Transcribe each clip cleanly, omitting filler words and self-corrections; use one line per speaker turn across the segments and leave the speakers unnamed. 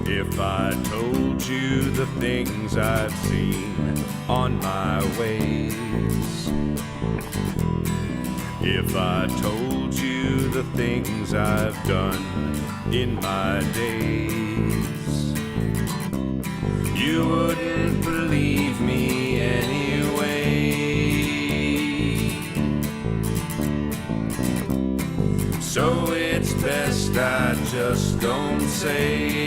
If I told you the things I've seen on my ways, if I told you the things I've done in my days, you wouldn't believe me anyway. So it's best I just don't say.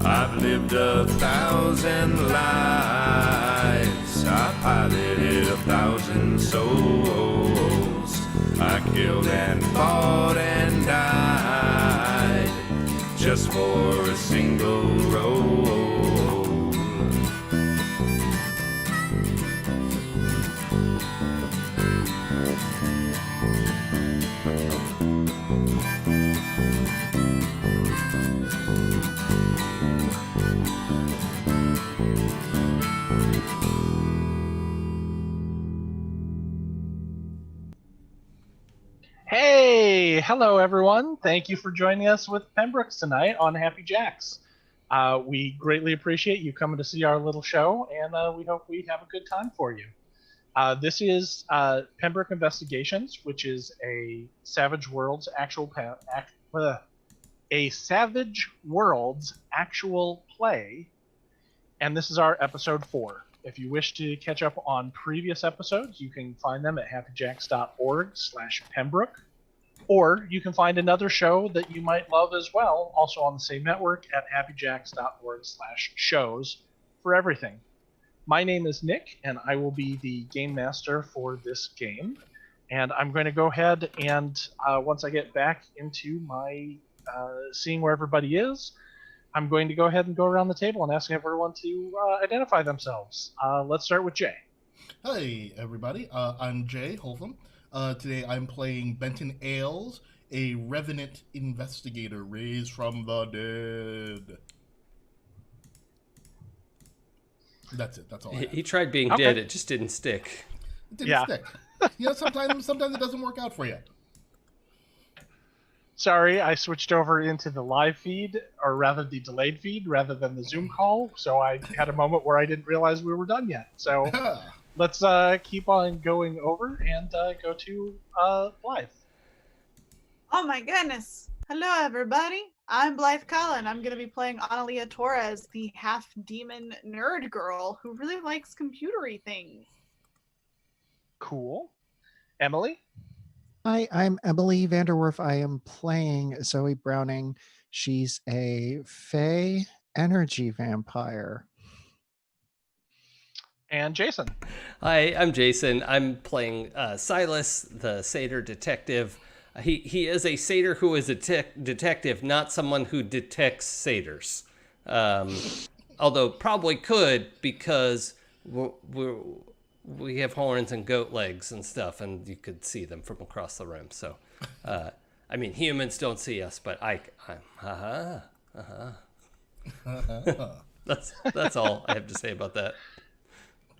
I've lived 1,000 lives, I piloted 1,000 souls, I killed and fought and died just for a single role.
Hey, hello everyone. Thank you for joining us with Pembroke tonight on Happy Jacks. We greatly appreciate you coming to see our little show, and we hope we have a good time for you. This is Pembrooke Investigations, which is a Savage Worlds actual play, and this is our episode 4. If you wish to catch up on previous episodes, you can find them at happyjacks.org/Pembroke, or you can find another show that you might love as well, also on the same network at happyjacks.org/shows for everything. My name is Nick, and I will be the game master for this game. And I'm going to go ahead and once I get back into my seeing where everybody is, I'm going to go ahead and go around the table and ask everyone to identify themselves. Let's start with Jay.
Hey, everybody. I'm Jay Holtham. Today I'm playing Benton Ailes, a revenant investigator raised from the dead. That's it. That's all I have.
He tried being dead. It just didn't stick.
It didn't stick. You know, sometimes it doesn't work out for you.
Sorry, I switched over into the live feed, or rather the delayed feed, rather than the Zoom call. So I had a moment where I didn't realize we were done yet. So let's keep on going over and go to Blythe.
Oh my goodness. Hello, everybody. I'm Blythe Cullen. I'm going to be playing Analia Torres, the half-demon nerd girl who really likes computery things.
Cool. Emily?
Hi, I'm Emily Vanderwerf. I am playing Zoe Browning. She's a Fae energy vampire.
And Jason.
Hi, I'm Jason. I'm playing Silas, the Satyr detective. He is a Satyr who is a detective, not someone who detects Satyrs. Although probably could, because we have horns and goat legs and stuff, and you could see them from across the room. So, I mean, humans don't see us, but that's all I have to say about that.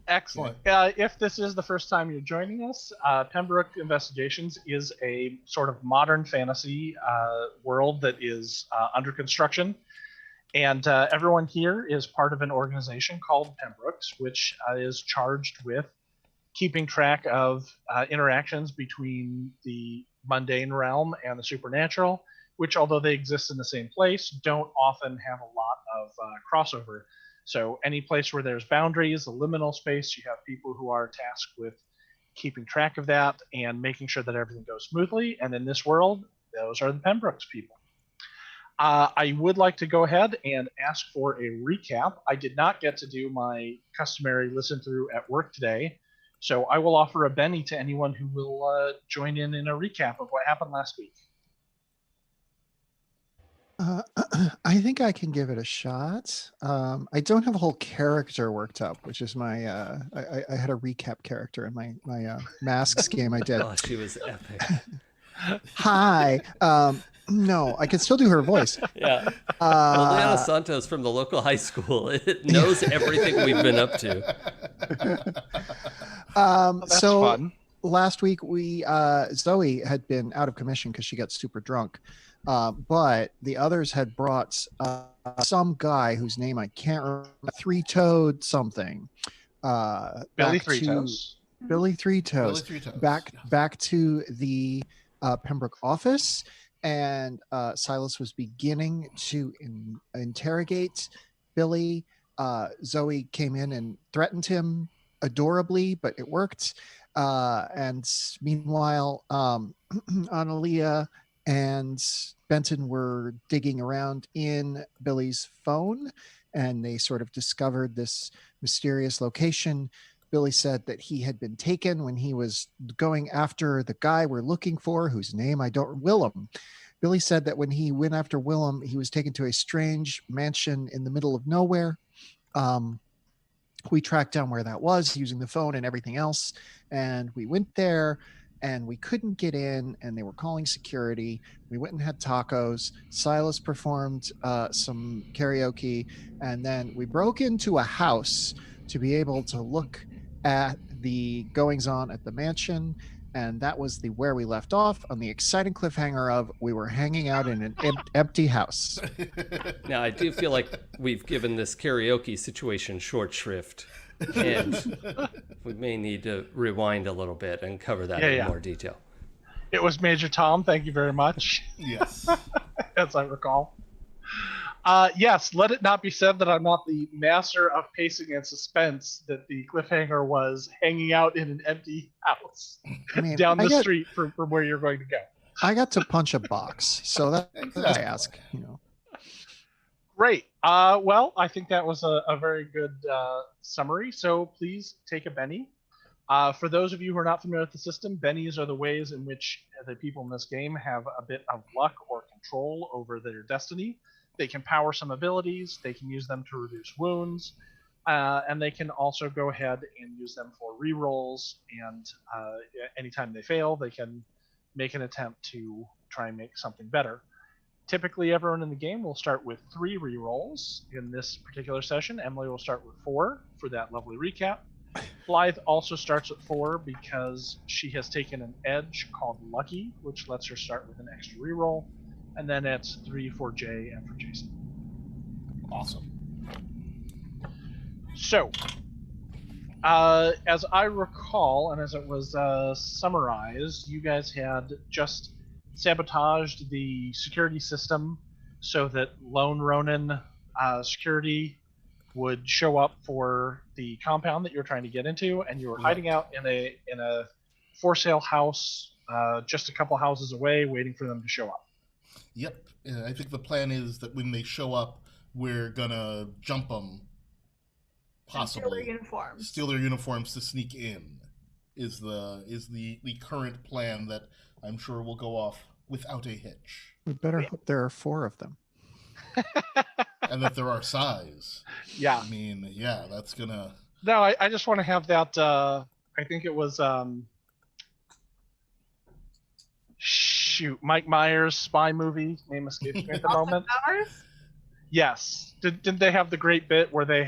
Excellent. If this is the first time you're joining us, Pembroke Investigations is a sort of modern fantasy world that is under construction. And everyone here is part of an organization called Pembroke's, which is charged with keeping track of interactions between the mundane realm and the supernatural, which, although they exist in the same place, don't often have a lot of crossover. So any place where there's boundaries, a liminal space, you have people who are tasked with keeping track of that and making sure that everything goes smoothly. And in this world, those are the Pembroke's people. I would like to go ahead and ask for a recap. I did not get to do my customary listen through at work today, so I will offer a Benny to anyone who will join in a recap of what happened last week.
I think I can give it a shot. I don't have a whole character worked up, which is my I had a recap character in my Masks game I did.
Oh, she was epic.
Hi. No, I can still do her voice.
Yeah. Liliana Santos from the local high school. It knows everything we've been up to.
That's
so
fun.
last week we Zoe had been out of commission because she got super drunk, but the others had brought some guy whose name I can't remember, three-toed something.
Billy
back
Three
to
Toes.
Billy Three
Billy
Toes.
Three Toes.
Back to the Pembroke office, and Silas was beginning to interrogate Billy. Zoe came in and threatened him adorably, but it worked. And meanwhile, Analia and Benton were digging around in Billy's phone, and they sort of discovered this mysterious location. Billy said that he had been taken when he was going after the guy we're looking for, whose name I don't, Willem. Billy said that when he went after Willem, he was taken to a strange mansion in the middle of nowhere. We tracked down where that was using the phone and everything else. And we went there and we couldn't get in, and they were calling security. We went and had tacos. Silas performed some karaoke, and then we broke into a house to be able to look at the goings on at the mansion. And that was where we left off on the exciting cliffhanger of we were hanging out in an empty house.
Now, I do feel like we've given this karaoke situation short shrift, and we may need to rewind a little bit and cover that in more detail.
It was Major Tom. Thank you very much.
Yes.
As I recall. Yes, let it not be said that I'm not the master of pacing and suspense, that the cliffhanger was hanging out in an empty house down the street from where you're going to go.
I got to punch a box, so that's what I ask,
Great. Well, I think that was a very good summary, so please take a Benny. For those of you who are not familiar with the system, Bennies are the ways in which the people in this game have a bit of luck or control over their destiny. They can power some abilities, they can use them to reduce wounds, and they can also go ahead and use them for rerolls, and anytime they fail, they can make an attempt to try and make something better. Typically, everyone in the game will start with 3 rerolls. In this particular session, Emily will start with 4 for that lovely recap. Blythe also starts at 4 because she has taken an edge called Lucky, which lets her start with an extra reroll. And then it's 3 for Jay and for Jason.
Awesome.
So, as I recall, and as it was summarized, you guys had just sabotaged the security system so that Lone Ronin security would show up for the compound that you were trying to get into, and you were hiding out in a for sale house just a couple houses away, waiting for them to show up.
Yep. I think the plan is that when they show up, we're gonna jump them. Possibly steal their uniforms to sneak in. Is the current plan that I'm sure will go off without a hitch.
We better hope there are 4 of them.
And that there are size.
Yeah.
I mean, yeah, that's gonna.
No, I just want to have that. I think it was. Shoot, Mike Myers' spy movie. Name escapes me at the moment. Yes. Didn't they have the great bit where they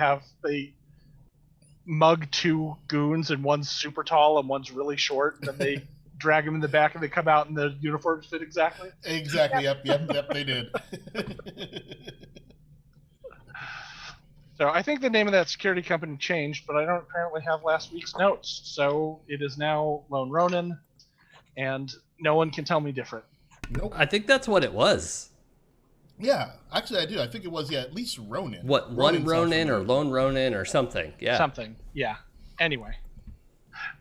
mug 2 goons and one's super tall and one's really short, and then they drag them in the back and they come out and the uniforms fit exactly?
Exactly. Yep. They did.
So I think the name of that security company changed, but I don't apparently have last week's notes. So it is now Lone Ronin, and no one can tell me different.
Nope.
I think that's what it was.
Yeah, actually I do. I think it was, at least Ronin.
What, One Ronin or Lone Ronin or something. Yeah.
Something, yeah. Anyway.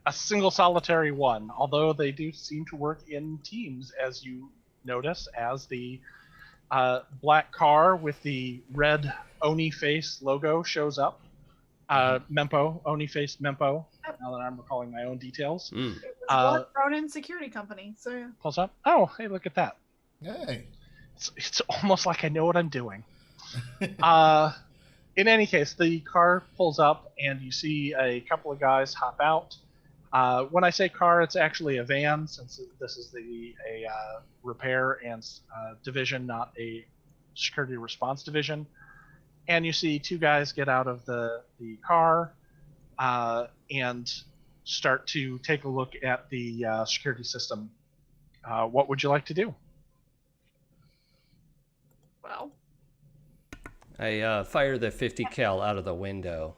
A single solitary one, although they do seem to work in teams, as you notice, as the black car with the red Oni face logo shows up. Mempo, Oni face Mempo, now that I'm recalling my own details.
It was Ronin Security Company, so yeah.
Pulls up. Oh, hey, look at that.
Hey.
It's almost like I know what I'm doing. In any case, the car pulls up and you see a couple of guys hop out. When I say car, it's actually a van, since this is a repair and division, not a security response division. And you see 2 guys get out of the car and start to take a look at the security system. What would you like to do?
Well,
I fire the 50 cal out of the window.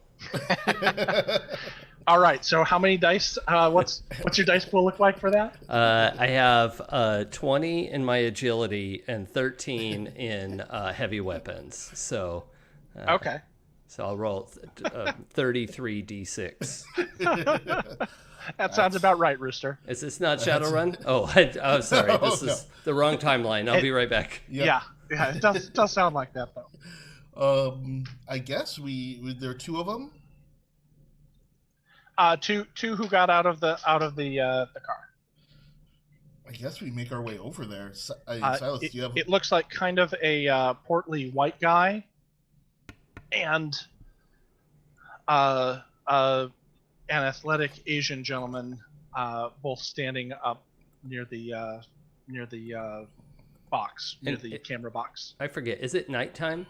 All right. So how many dice? What's your dice pool look like for that?
I have 20 in my agility and 13 in heavy weapons. So
Okay.
So I'll roll 33 d6.
That sounds about right, Rooster.
Is this not Shadowrun? Oh, I'm sorry. This is the wrong timeline. I'll be right back.
Yeah, it does sound like that though.
I guess there are two of them.
Two who got out of the car.
I guess we make our way over there. Silas, do you have?
It looks like kind of a portly white guy, and an athletic Asian gentleman, both standing up near the box, near the camera box.
I forget. Is it nighttime?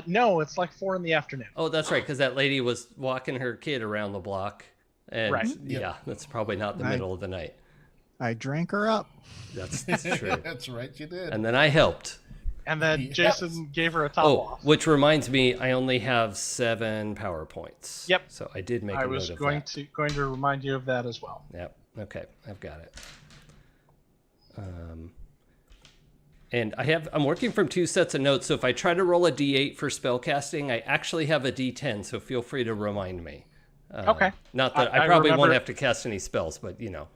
No, it's like 4 p.m.
Oh, that's right, because that lady was walking her kid around the block. And
right.
Yeah, that's probably not the middle of the night.
I drank her up.
That's true.
That's right, you did.
And then I helped.
And then Jason gave her a top off.
Which reminds me, I only have 7 power points.
Yep.
So I did make a note of that.
I was going to remind you of that as well.
Yep. Okay, I've got it. And I'm working from 2 sets of notes, so if I try to roll a d8 for spellcasting, I actually have a d10, so feel free to remind me.
Okay.
Not that I probably won't have to cast any spells, but you know.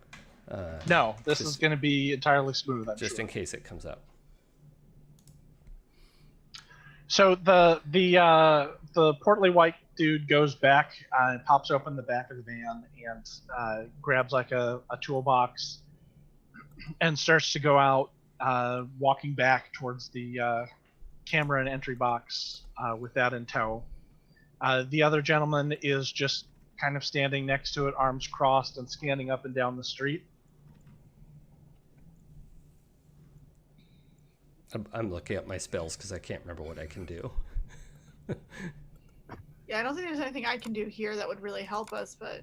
No, this is going to be entirely smooth, I'm
just
sure.
in case it comes up.
So the portly white dude goes back and pops open the back of the van and grabs like a toolbox and starts to go out, walking back towards the camera and entry box with that in tow. The other gentleman is just kind of standing next to it, arms crossed, and scanning up and down the street.
I'm looking at my spells because I can't remember what I can do.
Yeah, I don't think there's anything I can do here that would really help us, but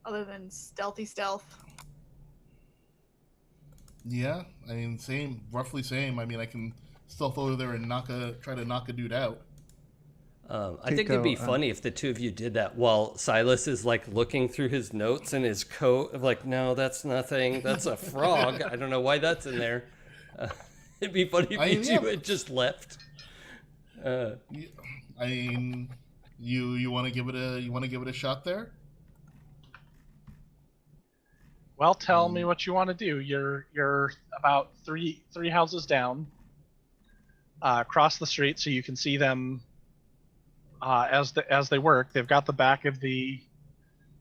other than stealthy stealth.
Yeah, I mean, roughly same. I mean, I can stealth over there and try to knock a dude out.
I think it'd be funny if the two of you did that while Silas is like looking through his notes and his coat. Like, no, that's nothing. That's a frog. I don't know why that's in there. It'd be funny if you two had just left.
I mean, you want to give it a shot there?
Well, tell me what you want to do. You're about three houses down, across the street, so you can see them as they work. They've got the back of the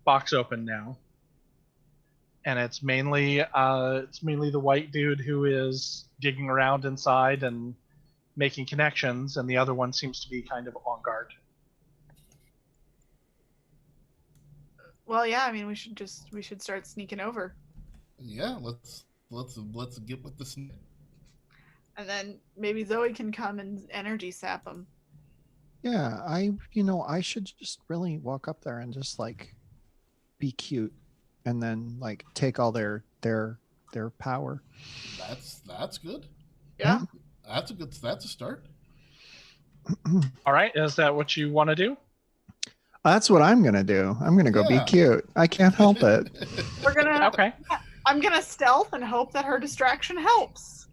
box open now, and it's mainly the white dude who is digging around inside and making connections, and the other one seems to be kind of on guard.
Well, yeah, I mean, we should start sneaking over.
Yeah, let's get with this.
And then maybe Zoe can come and energy sap them.
Yeah, I should just really walk up there and just like be cute, and then like take all their power.
That's good.
Yeah.
That's a start.
All right, is that what you want to do?
That's what I'm gonna do. I'm gonna go be cute. I can't help it.
We're gonna.
Okay.
I'm gonna stealth and hope that her distraction helps.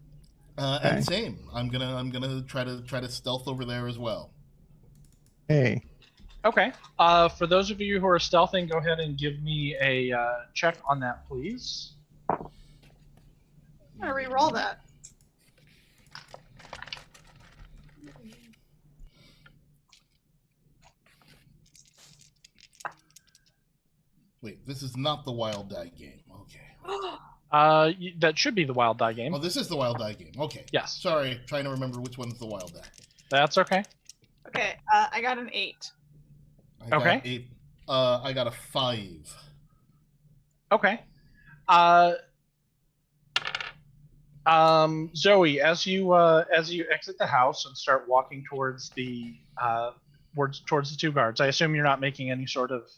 And same. I'm gonna try to stealth over there as well.
Hey.
Okay. For those of you who are stealthing, go ahead and give me a check on that, please.
I'm gonna re-roll that.
Wait, this is not the wild die game. Okay.
That should be the wild die game.
Oh, this is the wild die game. Okay.
Yes.
Sorry, trying to remember which one's the wild die.
That's okay.
Okay, I got an 8.
I got a 5.
Okay. Zoe, as you exit the house and start walking towards the 2 guards, I assume you're not making any sort of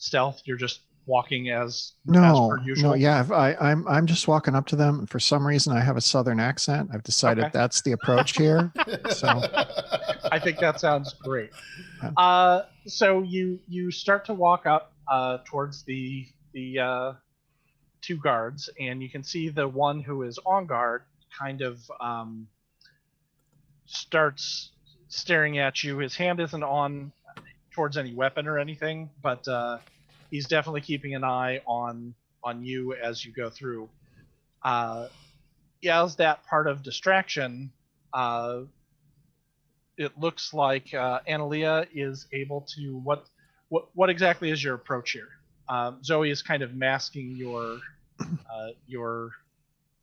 stealth? You're just walking as per usual?
No, yeah. I'm just walking up to them. For some reason, I have a southern accent. I've decided that's the approach here. So
I think that sounds great. So you start to walk up towards the two guards, and you can see the one who is on guard kind of starts staring at you. His hand isn't on towards any weapon or anything, but he's definitely keeping an eye on you as you go through. As that part of distraction, it looks like Analia is able to. What exactly is your approach here? Zoe is kind of masking your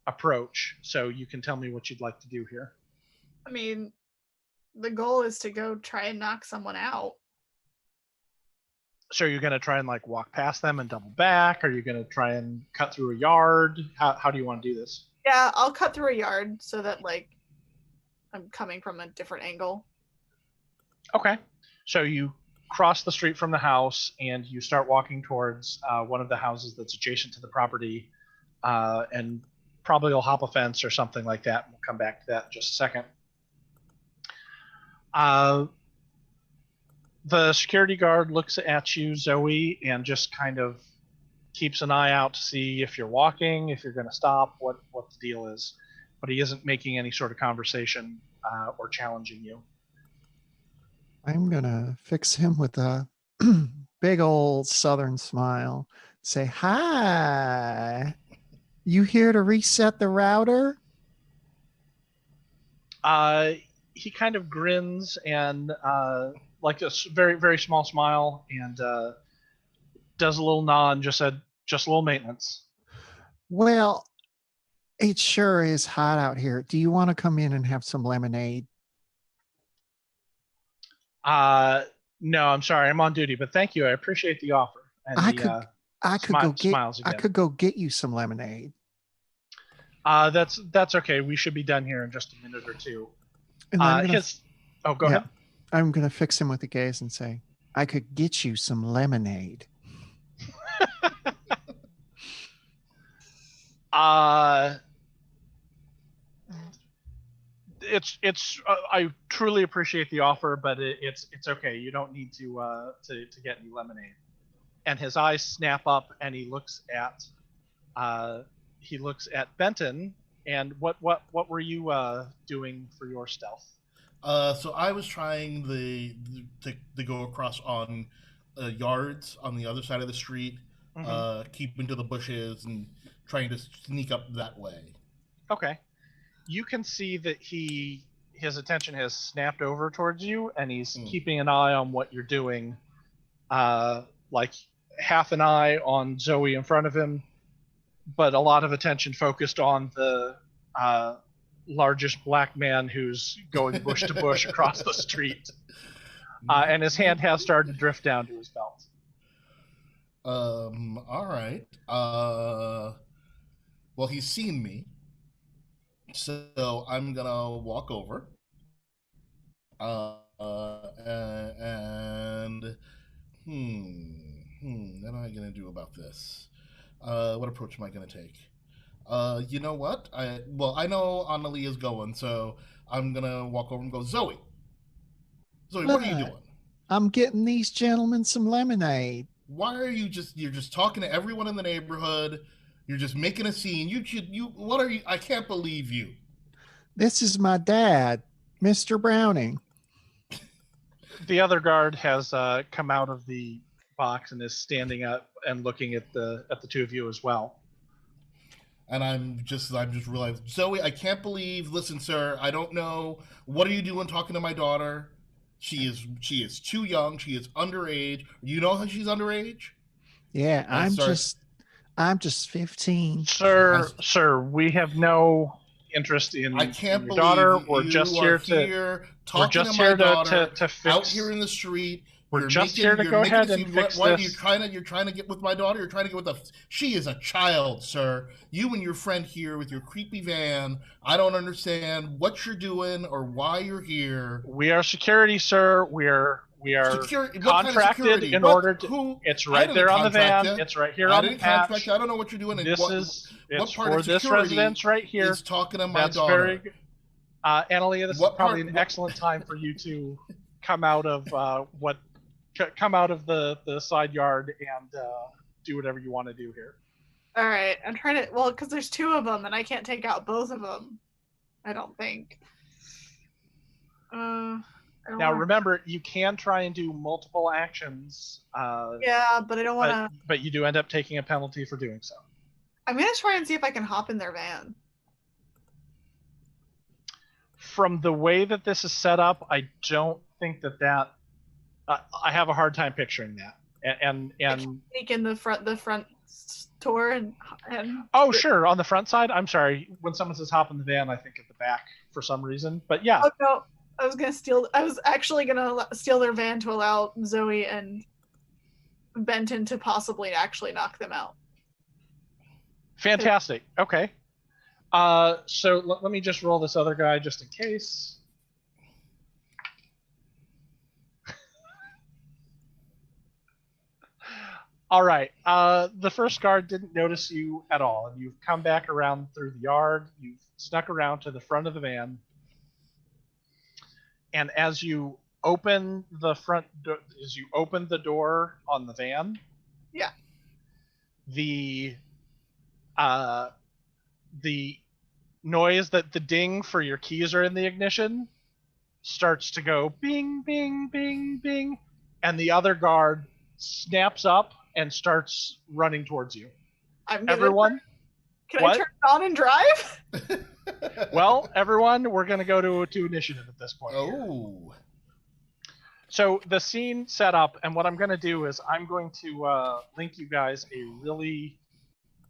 approach, so you can tell me what you'd like to do here.
I mean, the goal is to go try and knock someone out.
So you're going to try and like walk past them and double back? Or are you going to try and cut through a yard? How do you want to do this?
Yeah, I'll cut through a yard so that like I'm coming from a different angle.
Okay. So you cross the street from the house and you start walking towards one of the houses that's adjacent to the property, and probably you'll hop a fence or something like that. We'll come back to that in just a second. The security guard looks at you, Zoe, and just kind of keeps an eye out to see if you're walking, if you're going to stop, what the deal is. But he isn't making any sort of conversation or challenging you.
I'm going to fix him with a big old southern smile. Say, hi. You here to reset the router?
He kind of grins and like a very, very small smile, and does a little nod and just said, just a little maintenance.
Well, it sure is hot out here. Do you want to come in and have some lemonade?
No, I'm sorry. I'm on duty, but thank you. I appreciate the offer. And
I could go get you some lemonade.
That's okay. We should be done here in just a minute or two.
And
go ahead.
I'm going to fix him with a gaze and say, I could get you some lemonade.
I truly appreciate the offer, but it's okay. You don't need to get any lemonade. And his eyes snap up, and he looks at Benton. And what were you doing for your stealth?
So I was trying to go across on yards on the other side of the street, keep into the bushes and trying to sneak up that way.
Okay. You can see that his attention has snapped over towards you, and he's keeping an eye on what you're doing, like half an eye on Zoe in front of him, but a lot of attention focused on the largest black man who's going bush to bush across the street. And his hand has started to drift down to his belt.
All right. Well, he's seen me, so I'm gonna walk over. What am I gonna do about this? What approach am I gonna take? You know what? I know Analia's going, so I'm gonna walk over and go, Zoe, what are you doing?
I'm getting these gentlemen some lemonade.
Why are you're just talking to everyone in the neighborhood? You're just making a scene. What are you? I can't believe you.
This is my dad, Mr. Browning.
The other guard has come out of the box and is standing up and looking at the two of you as well.
And I'm just realized, Zoe, I can't believe. Listen, sir, I don't know. What are you doing talking to my daughter? She is too young. She is underage. You know how she's underage?
Yeah, I'm just 15.
Sir, we have no interest in
I can't
your
believe
daughter.
We're just here to
fix
out here in the street,
We're just here to go ahead and fix
what,
this.
You're trying to get with my daughter. You're trying to get with she is a child, sir. You and your friend here with your creepy van. I don't understand what you're doing or why you're here.
We are security, sir. We are contracted in order to. It's right there on the van. It's right here on the patch.
I don't know what you're doing.
It's for this residence right here.
Is talking to my daughter.
Very good. Analia, this is probably an excellent time for you to come out of the side yard and do whatever you want to do here.
All right, I'm trying to. Well, because there's 2 of them, and I can't take out both of them. I don't think.
Now remember, you can try and do multiple actions.
Yeah, but I don't want to.
But you do end up taking a penalty for doing so.
I'm gonna try and see if I can hop in their van.
From the way that this is set up, I don't think that. I have a hard time picturing that. And
sneak in the front door and.
Oh sure, on the front side. I'm sorry. When someone says hop in the van, I think at the back for some reason. But yeah.
Oh no. I was actually gonna steal their van to allow Zoe and Benton to possibly actually knock them out.
Fantastic. Okay. So let me just roll this other guy just in case. All right. The first guard didn't notice you at all, and you've come back around through the yard. You've snuck around to the front of the van. And as you open the door on the van,
yeah,
the noise that the ding for your keys are in the ignition starts to go bing, bing, bing, bing, and the other guard snaps up and starts running towards you. Everyone,
can I turn it on and drive?
Well, everyone, we're going to go to initiative at this point.
Oh.
So the scene set up, and what I'm going to do is I'm going to link you guys a really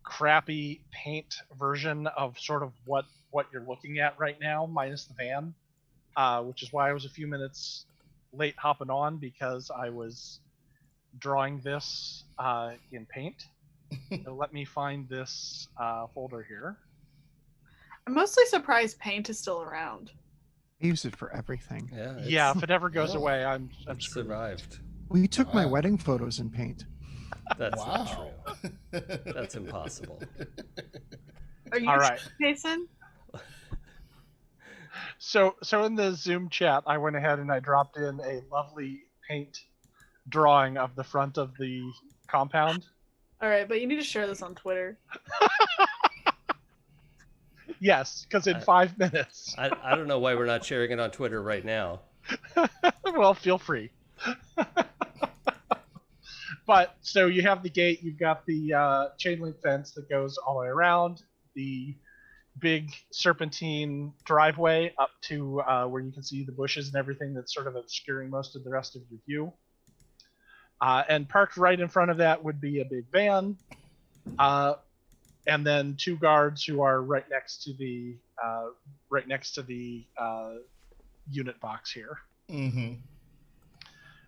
crappy paint version of sort of what you're looking at right now, minus the van, which is why I was a few minutes late hopping on, because I was drawing this in paint. So let me find this folder here.
I'm mostly surprised paint is still around.
I use it for everything.
Yeah, if it ever goes away, I'm
survived.
We took my wedding photos in paint.
That's not true. That's impossible.
Are you
all right,
Jason?
So in the Zoom chat, I went ahead and I dropped in a lovely paint drawing of the front of the compound.
All right, but you need to share this on Twitter.
Yes, because in 5 minutes.
I don't know why we're not sharing it on Twitter right now.
Well, feel free. But so you have the gate, you've got the chain link fence that goes all the way around, the big serpentine driveway up to where you can see the bushes and everything that's sort of obscuring most of the rest of your view. And parked right in front of that would be a big van. And then 2 guards who are right next to the unit box here.
Mm-hmm.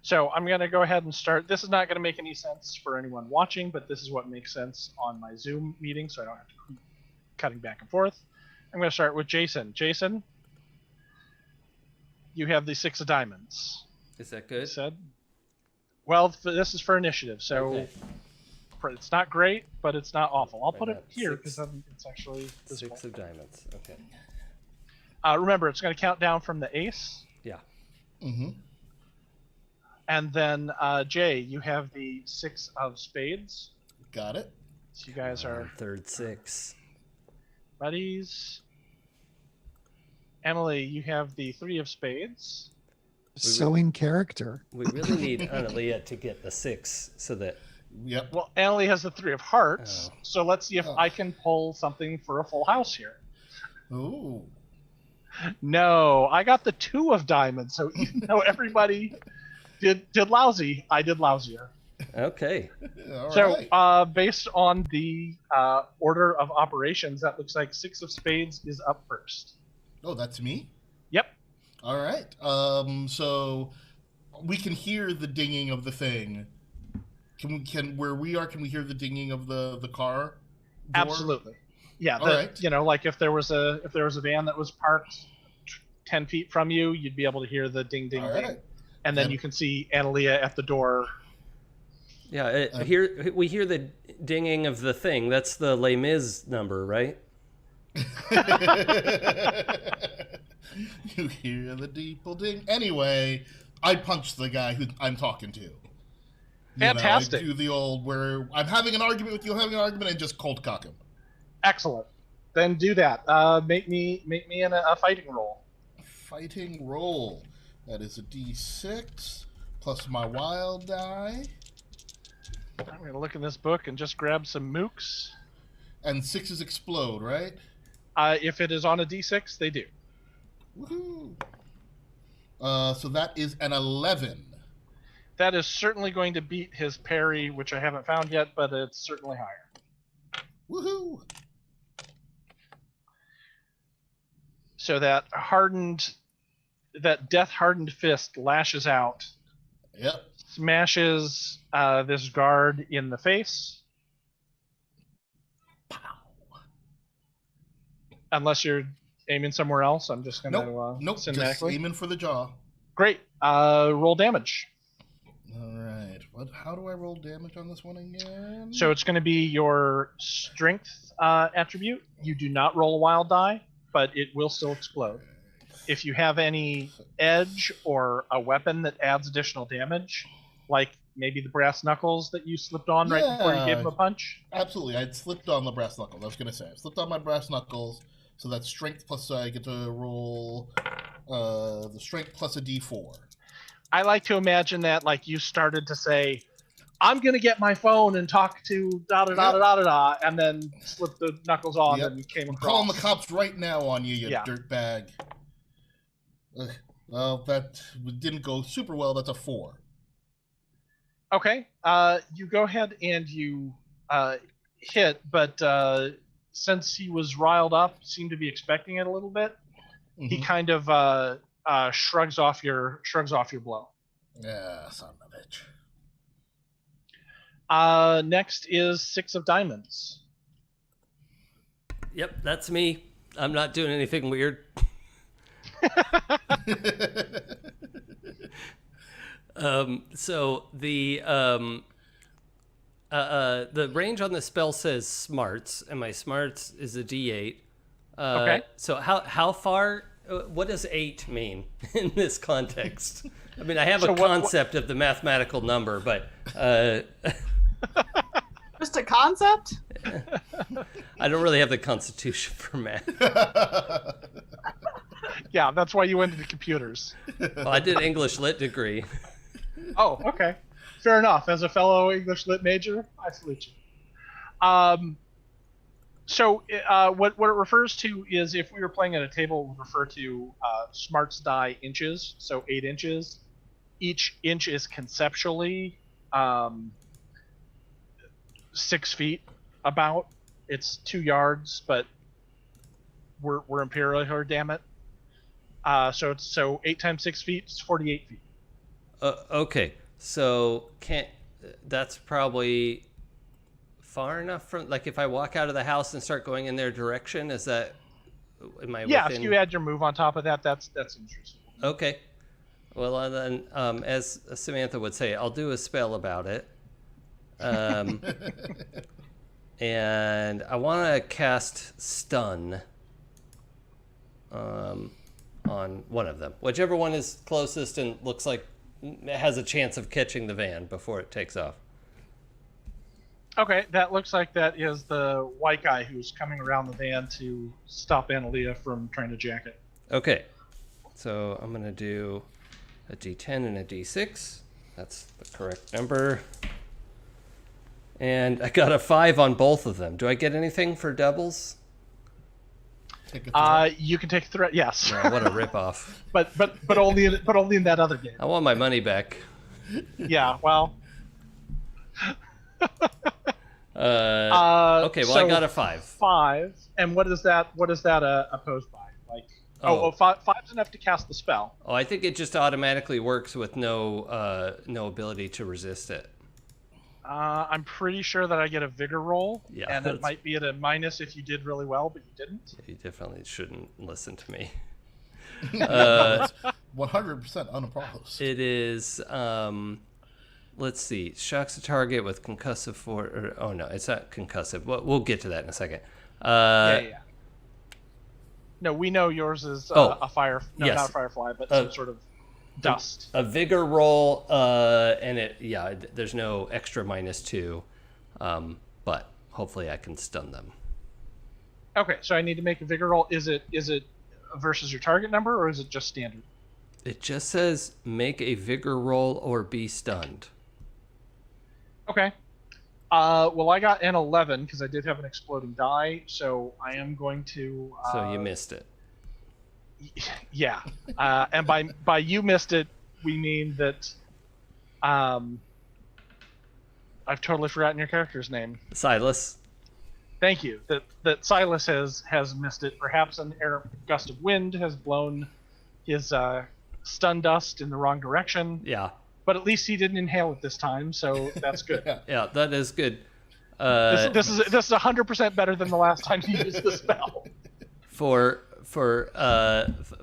So I'm going to go ahead and start. This is not going to make any sense for anyone watching, but this is what makes sense on my Zoom meeting, so I don't have to keep cutting back and forth. I'm going to start with Jason. Jason, you have the 6 of diamonds.
Is that good?
Said. Well, this is for initiative, so. Okay. It's not great, but it's not awful. I'll put it here because it's actually visible.
6 of diamonds. Okay.
Remember, it's going to count down from the ace.
Yeah.
Mm-hmm.
And then Jay, you have the 6 of spades.
Got it.
So you guys are
third 6
buddies. Emily, you have the 3 of spades.
So in character.
We really need Analia to get the 6 so that.
Yep.
Well, Analia has the 3 of hearts, so let's see if I can pull something for a full house here.
Ooh.
No, I got the 2 of diamonds, so even though everybody did lousy, I did lousier.
Okay.
All
so
right.
Based on the order of operations, that looks like 6 of spades is up first.
Oh, that's me?
Yep.
All right. So we can hear the dinging of the thing. Can where we are? Can we hear the dinging of the car door?
Absolutely. Yeah.
Right.
You know, like if there was a van that was parked 10 feet from you, you'd be able to hear the ding, ding, ding, and then you can see Analia at the door.
Yeah. We hear the dinging of the thing. That's the Les Mis number, right?
You hear the deeple ding. Anyway, I punch the guy who I'm talking to.
Fantastic.
I do the old where I'm having an argument with you, and just cold cock him.
Excellent. Then do that. Make me in a fighting roll.
Fighting roll. That is a D6 plus my wild die.
I'm going to look in this book and just grab some mooks.
And 6s explode, right?
If it is on a D6, they do.
Woohoo! So that is an 11.
That is certainly going to beat his parry, which I haven't found yet, but it's certainly higher.
Woohoo!
So that death-hardened fist lashes out.
Yep.
Smashes this guard in the face.
Pow.
Unless you're aiming somewhere else, I'm just going to
nope. Just aiming for the jaw.
Great. Roll damage.
All right. How do I roll damage on this one again?
So it's going to be your strength attribute. You do not roll a wild die, but it will still explode. If you have any edge or a weapon that adds additional damage, like maybe the brass knuckles that you slipped on right before you gave him a punch.
Absolutely. I'd slipped on the brass knuckles. I was going to say. I slipped on my brass knuckles, so that's strength plus I get to roll the strength plus a D4.
I like to imagine that like you started to say, I'm going to get my phone and talk to da-da-da-da-da-da, and then slip the knuckles on and came across.
Calling the cops right now on you, you dirtbag. Well, that didn't go super well. That's a 4.
Okay. You go ahead and you hit, but since he was riled up, seemed to be expecting it a little bit, he kind of shrugs off your blow.
Yeah, son of a bitch.
Next is 6 of diamonds.
Yep, that's me. I'm not doing anything weird. So the range on the spell says smarts, and my smarts is a D8.
Okay.
So how far? What does 8 mean in this context? I mean, I have a concept of the mathematical number, but
just a concept.
I don't really have the constitution for math.
Yeah, that's why you went into computers.
Well, I did English lit degree.
Oh, okay. Fair enough. As a fellow English lit major, I salute you. So what it refers to is, if we were playing at a table, it would refer to smarts die inches, so 8 inches. Each inch is conceptually 6 feet about. It's 2 yards, but we're imperial here, damn it. So 8 times 6 feet is 48 feet.
Okay, so that's probably far enough from, like, if I walk out of the house and start going in their direction, is that, am I
yeah,
within...
if you add your move on top of that, that's interesting.
Okay. Well, then, as Samantha would say, I'll do a spell about it. And I want to cast Stun on one of them. Whichever one is closest and looks like it has a chance of catching the van before it takes off.
Okay, that looks like that is the white guy who's coming around the van to stop Analia from trying to jack it.
Okay, so I'm going to do a D10 and a D6. That's the correct number. And I got a 5 on both of them. Do I get anything for doubles?
You can take a threat, yes.
Oh, what a ripoff.
but only in that other game.
I want my money back.
Yeah, well.
Okay, well, so I got a 5.
5, and what is that opposed by? Like, Five's enough to cast the spell.
Oh, I think it just automatically works with no ability to resist it.
I'm pretty sure that I get a vigor roll,
Yeah,
and it might be at a minus if you did really well, but you didn't.
You definitely shouldn't listen to me.
100% unopposed.
It is, let's see, shocks a target with concussive oh no, it's not concussive. We'll get to that in a second.
Yeah. No, we know yours is a fire. No,
yes.
not a firefly, but some sort of dust.
A vigor roll, and there's no extra -2, but hopefully I can stun them.
Okay, so I need to make a vigor roll. Is it versus your target number, or is it just standard?
It just says make a vigor roll or be stunned.
Okay. Well, I got an 11 because I did have an exploding die, so I am going to.
So you missed it.
Yeah, and by you missed it, we mean that. I've totally forgotten your character's name.
Silas.
Thank you. That Silas has missed it. Perhaps an errant gust of wind has blown his stun dust in the wrong direction.
Yeah.
But at least he didn't inhale it this time, so that's good.
Yeah, that is good.
This is 100% better than the last time he used the spell.
For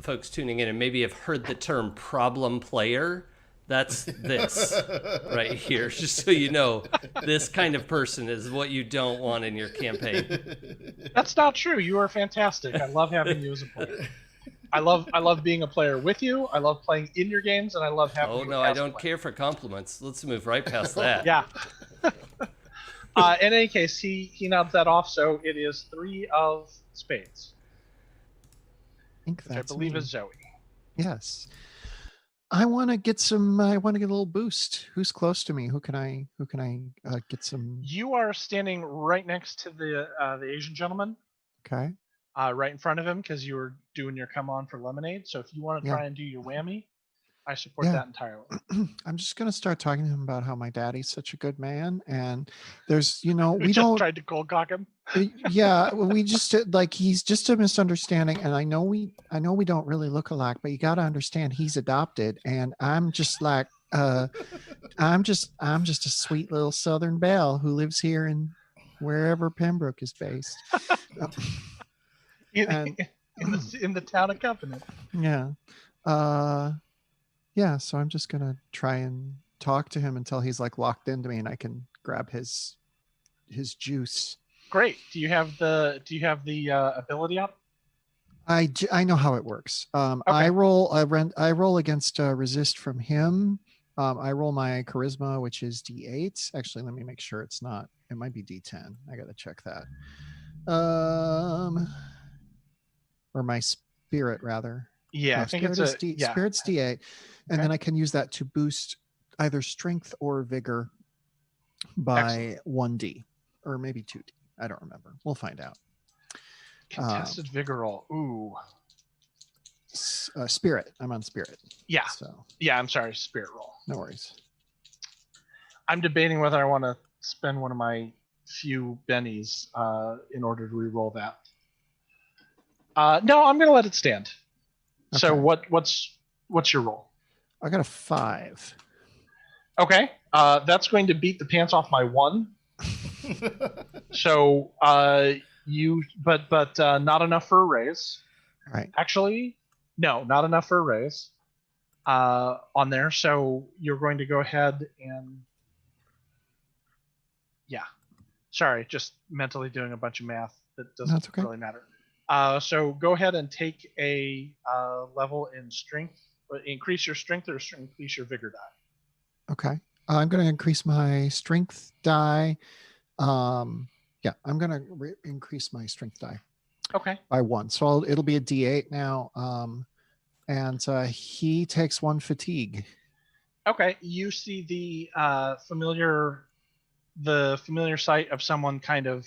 folks tuning in and maybe have heard the term problem player, that's this right here. Just so you know, this kind of person is what you don't want in your campaign.
That's not true. You are fantastic. I love having you as a player. I love being a player with you. I love playing in your games, and I love having.
Oh no, I don't care for compliments. Let's move right past that.
Yeah. In any case, he nods that off, so it is 3 of spades.
Which I
believe is Zoe.
Yes. I want to get some. I want to get a little boost. Who's close to me? Who can I get some?
You are standing right next to the Asian gentleman.
Okay.
Right in front of him because you were doing your come on for lemonade. So if you want to try and do your whammy, I support that entirely.
I'm just gonna start talking to him about how my daddy's such a good man, and there's we
just
don't
tried to cold cock him.
Yeah, we just he's just a misunderstanding, and I know we don't really look alike, but you got to understand he's adopted, and I'm just like I'm just a sweet little Southern belle who lives here in wherever Pembroke is based.
in the town of Covenant.
Yeah. Yeah, so I'm just gonna try and talk to him until he's like locked into me and I can grab his juice.
Great. Do you have the ability up?
I know how it works. Okay. I roll against resist from him. I roll my charisma, which is D8. Actually, let me make sure it's not. It might be D10. I gotta check that. Or my spirit rather.
Yeah,
no,
I think
spirit
it's
spirit's D8, and then I can use that to boost either strength or vigor by 1D or maybe 2D. I don't remember. We'll find out.
Contested vigor roll. Ooh.
Spirit. I'm on spirit.
Yeah.
So.
Yeah, I'm sorry. Spirit roll.
No worries.
I'm debating whether I want to spend one of my few bennies in order to re-roll that. No, I'm going to let it stand. Okay. So what's your roll?
I got a 5.
Okay. That's going to beat the pants off my 1. So but not enough for a raise.
Right.
Actually, no, not enough for a raise on there. So you're going to go ahead and sorry, just mentally doing a bunch of math that doesn't really matter. So go ahead and take a level in strength. Increase your strength or increase your vigor die.
Okay. I'm going to increase my strength die. I'm going to increase my strength die.
Okay.
By 1. So it'll be a D8 now. And he takes 1 fatigue. Okay.
You see the familiar sight of someone kind of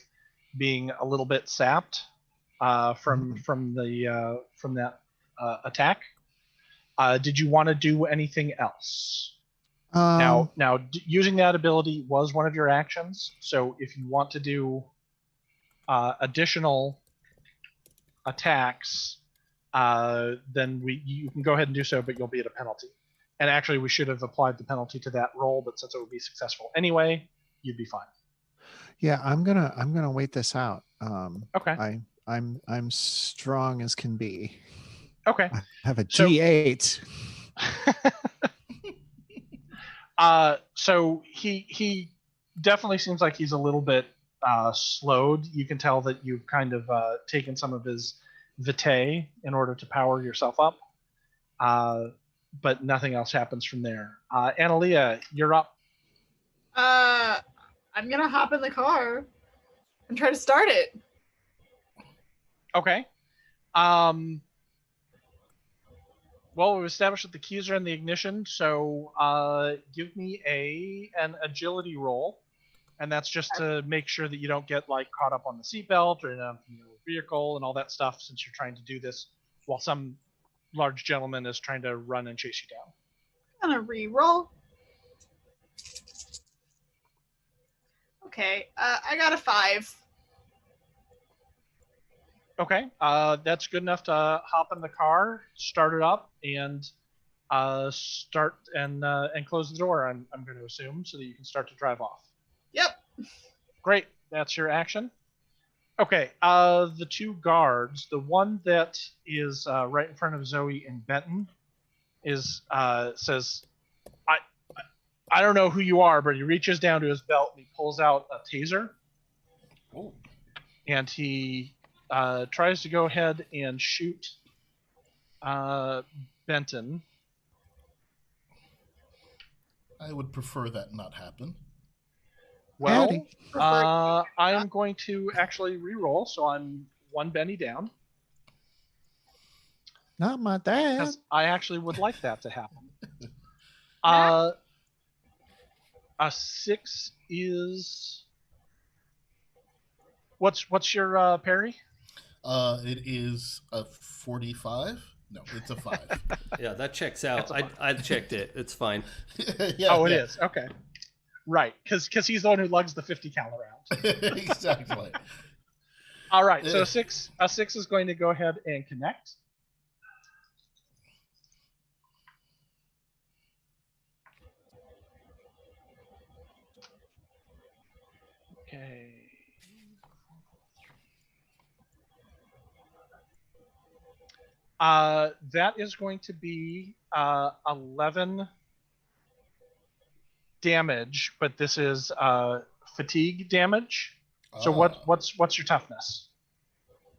being a little bit sapped from that attack. Did you want to do anything else? Now, using that ability was one of your actions. So if you want to do additional attacks, then you can go ahead and do so, but you'll be at a penalty. And actually, we should have applied the penalty to that roll, but since it would be successful anyway, you'd be fine.
Yeah, I'm gonna wait this out.
Okay.
I'm strong as can be.
Okay.
I have a G8.
So he definitely seems like he's a little bit slowed. You can tell that you've kind of taken some of his vitae in order to power yourself up. But nothing else happens from there. Analia, you're up.
I'm gonna hop in the car and try to start it.
Okay. Well, we've established that the keys are in the ignition, so give me an agility roll, and that's just to make sure that you don't get like caught up on the seatbelt or in a vehicle and all that stuff, since you're trying to do this while some large gentleman is trying to run and chase you down.
I'm gonna re-roll. Okay, I got a 5.
Okay, that's good enough to hop in the car, start it up, and start and close the door. I'm going to assume, so that you can start to drive off.
Yep.
Great, that's your action. Okay, the two guards, the one that is right in front of Zoe and Benton, says, I don't know who you are, but he reaches down to his belt and he pulls out a taser.
Oh.
And he tries to go ahead and shoot Benton.
I would prefer that not happen.
Well, I am going to actually re-roll, so I'm one Benny down.
Not my dad.
Because I actually would like that to happen. A 6 is... What's your parry?
It is a 45. No, it's a 5.
Yeah, that checks out. I checked it. It's fine.
Yeah, it is. Okay. Right, because he's the one who lugs the 50 cal around.
Exactly.
All right, so a six is going to go ahead and connect. Okay. That is going to be 11 damage, but this is fatigue damage. So what's your toughness?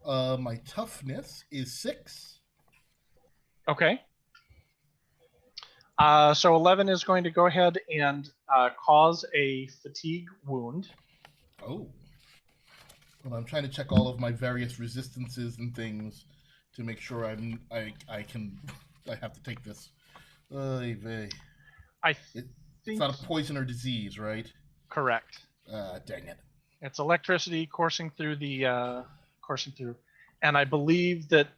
My toughness is 6.
Okay. So 11 is going to go ahead and cause a fatigue wound.
Oh. Well, I'm trying to check all of my various resistances and things to make sure I have to take this. It's not a poison or disease, right?
Correct.
Dang it.
It's electricity coursing through, and I believe that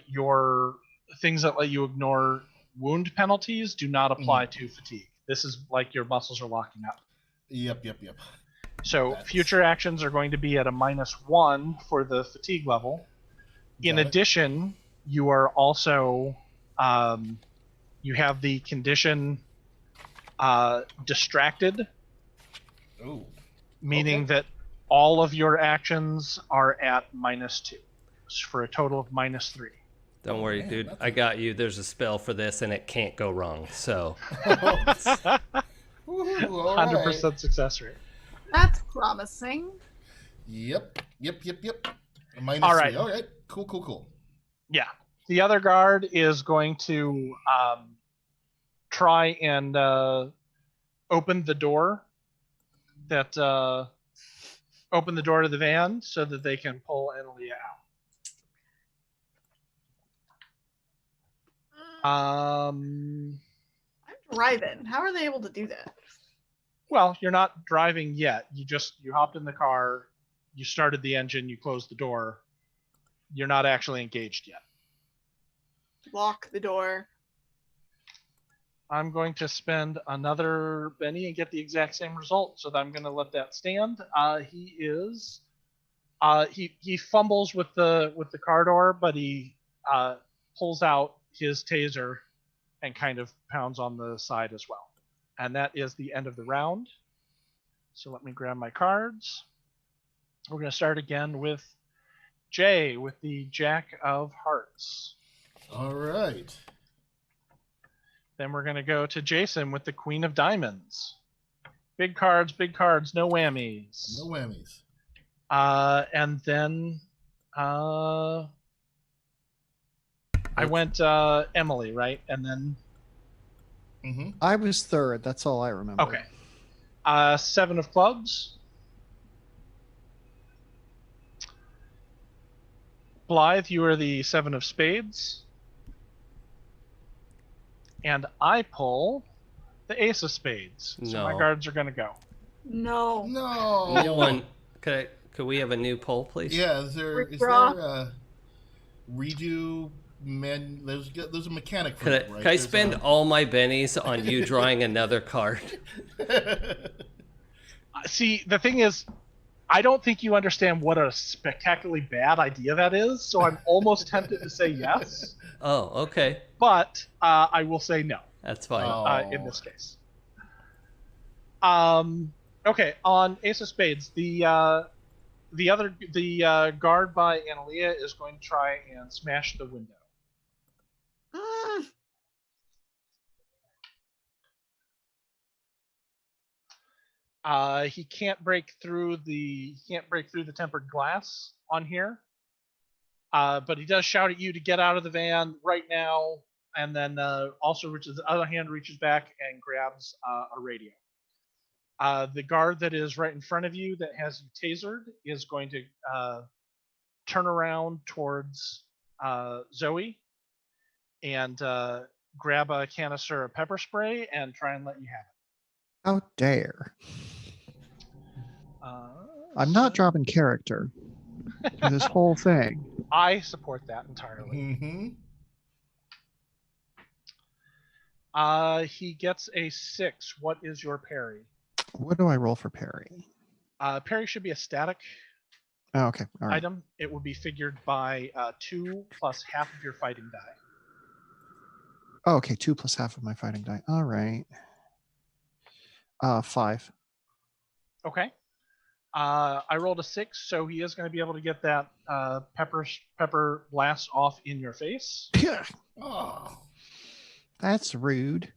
your things that let you ignore wound penalties do not apply to fatigue. This is like your muscles are locking up.
Yep.
So future actions are going to be at a -1 for the fatigue level. In addition, you are also you have the condition distracted.
Oh.
Meaning that all of your actions are at -2 for a total of -3.
Don't worry, dude. I got you. There's a spell for this, and it can't go wrong. So,
100% success rate.
That's promising.
Yep. -3.
All right.
All right. Cool.
Yeah. The other guard is going to try and open the door to the van so that they can pull Analia out.
I'm driving. How are they able to do that?
Well, you're not driving yet. You hopped in the car, you started the engine, you closed the door. You're not actually engaged yet.
Lock the door.
I'm going to spend another Benny and get the exact same result, so that I'm going to let that stand. He fumbles with the car door, but he pulls out his taser and kind of pounds on the side as well. And that is the end of the round. So let me grab my cards. We're going to start again with Jay with the Jack of Hearts.
All right.
Then we're going to go to Jason with the Queen of Diamonds. Big cards, no whammies.
No whammies.
And then I went Emily, right? And then
I was third. That's all I remember.
Okay. 7 of clubs. Blythe, you are the 7 of spades. And I pull the ace of spades. So my cards are going to go.
No.
New one. Could we have a new poll, please?
Yeah, is there a redo? Man, there's a mechanic for it, right?
Can I spend all my bennies on you drawing another card?
See, the thing is, I don't think you understand what a spectacularly bad idea that is, so I'm almost tempted to say yes.
Oh, okay.
But I will say no.
That's fine.
In this case. Okay, on Ace of Spades, the guard by Analia is going to try and smash the window. He can't break through the tempered glass on here. But he does shout at you to get out of the van right now, and then also the other hand reaches back and grabs a radio. The guard that is right in front of you that has you tasered is going to turn around towards Zoe and grab a canister of pepper spray and try and let you have it.
How dare. I'm not dropping character for this whole thing.
I support that entirely. He gets a 6. What is your parry?
What do I roll for parry?
Parry should be a static
okay. All right.
item. It will be figured by 2 plus half of your fighting die.
Oh, okay. 2 plus half of my fighting die. All right. 5.
Okay. I rolled a 6, so he is going to be able to get that pepper blast off in your face.
Oh,
that's rude.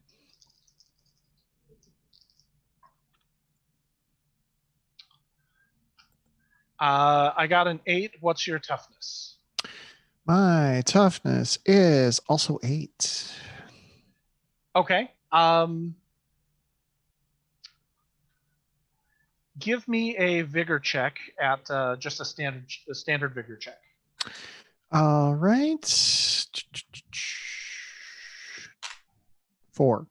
I got an 8. What's your toughness?
My toughness is also 8.
Okay. Give me a vigor check at just a standard vigor check.
All right. 4.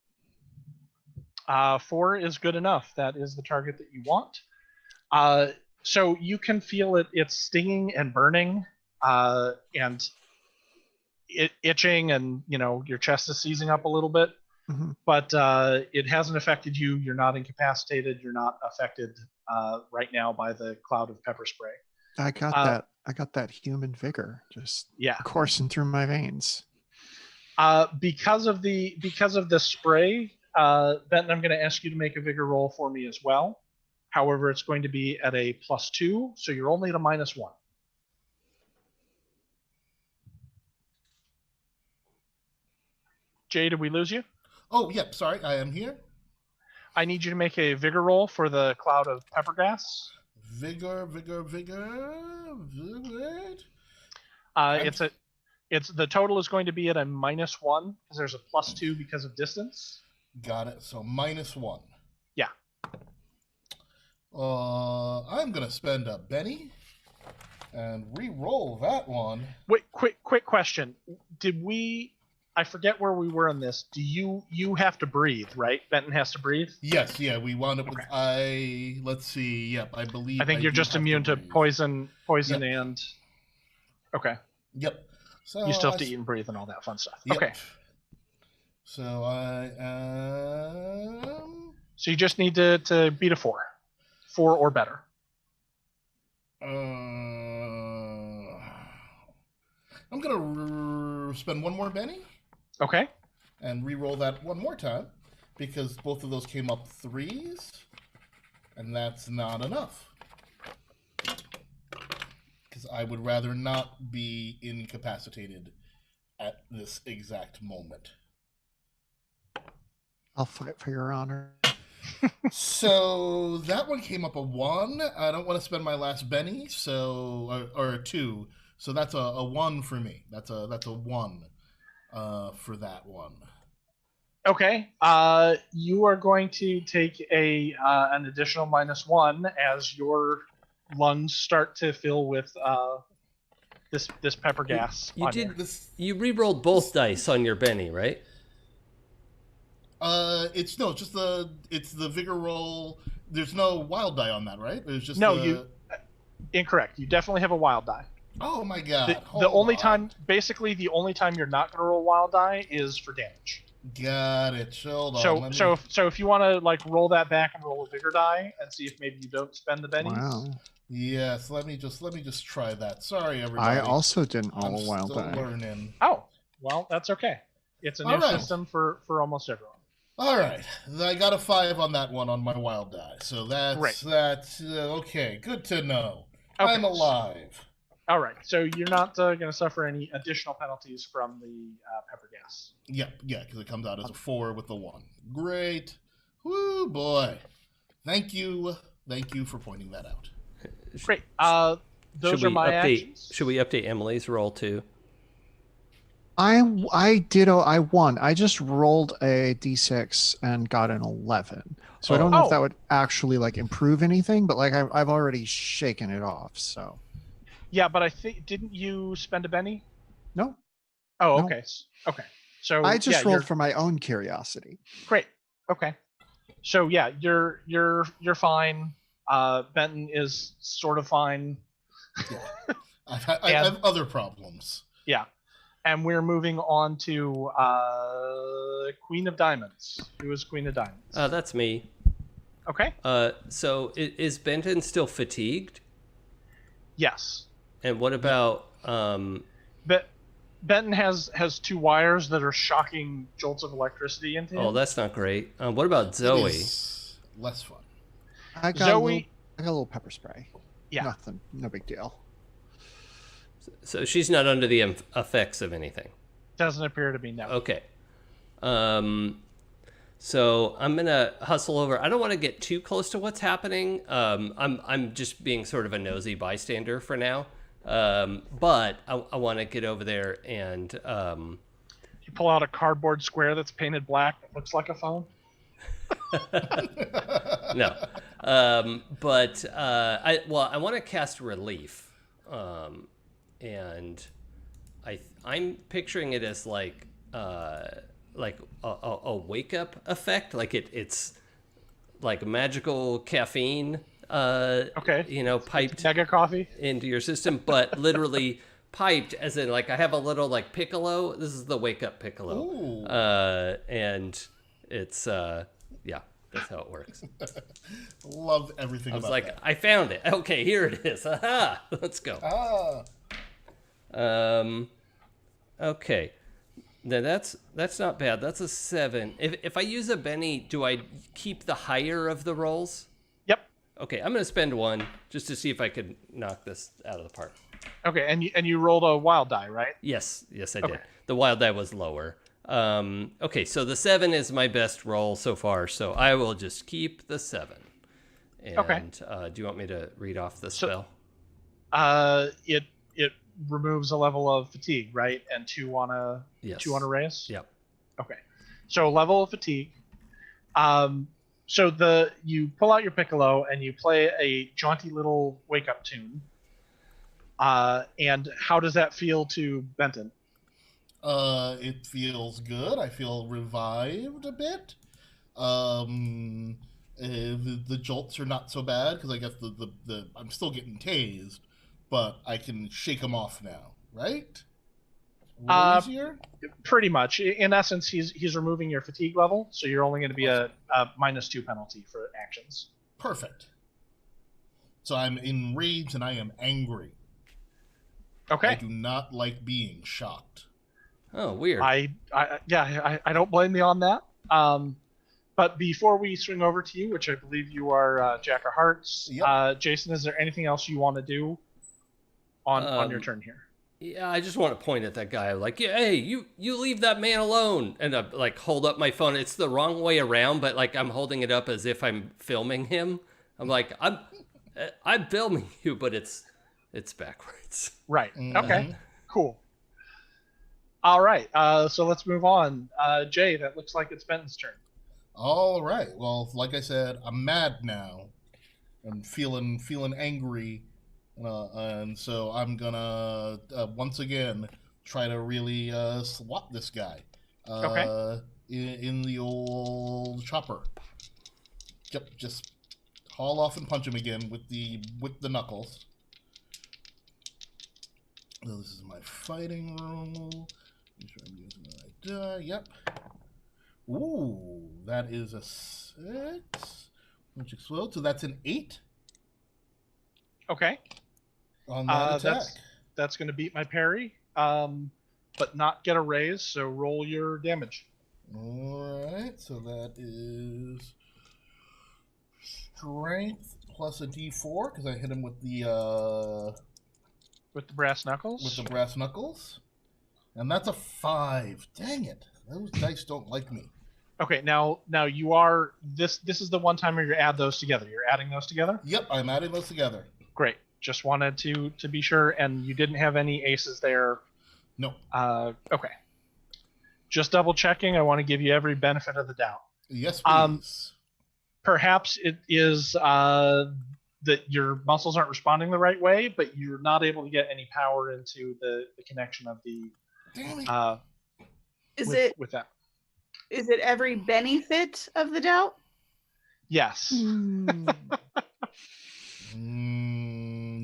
4 is good enough. That is the target that you want. So you can feel it's stinging and burning, and itching, and your chest is seizing up a little bit. But it hasn't affected you. You're not incapacitated. You're not affected right now by the cloud of pepper spray.
I got that. I got that human vigor just coursing through my veins.
Because of the spray, Benton, I'm going to ask you to make a vigor roll for me as well. However, it's going to be at a +2, so you're only at a -1. Jay, did we lose you?
Oh, yep. Sorry, I am here.
I need you to make a vigor roll for the cloud of pepper gas.
Vigor.
It's the total is going to be at a -1 because there's a +2 because of distance.
Got it. So -1.
Yeah.
I'm gonna spend a Benny and re-roll that one.
Wait, quick question. I forget where we were on this. Do you have to breathe, right? Benton has to breathe?
Yes, yeah, we wound up with let's see, yep, I believe
I think you're just immune to poison
yep.
and okay.
Yep. So
you still have to eat and breathe and all that fun stuff.
Yep.
Okay.
So I am
So you just need to beat a 4. 4 or better.
I'm gonna spend one more Benny.
Okay.
And re-roll that one more time, because both of those came up 3s, and that's not enough. Because I would rather not be incapacitated at this exact moment.
I'll fight for your honor.
So that one came up a 1. I don't want to spend my last Benny, so or a 2. So that's a 1 for me. That's a 1 for that one.
Okay. You are going to take an additional -1 as your lungs start to fill with this pepper gas.
You re-rolled both dice on your Benny, right?
It's the vigor roll. There's no wild die on that, right? There's just
incorrect. You definitely have a wild die.
Oh my god!
The only time you're not going to roll wild die is for damage.
Got it. Hold on.
So if you want to like roll that back and roll a vigor die and see if maybe you don't spend the bennies.
Wow.
Yes. Let me just try that. Sorry, everybody.
I also didn't roll a wild die.
Learning.
Oh, well, that's okay. It's a new system for almost everyone.
All right, I got a 5 on that one on my wild die, so that's okay. Good to know. Okay. I'm alive.
All right, so you're not going to suffer any additional penalties from the pepper gas.
Yeah, because it comes out as a 4 with the 1. Great. Woo, boy. Thank you for pointing that out.
Great. Those are my actions.
Should we update Emily's roll too?
I won. I just rolled a d6 and got an 11. So I don't know if that would actually like improve anything, but like I've already shaken it off. So.
Yeah, but I think didn't you spend a Benny?
No.
Oh,
no.
Okay. Okay. So
I just rolled for my own curiosity.
Great. Okay. So yeah, you're fine. Benton is sort of fine.
Yeah. I have other problems.
Yeah. And we're moving on to Queen of Diamonds. Who is Queen of Diamonds?
That's me.
Okay.
So is Benton still fatigued?
Yes.
And what about
Benton has 2 wires that are shocking jolts of electricity into him.
Oh, that's not great. What about Zoe?
Less fun.
I got a little pepper spray.
Yeah.
Nothing. No big deal.
So she's not under the effects of anything.
Doesn't appear to be, no.
Okay. So I'm gonna hustle over. I don't want to get too close to what's happening. I'm just being sort of a nosy bystander for now. But I want to get over there and
you pull out a cardboard square that's painted black that looks like a phone.
No. But I want to cast relief. And I'm picturing it as like a wake up effect, like it's like magical caffeine, piped
mega coffee
into your system, but literally piped as in like I have a little like piccolo. This is the wake up piccolo.
Ooh.
And it's that's how it works.
Love everything about that.
I found it. Okay, here it is. Aha! Let's go. Okay. Now that's not bad. That's a 7. If I use a Benny, do I keep the higher of the rolls?
Yep.
Okay, I'm gonna spend 1 just to see if I could knock this out of the park.
Okay, and you rolled a wild die, right?
Yes, I did. The wild die was lower. Okay, so the 7 is my best roll so far, so I will just keep the 7. And,
okay.
Do you want me to read off the spell?
It removes a level of fatigue, right? And 2 on a raise?
Yep.
Okay. So level of fatigue. So you pull out your piccolo and you play a jaunty little wake up tune. And how does that feel to Benton?
It feels good. I feel revived a bit. The jolts are not so bad because I guess the I'm still getting tased, but I can shake them off now, right? Easier?
Pretty much. In essence, he's removing your fatigue level, so you're only going to be a -2 penalty for actions.
Perfect. So I'm enraged and I am angry.
Okay.
I do not like being shocked.
Oh, weird.
I don't blame you on that. But before we swing over to you, which I believe you are Jack of Hearts,
Yep.
Jason, is there anything else you want to do on your turn here?
Yeah, I just want to point at that guy, like, yeah, hey, you leave that man alone, and like hold up my phone. It's the wrong way around, but like I'm holding it up as if I'm filming him. I'm like, I'm filming you, but it's backwards.
Right. Okay. Cool. All right. So let's move on. Jay, that looks like it's Benton's turn.
All right. Well, like I said, I'm mad now. I'm feeling angry. And so I'm gonna once again try to really swat this guy.
Okay.
In the old chopper. Yep. Just haul off and punch him again with the knuckles. So this is my fighting roll. Make sure I'm using the right die. Yep. Ooh, that is a 6. Which explodes. So that's an 8.
Okay.
On that attack.
That's going to beat my parry, but not get a raise. So roll your damage.
All right. So that is strength plus a D4 because I hit him with the
brass knuckles.
With the brass knuckles, and that's a 5. Dang it! Those dice don't like me.
Okay. Now you are this is the one time where you add those together. You're adding those together.
Yep, I'm adding those together.
Great. Just wanted to be sure, and you didn't have any aces there.
No.
Okay. Just double checking. I want to give you every benefit of the doubt.
Yes, please.
Perhaps it is that your muscles aren't responding the right way, but you're not able to get any power into the connection of the.
Damn
it.
With that?
Is it every benefit of the doubt?
Yes.
No.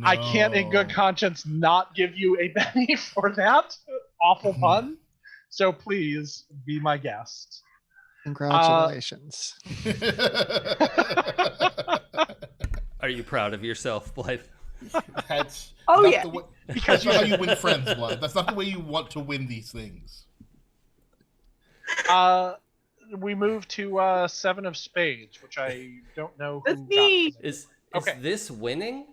I can't in good conscience not give you a Benny for that awful pun. So please be my guest.
Congratulations.
Are you proud of yourself, Blythe?
That's
yeah.
Because that's not how you win friends, Blythe. That's not the way you want to win these things.
We move to 7 of spades, which I don't know who
That's me.
got.
Is
Okay.
this winning?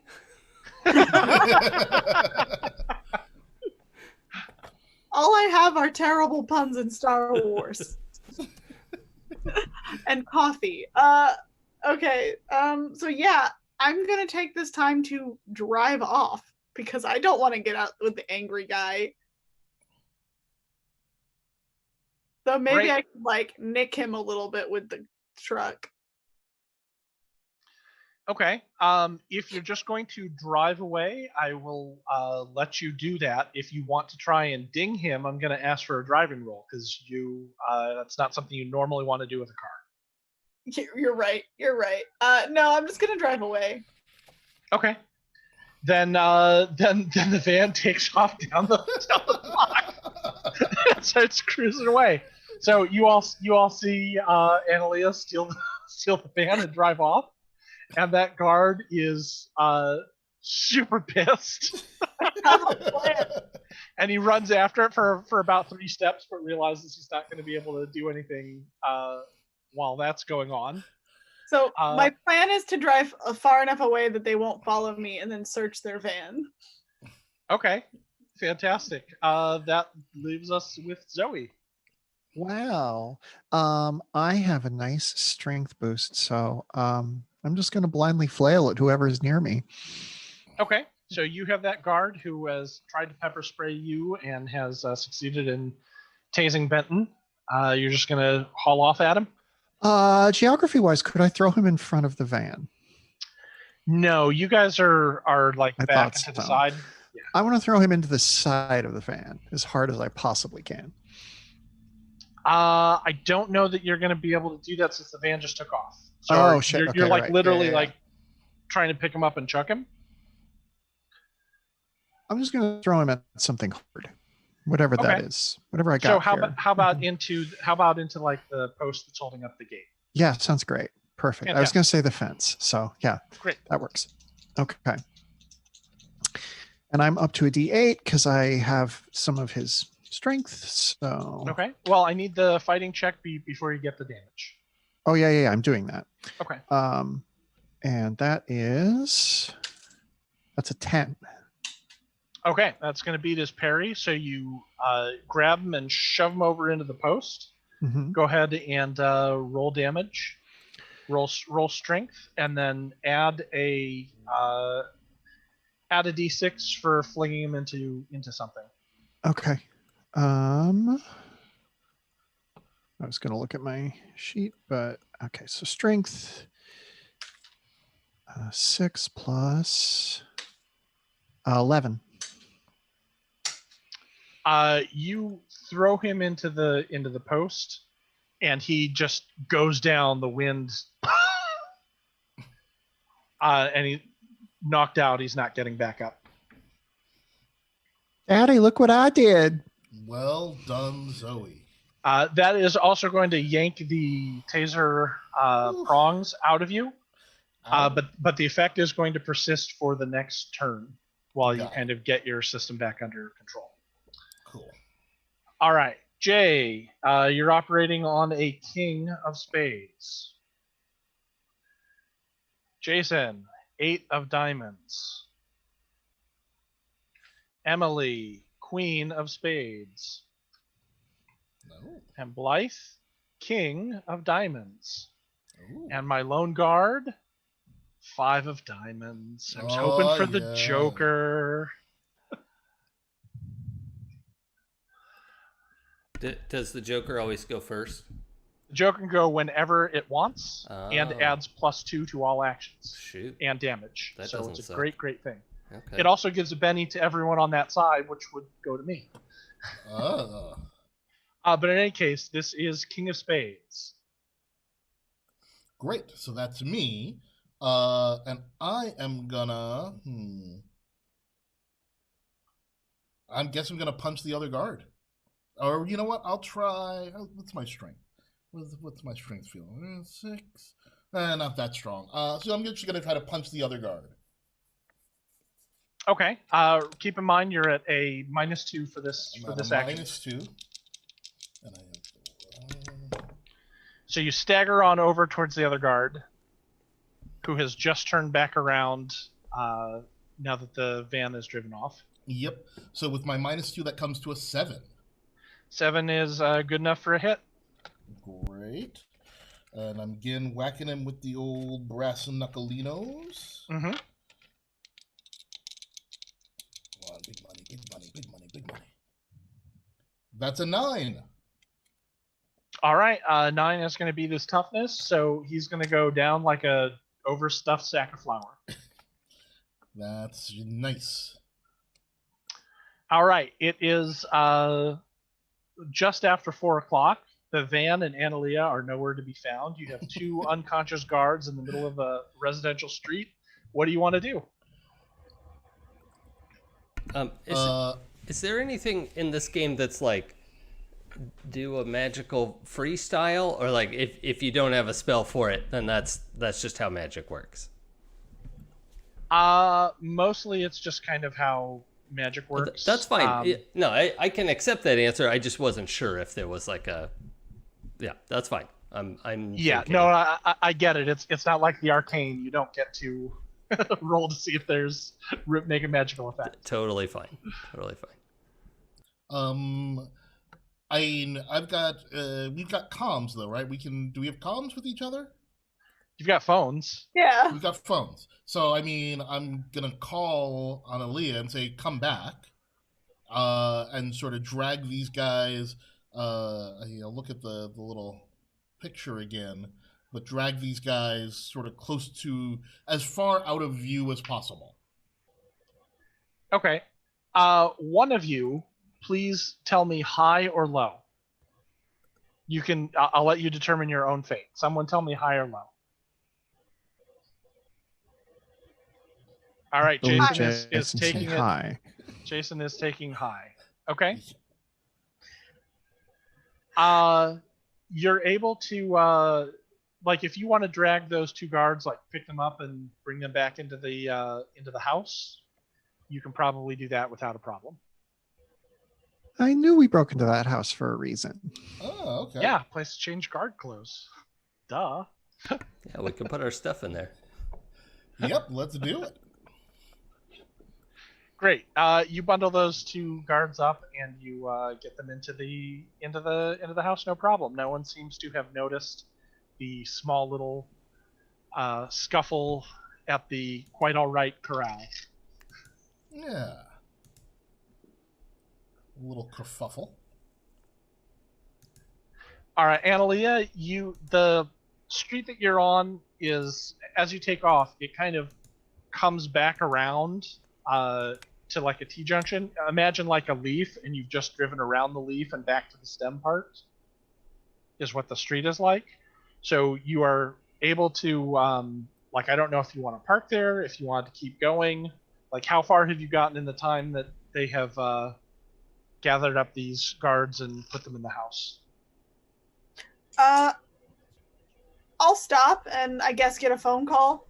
All I have are terrible puns in Star Wars. And coffee. Okay. So yeah, I'm gonna take this time to drive off because I don't want to get out with the angry guy. So maybe I could like nick him a little bit with the truck.
Okay. If you're just going to drive away, I will let you do that. If you want to try and ding him, I'm going to ask for a driving roll because that's not something you normally want to do with a car.
You're right. No, I'm just going to drive away.
Okay. Then the van takes off down the block and starts cruising away. So you all see Analia steal the van and drive off. And that guard is super pissed. And he runs after it for about 3 steps, but realizes he's not going to be able to do anything while that's going on.
So my plan is to drive far enough away that they won't follow me and then search their van.
Okay, fantastic. That leaves us with Zoe.
Wow. I have a nice strength boost, so I'm just going to blindly flail at whoever is near me.
Okay, so you have that guard who has tried to pepper spray you and has succeeded in tasing Benton. You're just going to haul off at him?
Geography-wise, could I throw him in front of the van?
No, you guys are like back to the side. Yeah.
I want to throw him into the side of the van as hard as I possibly can.
I don't know that you're going to be able to do that since the van just took off. So
shit.
You're like literally like trying to pick him up and chuck him.
I'm just going to throw him at something hard, whatever that is, whatever I got.
So how about into like the post that's holding up the gate?
Yeah, sounds great. Perfect.
Fantastic.
I was going to say the fence. So yeah,
great.
That works. Okay. And I'm up to a D8 because I have some of his strength. So
Okay. Well, I need the fighting check before you get the damage.
Oh yeah. I'm doing that.
Okay.
And that's a 10.
Okay, that's going to beat his parry. So you grab him and shove him over into the post.
Mm-hmm.
Go ahead and roll damage. Roll strength, and then add a d6 for flinging him into something.
Okay. I was going to look at my sheet, but okay. So strength 6 plus 11.
You throw him into the post, and he just goes down. The wind, and he knocked out. He's not getting back up.
Daddy, look what I did.
Well done, Zoe.
That is also going to yank the taser prongs out of you, but the effect is going to persist for the next turn while you kind of get your system back under control.
Cool.
All right, Jay, you're operating on a king of spades. Jason, 8 of diamonds. Emily, queen of spades.
No.
And Blythe, king of diamonds.
Ooh.
And my lone guard, 5 of diamonds. I was hoping for the Joker.
Does the Joker always go first?
The Joker can go whenever it wants and adds +2 to all actions.
Shoot.
And damage.
That
so
doesn't
it's a
suck.
great thing.
Okay.
It also gives a Benny to everyone on that side, which would go to me. But in any case, this is King of Spades.
Great. So that's me. And I am gonna... I guess I'm gonna punch the other guard. Or you know what? I'll try... What's my strength? What's my strength feel? 6? Not that strong. So I'm just gonna try to punch the other guard.
Okay. Keep in mind you're at a -2 for this action.
-2. And I have...
So you stagger on over towards the other guard, who has just turned back around now that the van is driven off.
Yep. So with my -2, that comes to a 7.
7 is good enough for a hit.
Great. And I'm again whacking him with the old brass and knuckleinos.
Mm-hmm.
Come on, big money, big money, big money, big money. That's a 9.
All right. 9 is going to be this toughness, so he's going to go down like a overstuffed sack of flour.
That's nice.
All right. It is just after 4 o'clock. The van and Analia are nowhere to be found. You have 2 unconscious guards in the middle of a residential street. What do you want to do?
Is there anything in this game that's like do a magical freestyle, or like if you don't have a spell for it, then that's just how magic works?
Mostly it's just kind of how magic works.
That's fine. No, I can accept that answer. I just wasn't sure if there was like a... Yeah, that's fine. I'm
yeah,
thinking.
no, I get it. It's not like the arcane. You don't get to roll to see if there's make a magical effect.
Totally fine. Totally fine.
I've got we've got comms though, right? Do we have comms with each other?
You've got phones.
Yeah.
We've got phones. So I mean, I'm gonna call Analia and say, "Come back," and sort of drag these guys. Look at the little picture again, but drag these guys sort of close to, as far out of view as possible.
Okay. One of you, please tell me high or low. You can. I'll let you determine your own fate. Someone tell me high or low. All right, Jason is taking it.
High.
Jason is taking high. Okay. You're able to like if you want to drag those 2 guards, like pick them up and bring them back into the house, you can probably do that without a problem.
I knew we broke into that house for a reason.
Oh, okay.
Yeah, place to change guard clothes. Duh.
Yeah, we can put our stuff in there.
Yep, let's do it.
Great. You bundle those two guards up and you get them into the house. No problem. No one seems to have noticed the small little scuffle at the quite all right corral.
Yeah. A little kerfuffle.
All right, Analia, the street that you're on is, as you take off, it kind of comes back around to like a T-junction. Imagine like a leaf, and you've just driven around the leaf and back to the stem part, is what the street is like. So you are able to, I don't know if you want to park there, if you want to keep going. Like, how far have you gotten in the time that they have gathered up these guards and put them in the house?
I'll stop and I guess get a phone call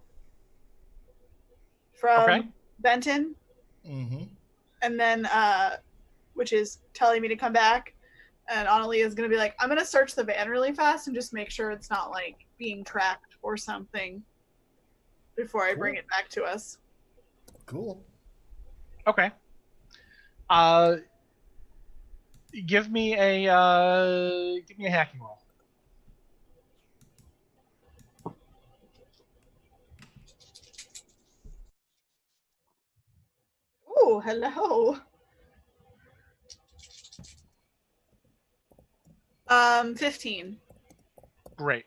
from Benton.
Mm-hmm.
And then, which is telling me to come back. And Analia is going to be like, I'm going to search the van really fast and just make sure it's not, like, being tracked or something before I bring it back to us.
Cool.
Okay. Give me a hacking roll.
Ooh, hello. 15.
Great.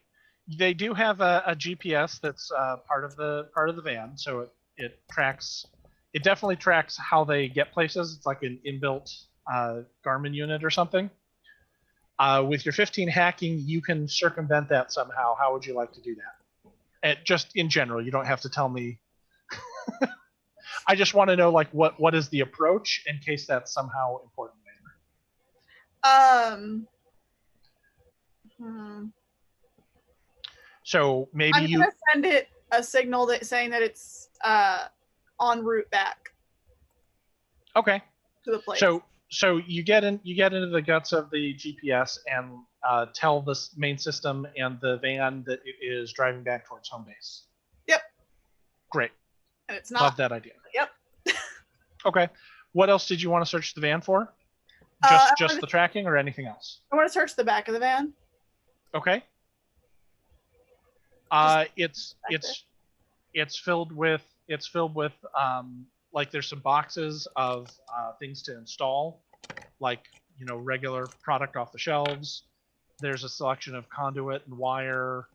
They do have a GPS that's part of the van, so it tracks. It definitely tracks how they get places. It's like an inbuilt Garmin unit or something. With your 15 hacking, you can circumvent that somehow. How would you like to do that? Just in general, you don't have to tell me. I just want to know, like, what is the approach in case that's somehow important later. So maybe
I'm gonna send it a signal saying that it's en route back.
Okay.
To the place.
So you get into the guts of the GPS and tell the main system and the van that it is driving back towards home base.
Yep.
Great.
And it's not.
Love that idea.
Yep.
Okay. What else did you want to search the van for? Just the tracking or anything else?
I want to search the back of the van.
Okay. It's filled with like, there's some boxes of things to install, like, regular product off the shelves. There's a selection of conduit and wire.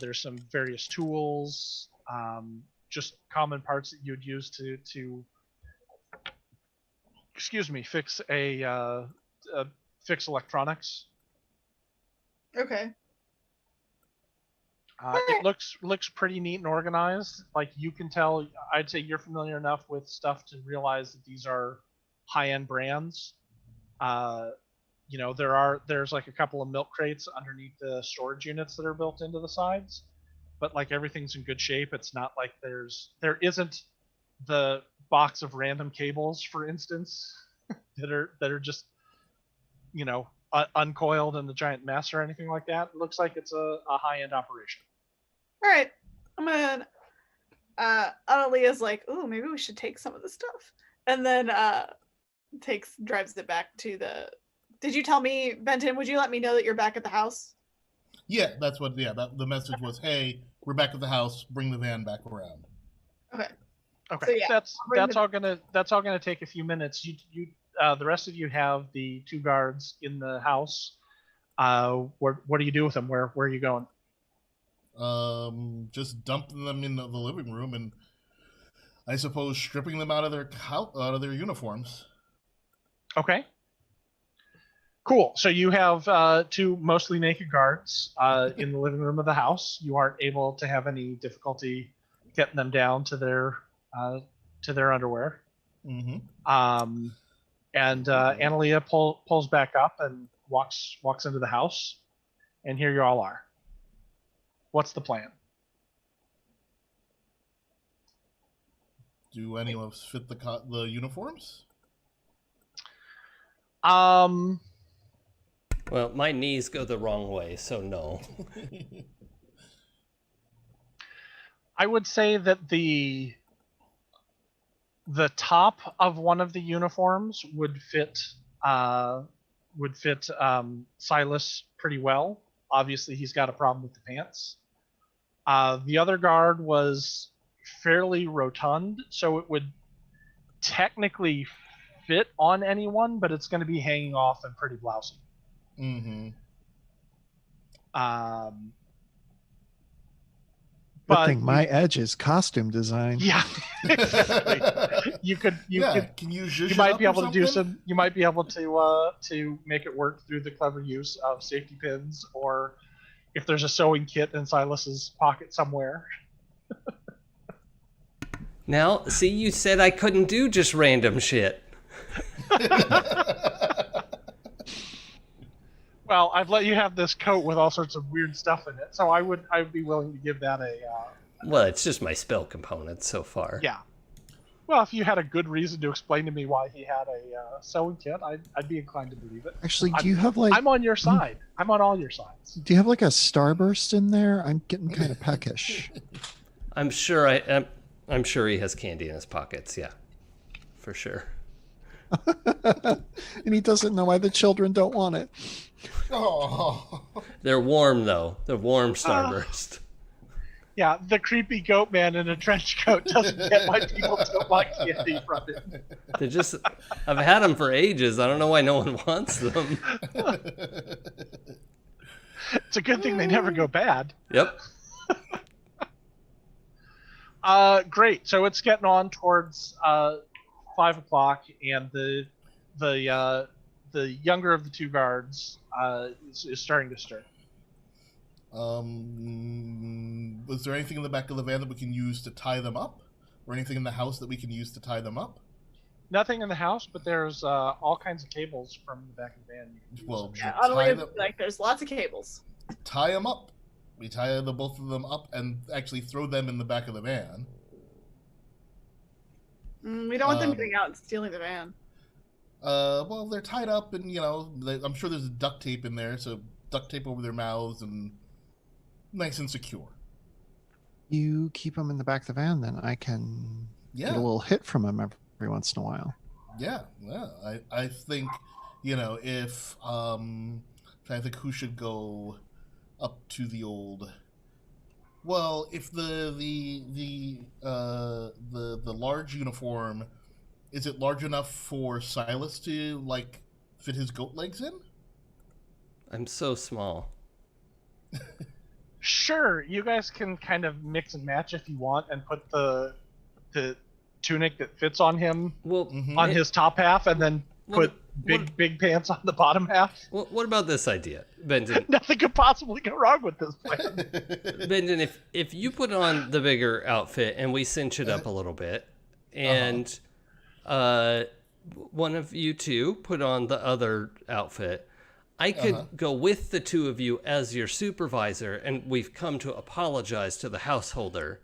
There's some various tools, just common parts that you'd use to fix electronics.
Okay.
It looks pretty neat and organized. Like, you can tell, I'd say you're familiar enough with stuff to realize that these are high-end brands. There's like a couple of milk crates underneath the storage units that are built into the sides, but like everything's in good shape. It's not like there isn't the box of random cables, for instance, that are just uncoiled in the giant mess or anything like that. It looks like it's a high-end operation.
All right, I'm gonna. Analia's like, "Ooh, maybe we should take some of the stuff," and then drives it back to the. Did you tell me, Benton? Would you let me know that you're back at the house?
Yeah, that's what. Yeah, the message was, "Hey, we're back at the house. Bring the van back around."
Okay.
So, yeah,
that's all gonna take a few minutes. You the rest of you have the two guards in the house. What do you do with them? Where are you going?
Just dumping them in the living room, and I suppose stripping them out of their uniforms.
Okay. Cool. So you have two mostly naked guards in the living room of the house. You aren't able to have any difficulty getting them down to their underwear.
Mm-hmm.
And Analia pulls back up and walks into the house, and here you all are. What's the plan?
Do any of us fit the uniforms?
Um,
Well, my knees go the wrong way, so no.
I would say that the top of one of the uniforms would fit Silas pretty well. Obviously, he's got a problem with the pants. The other guard was fairly rotund, so it would technically fit on anyone, but it's going to be hanging off and pretty blousy.
Mm-hmm.
Good thing my edge is costume design.
Yeah, exactly. You might be able to do some. You might be able to make it work through the clever use of safety pins, or if there's a sewing kit in Silas's pocket somewhere.
Now, see, you said I couldn't do just random shit.
Well, I've let you have this coat with all sorts of weird stuff in it, so I would be willing to give that a.
Well, it's just my spell component so far.
Yeah. Well, if you had a good reason to explain to me why he had a sewing kit, I'd be inclined to believe it.
Actually, do you have like?
I'm on your side. I'm on all your sides.
Do you have like a starburst in there? I'm getting kind of peckish.
I'm sure he has candy in his pockets. Yeah, for sure.
And he doesn't know why the children don't want it.
Oh.
They're warm though. They're warm starburst.
Yeah, the creepy goat man in a trench coat doesn't get why people don't like candy from it.
They're just. I've had them for ages. I don't know why no one wants them.
It's a good thing they never go bad.
Yep.
Great. So it's getting on towards 5 o'clock, and the younger of the two guards is starting to stir.
Was there anything in the back of the van that we can use to tie them up, or anything in the house that we can use to tie them up?
Nothing in the house, but there's all kinds of cables from the back of the van.
Well,
like there's lots of cables.
Tie them up. We tie the both of them up and actually throw them in the back of the van.
We don't want them getting out and stealing the van.
Well, they're tied up, and I'm sure there's duct tape in there, so duct tape over their mouths and nice and secure.
You keep them in the back of the van, then I can get a little hit from them every once in a while.
Yeah. I think, if I think who should go up to the old. Well, if the large uniform, is it large enough for Silas to fit his goat legs in?
I'm so small.
Sure, you guys can kind of mix and match if you want, and put the tunic that fits on him on his top half, and then put big pants on the bottom half.
What about this idea, Benton?
Nothing could possibly go wrong with this plan.
Benton, if you put on the bigger outfit and we cinch it up a little bit, and one of you two put on the other outfit, I could go with the two of you as your supervisor, and we've come to apologize to the householder.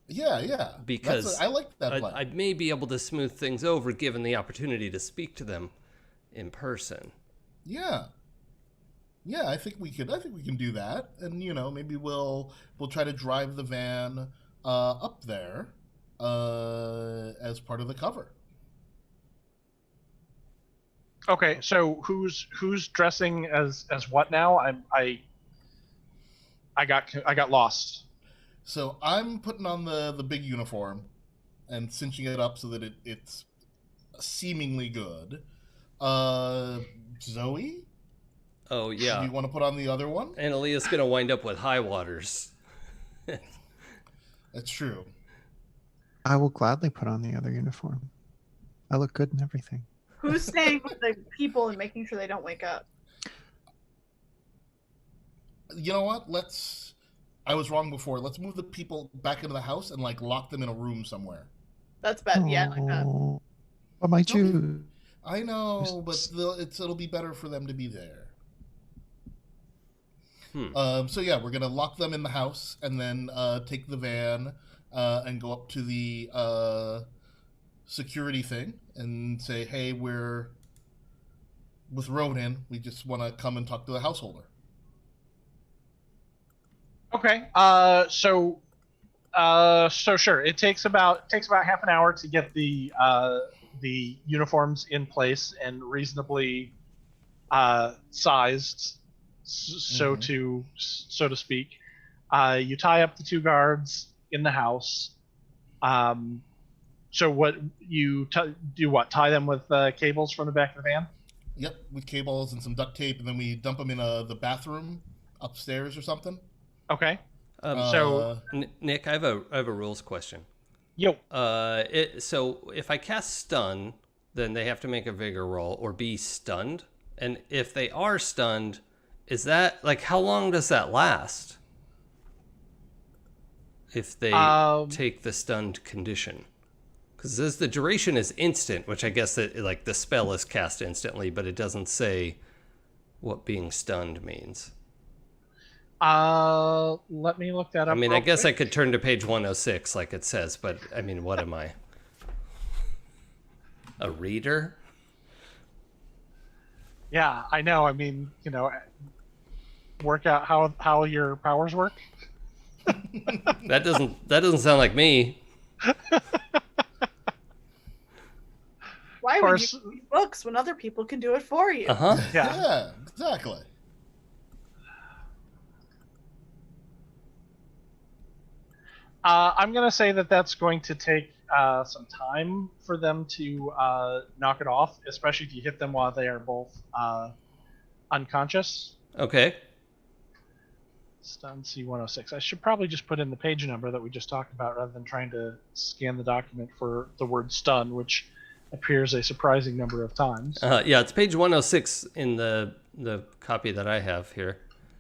Yeah.
Because
I like that plan.
I may be able to smooth things over given the opportunity to speak to them in person.
Yeah, I think we can do that, and maybe we'll try to drive the van up there as part of the cover.
Okay, so who's dressing as what now? I got lost.
So I'm putting on the big uniform and cinching it up so that it's seemingly good. Zoe?
Oh, yeah.
Do you want to put on the other one?
Analia's going to wind up with high waters.
That's true.
I will gladly put on the other uniform. I look good in everything.
Who's staying with the people and making sure they don't wake up?
You know what? I was wrong before. Let's move the people back into the house and lock them in a room somewhere.
That's bad. Yeah, like that.
What might you?
I know, but it'll be better for them to be there. So yeah, we're gonna lock them in the house and then take the van and go up to the security thing and say, hey, we're with Ronan, we just want to come and talk to the householder.
Okay. So sure. It takes about half an hour to get the uniforms in place and reasonably sized, so to speak. You tie up the 2 guards in the house. So what you do? What, tie them with cables from the back of the van?
Yep, with cables and some duct tape, and then we dump them in the bathroom upstairs or something.
Okay.
So Nick, I have a rules question.
Yo.
So if I cast stun, then they have to make a vigor roll or be stunned. And if they are stunned, is that like, how long does that last? If they take the stunned condition, because as the duration is instant, which I guess that like the spell is cast instantly, but it doesn't say what being stunned means.
Let me look that up.
I mean, I guess
quick.
I could turn to page 106 like it says, but I mean, what am I? A reader?
Yeah, I know. I mean, work out how your powers work.
That doesn't sound like me.
Why would you read books when other people can do it for you?
Yeah, exactly.
I'm going to say that that's going to take some time for them to knock it off, especially if you hit them while they are both unconscious.
Okay.
Stun C106. I should probably just put in the page number that we just talked about rather than trying to scan the document for the word stun, which appears a surprising number of times.
Yeah, it's page 106 in the copy that I have here.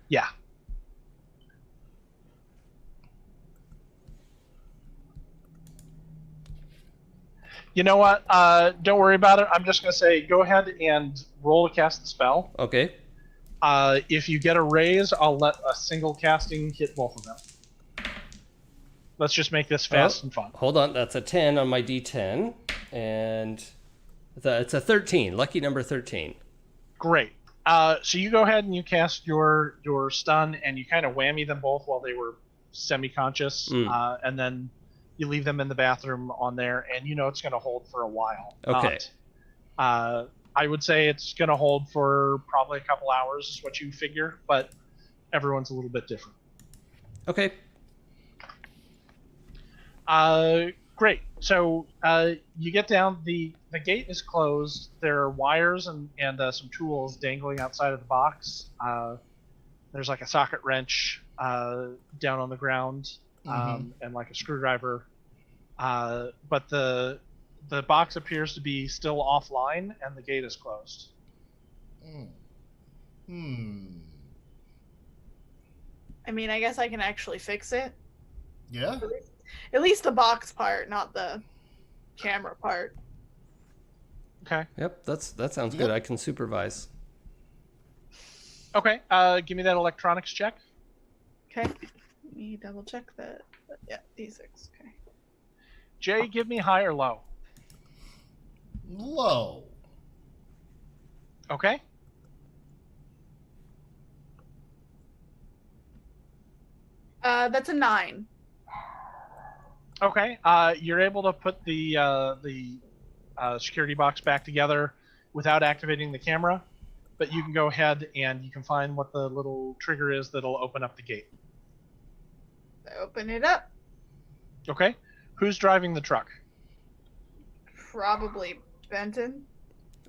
Yeah. You know what? Don't worry about it. I'm just going to say go ahead and roll to cast the spell.
Okay.
If you get a raise, I'll let a single casting hit both of them. Let's just make this fast and fun.
Hold on. That's a 10 on my D10. And it's a 13. Lucky number 13.
Great. So you go ahead and you cast your stun, and you kind of whammy them both while they were semi-conscious. And then you leave them in the bathroom on there, and it's going to hold for a while.
Okay.
I would say it's going to hold for probably a couple hours is what you figure, but everyone's a little bit different.
Okay.
Great. So you get down. The gate is closed. There are wires and some tools dangling outside of the box. There's like a socket wrench down on the ground, and like a screwdriver. But the box appears to be still offline, and the gate is closed.
I mean, I guess I can actually fix it.
Yeah?
At least the box part, not the camera part.
Okay.
Yep, that sounds good. I can supervise.
Okay. Give me that electronics check.
Okay. Let me double check that. Yeah, D6. Okay.
Jay, give me high or low.
Low.
Okay.
That's a 9.
Okay. You're able to put the security box back together without activating the camera, but you can go ahead and you can find what the little trigger is that'll open up the gate.
Open it up.
Okay. Who's driving the truck?
Probably Benton.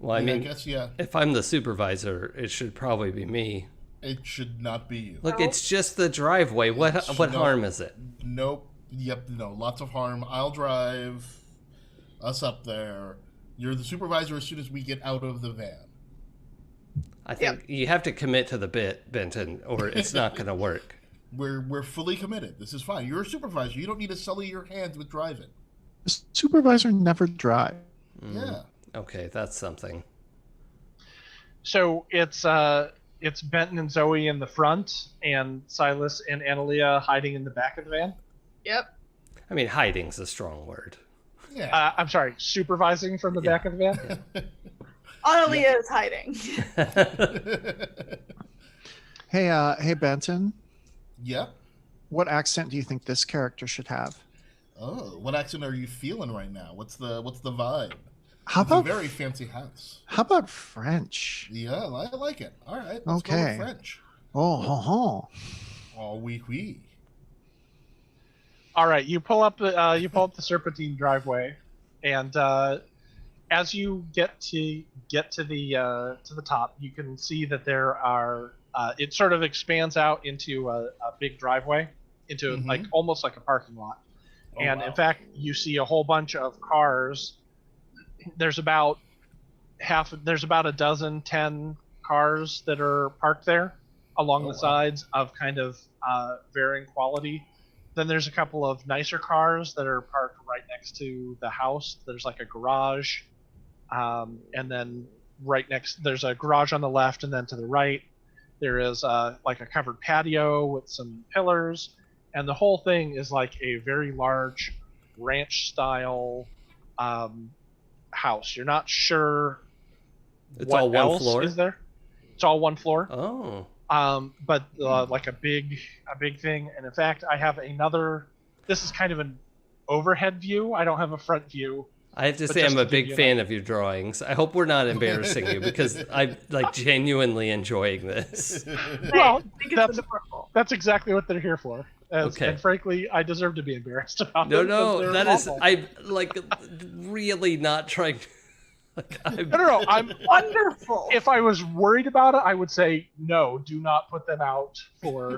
Well, I mean,
I guess, yeah.
if I'm the supervisor, it should probably be me.
It should not be you.
Look, it's just the driveway. What harm is it?
Nope. Yep, no, lots of harm. I'll drive us up there. You're the supervisor as soon as we get out of the van.
I think you have to commit to the bit, Benton, or it's not going to work.
We're fully committed. This is fine. You're a supervisor. You don't need to sully your hands with driving.
The supervisor never drives.
Yeah.
Okay, that's something.
So it's Benton and Zoe in the front, and Silas and Analia hiding in the back of the van.
Yep.
I mean, hiding's a strong word.
Yeah.
I'm sorry, supervising from the back of the van.
Analia is hiding.
Hey, Benton.
Yeah.
What accent do you think this character should have?
Oh, what accent are you feeling right now? What's the vibe?
How
It's
about
a very fancy house?
How about French?
Yeah, I like it. All right, let's go
Okay.
with French.
Oh, ho, ho.
Oh, oui, oui.
All right, you pull up the serpentine driveway, and as you get to the top, you can see that there are. It sort of expands out into a big driveway, into like almost like a parking lot.
Oh,
And
wow.
in fact, you see a whole bunch of cars. There's about a dozen, 10 cars that are parked there along the sides of kind of varying quality. Then there's a couple of nicer cars that are parked right next to the house. There's like a garage, and then there's a garage on the left, and then to the right there is like a covered patio with some pillars, and the whole thing is like a very large ranch style house. You're not sure
It's
what
all one
else
floor?
is there. It's all one floor.
Oh.
But like a big thing. And in fact, I have another. This is kind of an overhead view. I don't have a front view.
I have to
But
say,
just
I'm a
to give
big
you
fan of your drawings. I hope we're not embarrassing you, because I'm like genuinely enjoying this.
Well,
I think it's
that's
adorable.
that's exactly what they're here for.
Okay.
And frankly, I deserve to be embarrassed about
No,
it. 'cause
no,
they're
that is,
awful.
I'm like really not trying. Like,
No. I'm
Wonderful.
If I was worried about it, I would say no. Do not put them out for.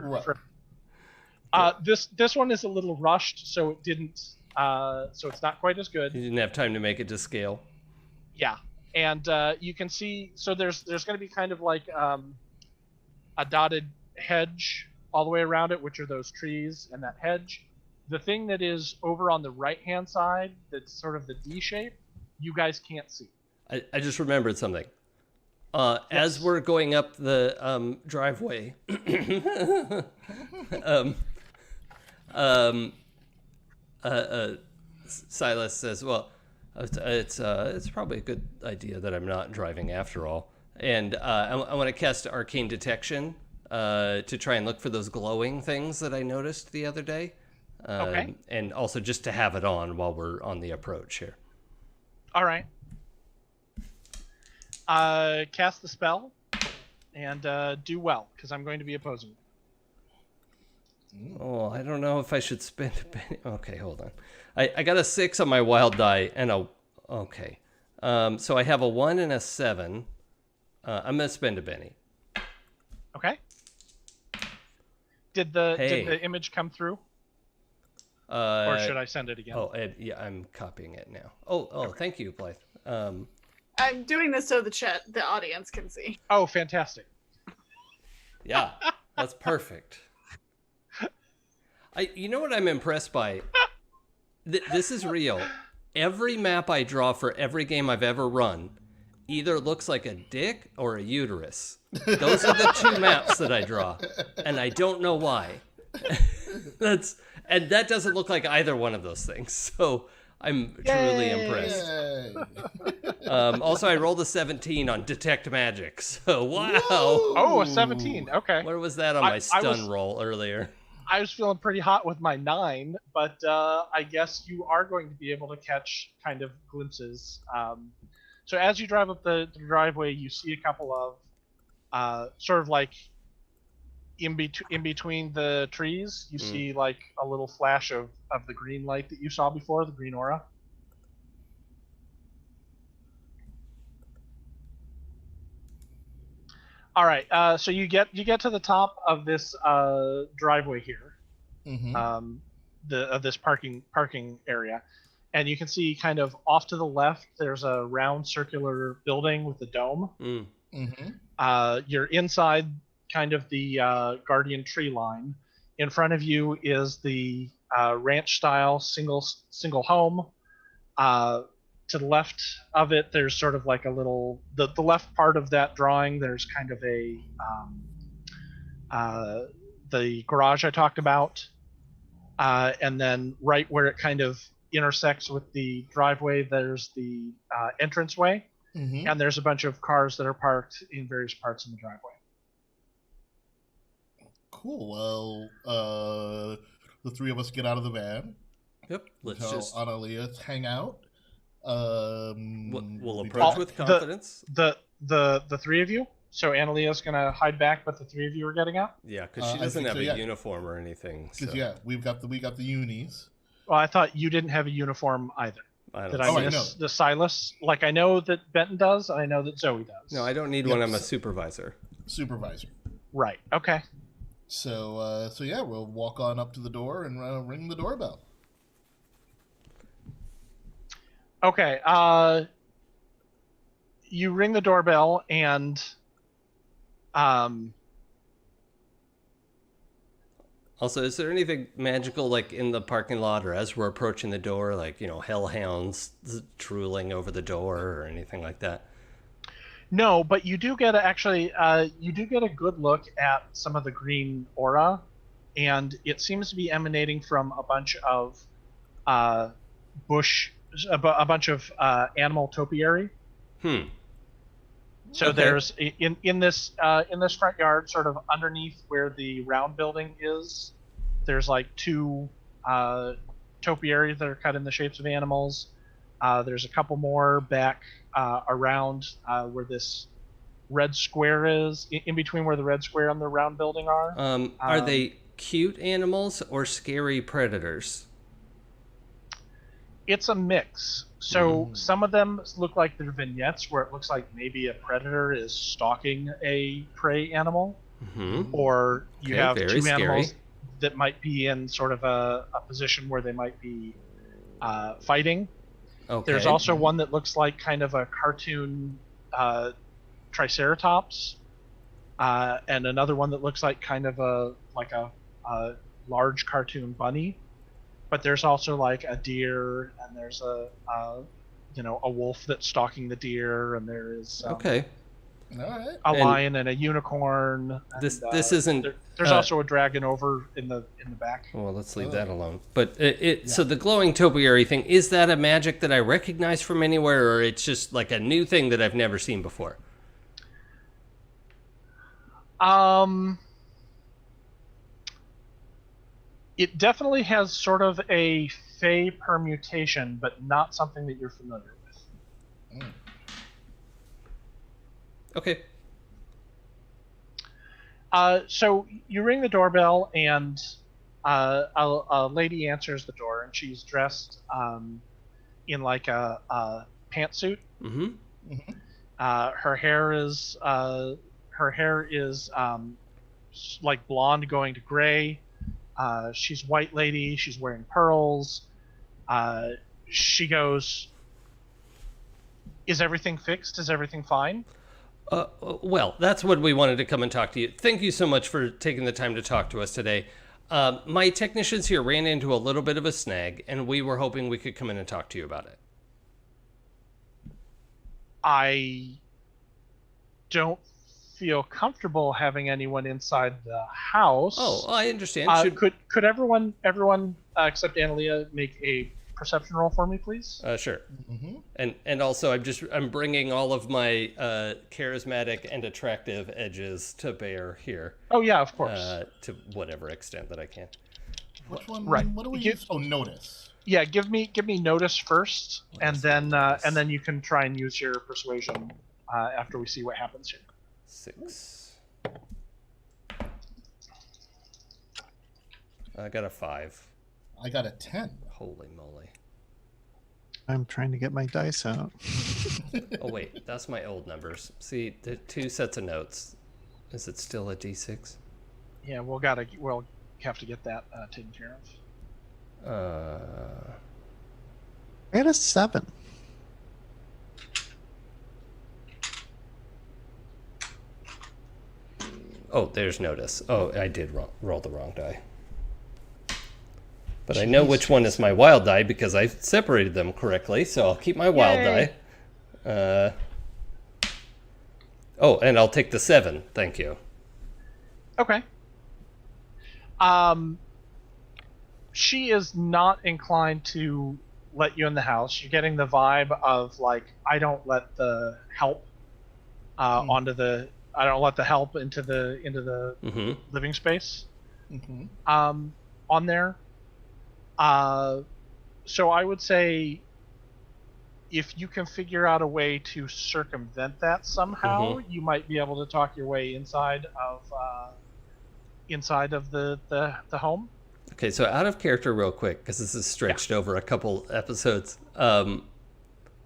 Right.
This one is a little rushed, so it didn't. So it's not quite as good.
You didn't have time to make it to scale.
Yeah, and you can see. So there's going to be kind of like a dotted hedge all the way around it, which are those trees and that hedge. The thing that is over on the right-hand side, that's sort of the D shape, you guys can't see.
I just remembered something. As we're going up the driveway, Silas says, "Well, it's probably a good idea that I'm not driving after all." And I want to cast Arcane Detection to try and look for those glowing things that I noticed the other day.
Okay.
And also just to have it on while we're on the approach here.
All right. Cast the spell and do well, because I'm going to be opposing it.
Oh, I don't know if I should spend a penny. Okay, hold on. I got a 6 on my wild die and a... Okay. So I have a 1 and a 7. I'm going to spend a penny.
Okay. Did the image come through? Or should I send it again?
Oh, yeah, I'm copying it now. Okay. Thank you, Blythe.
I'm doing this so the audience can see.
Oh, fantastic.
Yeah, that's perfect. You know what I'm impressed by? This is real. Every map I draw for every game I've ever run either looks like a dick or a uterus. Those are the two maps that I draw, and I don't know why. And that doesn't look like either one of those things. So I'm truly impressed. Also, I rolled a 17 on Detect Magic. So wow.
Oh, a 17. Okay.
Where was that on my stun roll earlier?
I was feeling pretty hot with my 9, but I guess you are going to be able to catch kind of glimpses. So as you drive up the driveway, you see a couple of sort of like in between the trees, you see like a little flash of the green light that you saw before, the green aura. All right, so you get to the top of this driveway here, this parking area, and you can see kind of off to the left there's a round circular building with a dome. You're inside kind of the guardian tree line. In front of you is the ranch style single home. To the left of it, there's sort of like a little, the left part of that drawing, there's kind of a, the garage I talked about. And then right where it kind of intersects with the driveway, there's the entranceway. and there's a bunch of cars that are parked in various parts in the driveway.
Cool. Well, the three of us get out of the van.
Yep. Let's
Tell
just
Analia to hang out.
we'll approach with confidence.
The three of you. So Analia's gonna hide back, but the three of you are getting out.
Yeah, because she doesn't have a uniform or anything. So.
Yeah, we got the unis.
Well, I thought you didn't have a uniform either. Did I miss the Silas? Like, I know that Benton does, and I know that Zoe does.
No, I don't need one. I'm a supervisor.
Right. Okay.
So yeah, we'll walk on up to the door and ring the doorbell.
Okay. You ring the doorbell, and
also, is there anything magical like in the parking lot or as we're approaching the door, like, hellhounds drooling over the door or anything like that?
No, but you do get a good look at some of the green aura, and it seems to be emanating from a bunch of animal topiary. So there's in this front yard, sort of underneath where the round building is, there's like two topiary that are cut in the shapes of animals. There's a couple more back around where this red square is, in between where the red square and the round building are.
Are they cute animals or scary predators?
It's a mix. So some of them look like they're vignettes where it looks like maybe a predator is stalking a prey animal, or you have two animals that might be in sort of a position where they might be fighting. Okay. There's also one that looks like kind of a cartoon triceratops, and another one that looks like kind of a large cartoon bunny. But there's also like a deer, and there's a wolf that's stalking the deer, and there is a lion and a unicorn.
This isn't.
There's also a dragon over in the back.
Well, let's leave that alone. But so the glowing topiary thing, is that a magic that I recognize from anywhere, or it's just like a new thing that I've never seen before?
It definitely has sort of a Fae permutation, but not something that you're familiar with.
Okay.
So you ring the doorbell, and a lady answers the door, and she's dressed in like a pantsuit. Her hair is like blonde going to gray. She's a white lady. She's wearing pearls. She goes, "Is everything fixed? Is everything fine?"
Well, that's what we wanted to come and talk to you. Thank you so much for taking the time to talk to us today. My technicians here ran into a little bit of a snag, and we were hoping we could come in and talk to you about it.
I don't feel comfortable having anyone inside the house.
Oh, I understand.
Could everyone except Analia make a perception roll for me, please?
Sure. And also I'm bringing all of my charismatic and attractive edges to bear here.
Oh yeah, of course.
To whatever extent that I can.
Which one?
Right.
What do we use? Oh, notice.
Yeah, give me notice first, and then you can try and use your persuasion after we see what happens here.
6. I got a 5.
I got a 10.
Holy moly.
I'm trying to get my dice out.
Oh wait, that's my old numbers. See, the 2 sets of notes. Is it still a D6?
Yeah, we'll have to get that taken care of.
I had a 7.
Oh, there's notice. Oh, I did roll the wrong die. But I know which one is my wild die because I separated them correctly, so I'll keep my wild die. Oh, and I'll take the 7. Thank you.
Okay. She is not inclined to let you in the house. You're getting the vibe of like, I don't let the help I don't let the help into the living space on there. So I would say if you can figure out a way to circumvent that somehow, you might be able to talk your way inside of the home.
Okay, so out of character real quick, because this is stretched over a couple episodes.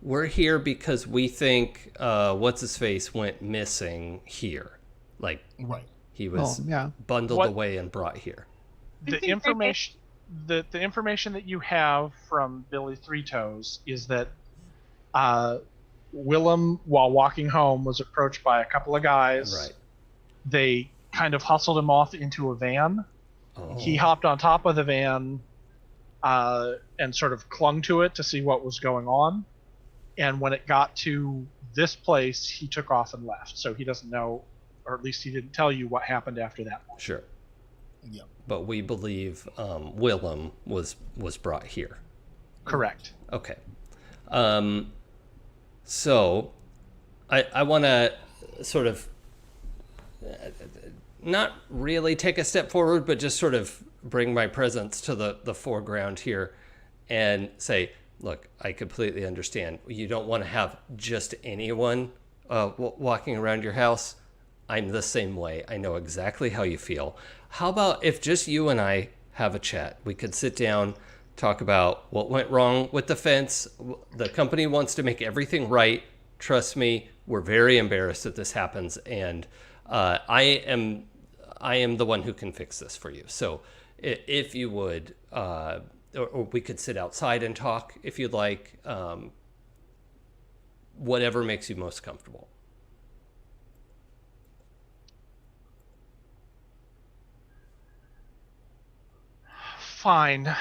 We're here because we think what's-his-face went missing here. Like, he was bundled away and brought here.
The information that you have from Billy Three Toes is that Willem, while walking home, was approached by a couple of guys.
Right.
They kind of hustled him off into a van. He hopped on top of the van and sort of clung to it to see what was going on. And when it got to this place, he took off and left. So he doesn't know, or at least he didn't tell you what happened after that point.
Sure.
Yeah.
But we believe Willem was brought here.
Correct.
Okay. So I want to sort of not really take a step forward, but just sort of bring my presence to the foreground here and say, look, I completely understand. You don't want to have just anyone walking around your house. I'm the same way. I know exactly how you feel. How about if just you and I have a chat? We could sit down, talk about what went wrong with the fence. The company wants to make everything right. Trust me, we're very embarrassed that this happens, and I am the one who can fix this for you. So if you would, or we could sit outside and talk if you'd like, whatever makes you most comfortable.
Fine,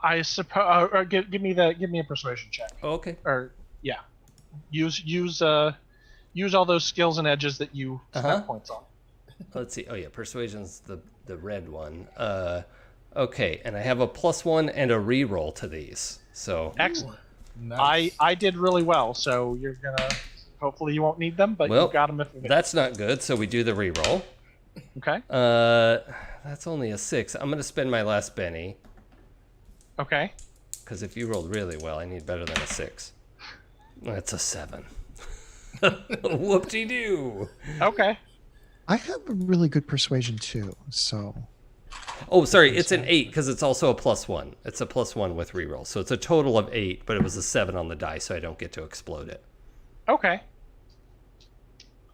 I suppose. Or give me a persuasion check.
Okay.
Or use all those skills and edges that you spent points on.
Let's see. Oh yeah, persuasion's the red one. Okay, and I have a +1 and a reroll to these. So
excellent.
Nice.
I did really well, so you're gonna. Hopefully you won't need them, but you got them if you
that's not good. So we do the reroll.
Okay.
That's only a 6. I'm gonna spend my last Benny.
Okay.
Because if you rolled really well, I need better than a 6. That's a 7. Whoop-de-doo.
Okay.
I have a really good persuasion too, so.
Oh, sorry, it's an 8 because it's also a +1. It's a +1 with reroll, so it's a total of 8, but it was a 7 on the die, so I don't get to explode it.
Okay.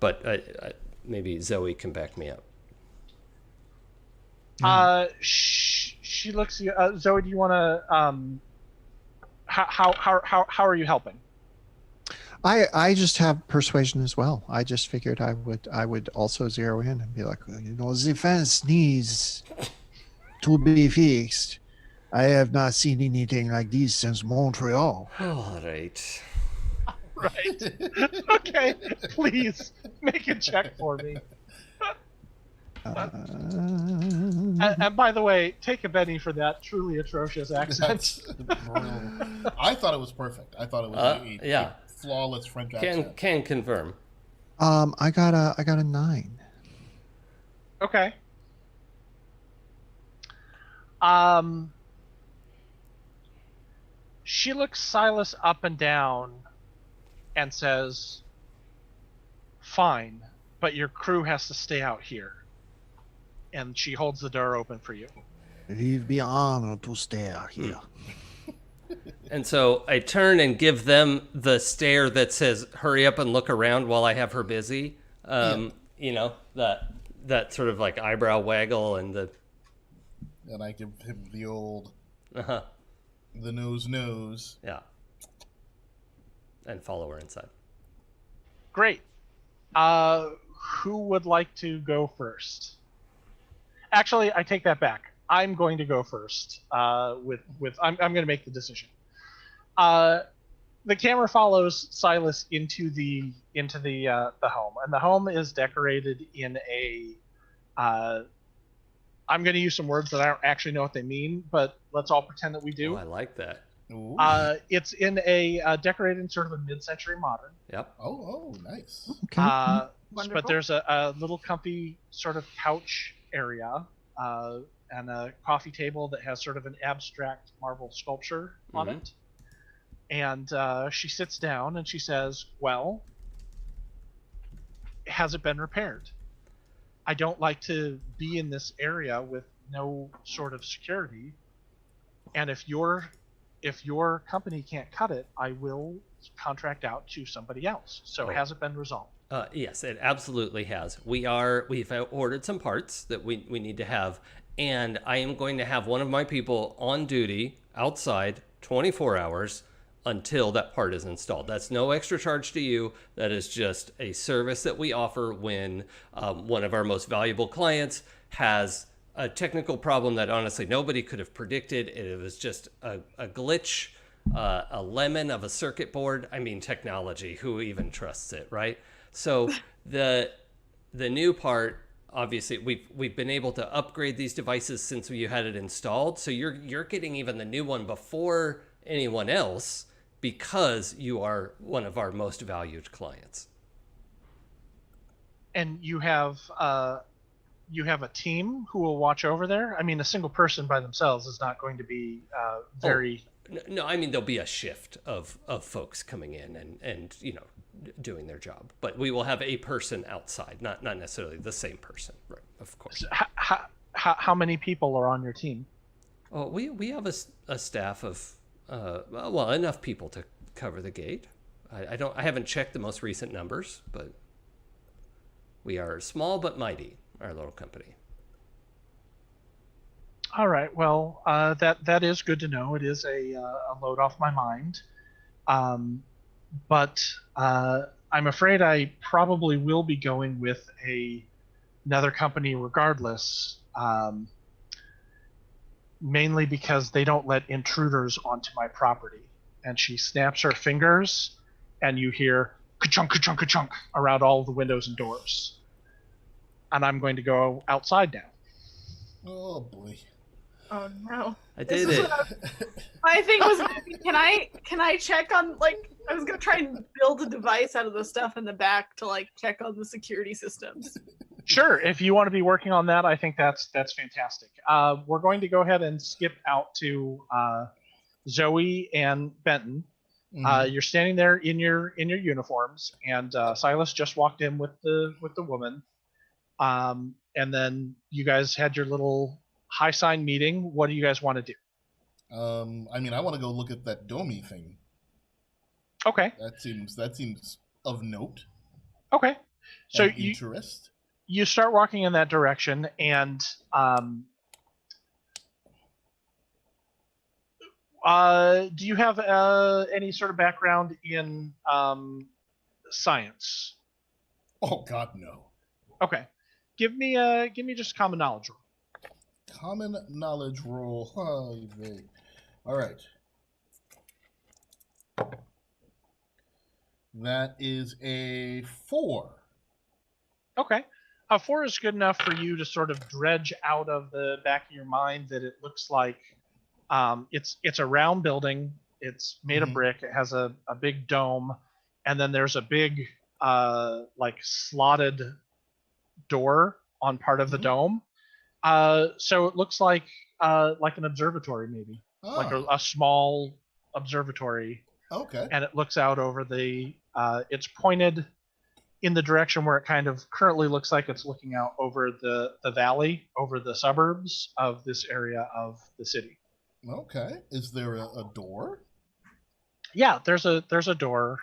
But maybe Zoe can back me up.
She looks. Zoe, do you want to? How are you helping?
I just have persuasion as well. I just figured I would also zero in and be like, the fence needs to be fixed. I have not seen anything like this since Montreal.
All right.
Right. Okay. Please make a check for me. And by the way, take a Benny for that truly atrocious accent.
I thought it was perfect. I thought it was a flawless French accent.
Can confirm.
I got a 9.
Okay. She looks Silas up and down and says, "Fine, but your crew has to stay out here." And she holds the door open for you.
It be honored to stay out here.
And so I turn and give them the stare that says, "Hurry up and look around while I have her busy." You know, that sort of like eyebrow waggle and the.
And I give him the old. The nose.
Yeah. And follow her inside.
Great. Who would like to go first? Actually, I take that back. I'm going to go first. I'm going to make the decision. The camera follows Silas into the home, and the home is decorated in a. I'm going to use some words that I don't actually know what they mean, but let's all pretend that we do.
Oh, I like that.
Ooh.
It's in a decorated sort of a mid-century modern.
Yep.
Oh, nice.
Okay.
But there's a little comfy sort of couch area and a coffee table that has sort of an abstract marble sculpture on it. And she sits down and she says, well, has it been repaired? I don't like to be in this area with no sort of security. And if your company can't cut it, I will contract out to somebody else. So has it been resolved?
Yes, it absolutely has. We've ordered some parts that we need to have, and I am going to have one of my people on duty outside 24 hours until that part is installed. That's no extra charge to you. That is just a service that we offer when one of our most valuable clients has a technical problem that honestly nobody could have predicted. It was just a glitch, a lemon of a circuit board. I mean, technology, who even trusts it, right? So the new part, obviously we've been able to upgrade these devices since you had it installed. So you're getting even the new one before anyone else because you are one of our most valued clients.
And you have a team who will watch over there? I mean, a single person by themselves is not going to be very...
No, I mean, there'll be a shift of folks coming in and doing their job. But we will have a person outside, not necessarily the same person, right? Of course.
So how many people are on your team?
Oh, we have a staff of, enough people to cover the gate. I haven't checked the most recent numbers, but we are small but mighty, our little company.
All right. Well, that is good to know. It is a load off my mind. But I'm afraid I probably will be going with another company regardless, mainly because they don't let intruders onto my property. And she snaps her fingers, and you hear ka-chunk, ka-chunk, ka-chunk around all the windows and doors. And I'm going to go outside now.
Oh, boy.
Oh no!
I did it.
My thing was, can I check on, like, I was gonna try and build a device out of the stuff in the back to like check on the security systems.
Sure, if you want to be working on that, I think that's fantastic. We're going to go ahead and skip out to Zoe and Benton. You're standing there in your uniforms, and Silas just walked in with the woman, and then you guys had your little high sign meeting. What do you guys want to do?
I mean, I want to go look at that Domi thing.
Okay.
That seems of note.
Okay. So
interest.
You start walking in that direction, and do you have any sort of background in science?
Oh God, no.
Okay. Give me just a common knowledge roll.
Common knowledge roll. All right. That is a 4.
Okay. A 4 is good enough for you to sort of dredge out of the back of your mind that it looks like it's a round building. It's made of brick. It has a big dome, and then there's a big like slotted door on part of the dome. So it looks like an observatory, maybe like a small observatory.
Okay.
And it looks out over the. It's pointed in the direction where it kind of currently looks like it's looking out over the valley, over the suburbs of this area of the city.
Okay. Is there a door?
Yeah, there's a door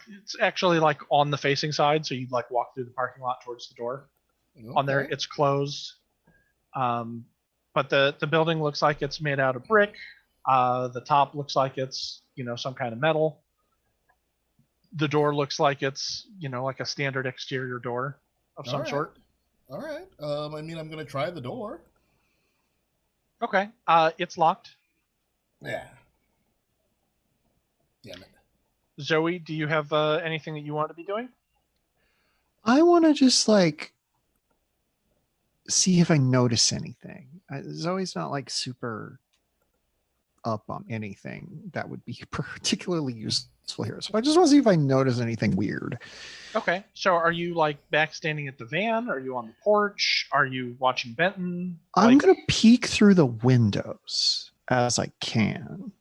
it's actually like on the facing side, so you'd like walk through the parking lot towards the door. Okay. On there, it's closed. But the building looks like it's made out of brick. The top looks like it's some kind of metal. The door looks like it's like a standard exterior door of some sort.
All right. I mean, I'm gonna try the door.
Okay. It's locked.
Yeah. Damn it.
Zoe, do you have anything that you want to be doing?
I want to just like see if I notice anything. Zoe's not like super up on anything that would be particularly useful here. So I just want to see if I notice anything weird.
Okay. So are you like back standing at the van? Are you on the porch? Are you watching Benton?
I'm gonna peek through the windows as I can.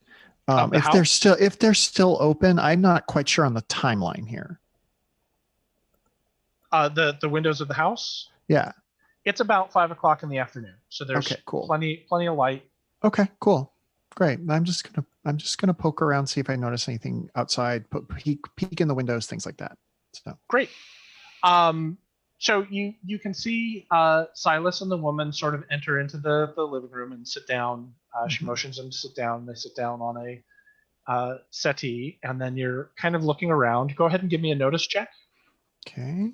If they're still open, I'm not quite sure on the timeline here.
The windows of the house?
Yeah.
It's about 5 o'clock in the afternoon. So there's
okay, cool.
plenty of light.
Okay, cool. Great. I'm just gonna poke around, see if I notice anything outside, peek in the windows, things like that. So
great. So you can see Silas and the woman sort of enter into the living room and sit down. She motions them to sit down. They sit down on a settee, and then you're kind of looking around. Go ahead and give me a notice check.
Okay.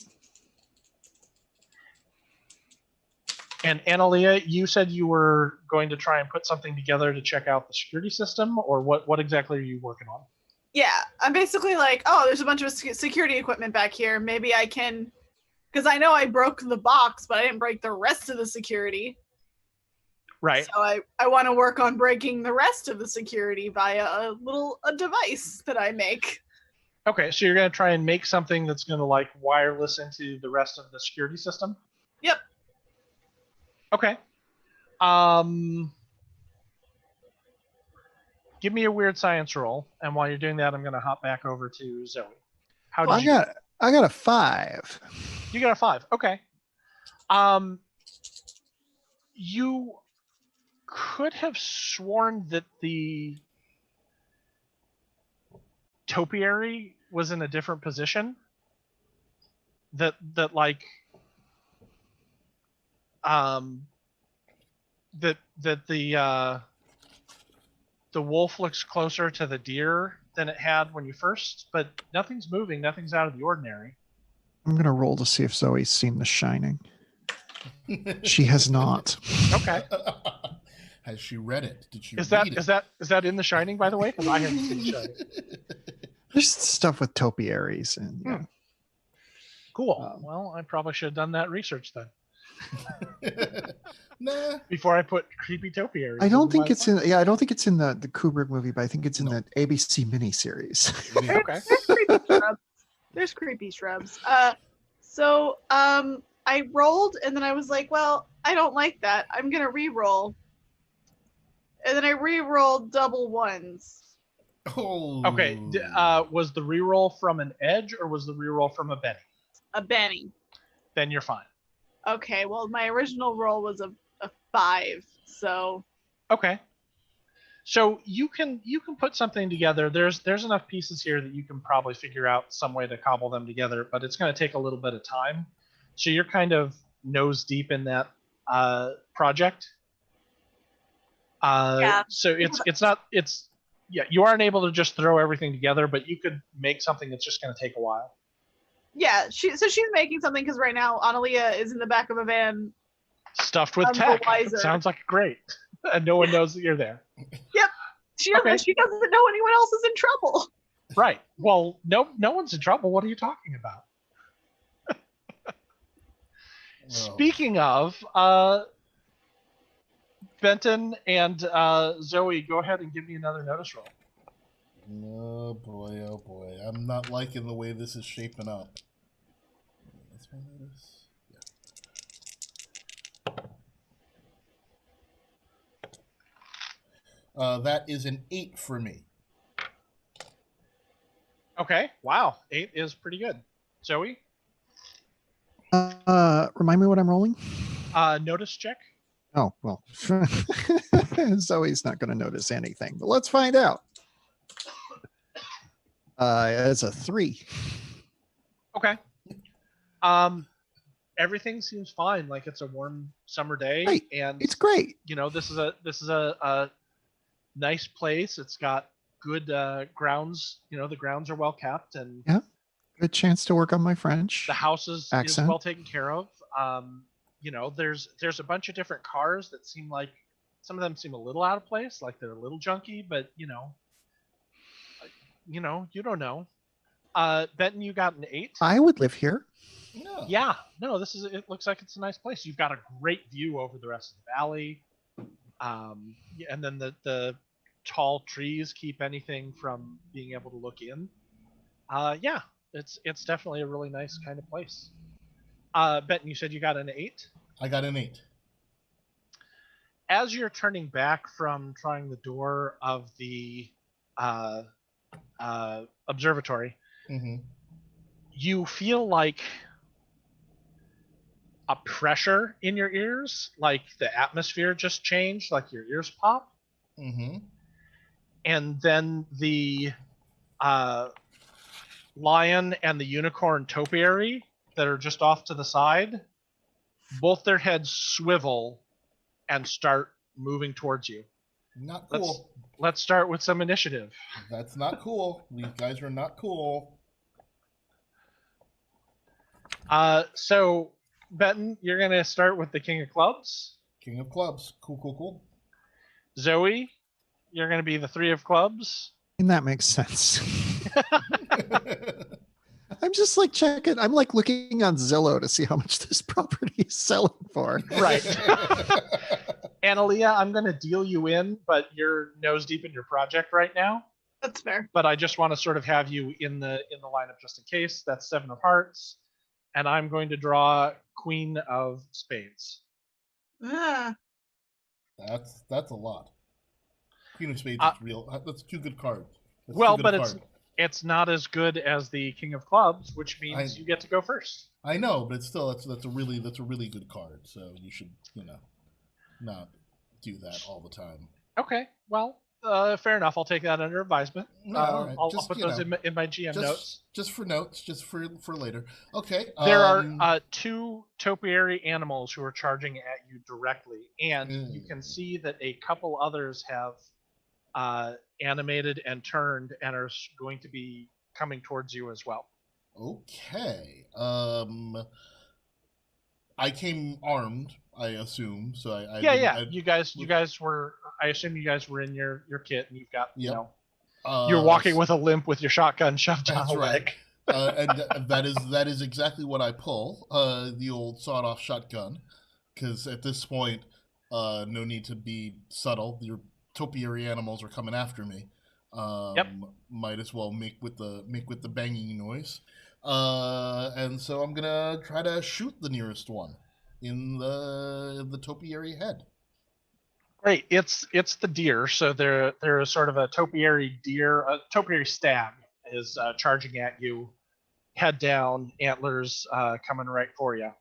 And Analia, you said you were going to try and put something together to check out the security system, or what exactly are you working on?
Yeah, I'm basically like, oh, there's a bunch of security equipment back here. Maybe I can, because I know I broke the box, but I didn't break the rest of the security.
Right.
So I want to work on breaking the rest of the security via a device that I make.
Okay, so you're going to try and make something that's going to like wireless into the rest of the security system?
Yep.
Okay. Give me a weird science roll, and while you're doing that, I'm going to hop back over to Zoe. How did you?
I got a 5.
You got a 5. Okay. You could have sworn that the topiary was in a different position. That like the wolf looks closer to the deer than it had when you first, but nothing's moving, nothing's out of the ordinary.
I'm gonna roll to see if Zoe's seen The Shining. She has not.
Okay.
Has she read it? Did she
is
read
that in The Shining, by the way? Because I haven't seen The Shining.
There's stuff with topiaries and yeah.
Cool. Well, I probably should have done that research then.
Nah.
Before I put creepy topiaries.
I don't think it's in. Yeah, I don't think it's in the Kubrick movie, but I think it's in the ABC miniseries.
Okay.
There's creepy shrubs. So I rolled, and then I was like, well, I don't like that. I'm gonna re-roll, and then I re-rolled double ones.
Oh.
Okay. Was the re-roll from an edge or was the re-roll from a Benny?
A Benny.
Then you're fine.
Okay. Well, my original roll was a 5. So.
Okay. So you can put something together. There's enough pieces here that you can probably figure out some way to cobble them together, but it's going to take a little bit of time. So you're kind of nose deep in that project.
Yeah.
So you aren't able to just throw everything together, but you could make something that's just going to take a while.
Yeah. She's making something because right now Analia is in the back of a van.
Stuffed with tech. Sounds like great. And no one knows that you're there.
Yep. She doesn't know anyone else is in trouble.
Right. Well, no one's in trouble. What are you talking about? Speaking of, Benton and Zoe, go ahead and give me another notice roll.
Oh boy. I'm not liking the way this is shaping up. That's my notice. That is an 8 for me.
Okay. Wow. 8 is pretty good. Zoe?
Remind me what I'm rolling?
Notice check.
Oh, well. Zoe's not going to notice anything, but let's find out. It's a 3.
Okay. Everything seems fine. Like it's a warm summer day,
right.
And
it's great.
You know, this is a nice place. It's got good grounds. You know, the grounds are well kept, and
yeah, good chance to work on my French.
The house is well taken care of. You know, there's a bunch of different cars that seem like some of them seem a little out of place, like they're a little junky, but you know, you don't know. Benton, you got an 8.
I would live here.
Yeah. No, it looks like it's a nice place. You've got a great view over the rest of the valley. And then the tall trees keep anything from being able to look in. Yeah, it's definitely a really nice kind of place. Benton, you said you got an 8?
I got an 8.
As you're turning back from trying the door of the observatory, you feel like a pressure in your ears, like the atmosphere just changed, like your ears pop. And then the lion and the unicorn topiary that are just off to the side, both their heads swivel and start moving towards you.
Not cool.
Let's start with some initiative.
That's not cool. These guys are not cool.
So, Benton, you're going to start with the King of Clubs.
King of Clubs. Cool.
Zoe, you're going to be the 3 of Clubs.
And that makes sense. I'm just like checking. I'm like looking on Zillow to see how much this property is selling for.
Right. Analia, I'm going to deal you in, but you're nose deep in your project right now.
That's fair.
But I just want to sort of have you in the lineup just in case. That's 7 of Hearts. And I'm going to draw Queen of Spades.
Ah.
That's a lot. Queen of Spades is real. That's 2 good cards.
It's not as good as the King of Clubs, which means you get to go first.
I know, but it's still that's a really good card. So you should not do that all the time.
Okay, well, fair enough. I'll take that under advisement.
Right.
I'll put those in my GM notes.
Just for notes, just for later. Okay.
There are 2 topiary animals who are charging at you directly, and you can see that a couple others have animated and turned and are going to be coming towards you as well.
Okay. I came armed, I assume. So
you guys were. I assume you guys were in your kit, and you've got you're walking with a limp with your shotgun shoved down the leg.
And that is exactly what I pull. The old sawed-off shotgun, because at this point, no need to be subtle. Your topiary animals are coming after me. Might as well make with the banging noise. And so I'm gonna try to shoot the nearest one in the topiary head.
Great. It's the deer. So there is sort of a topiary deer. A topiary stag is charging at you, head down, antlers coming right for you.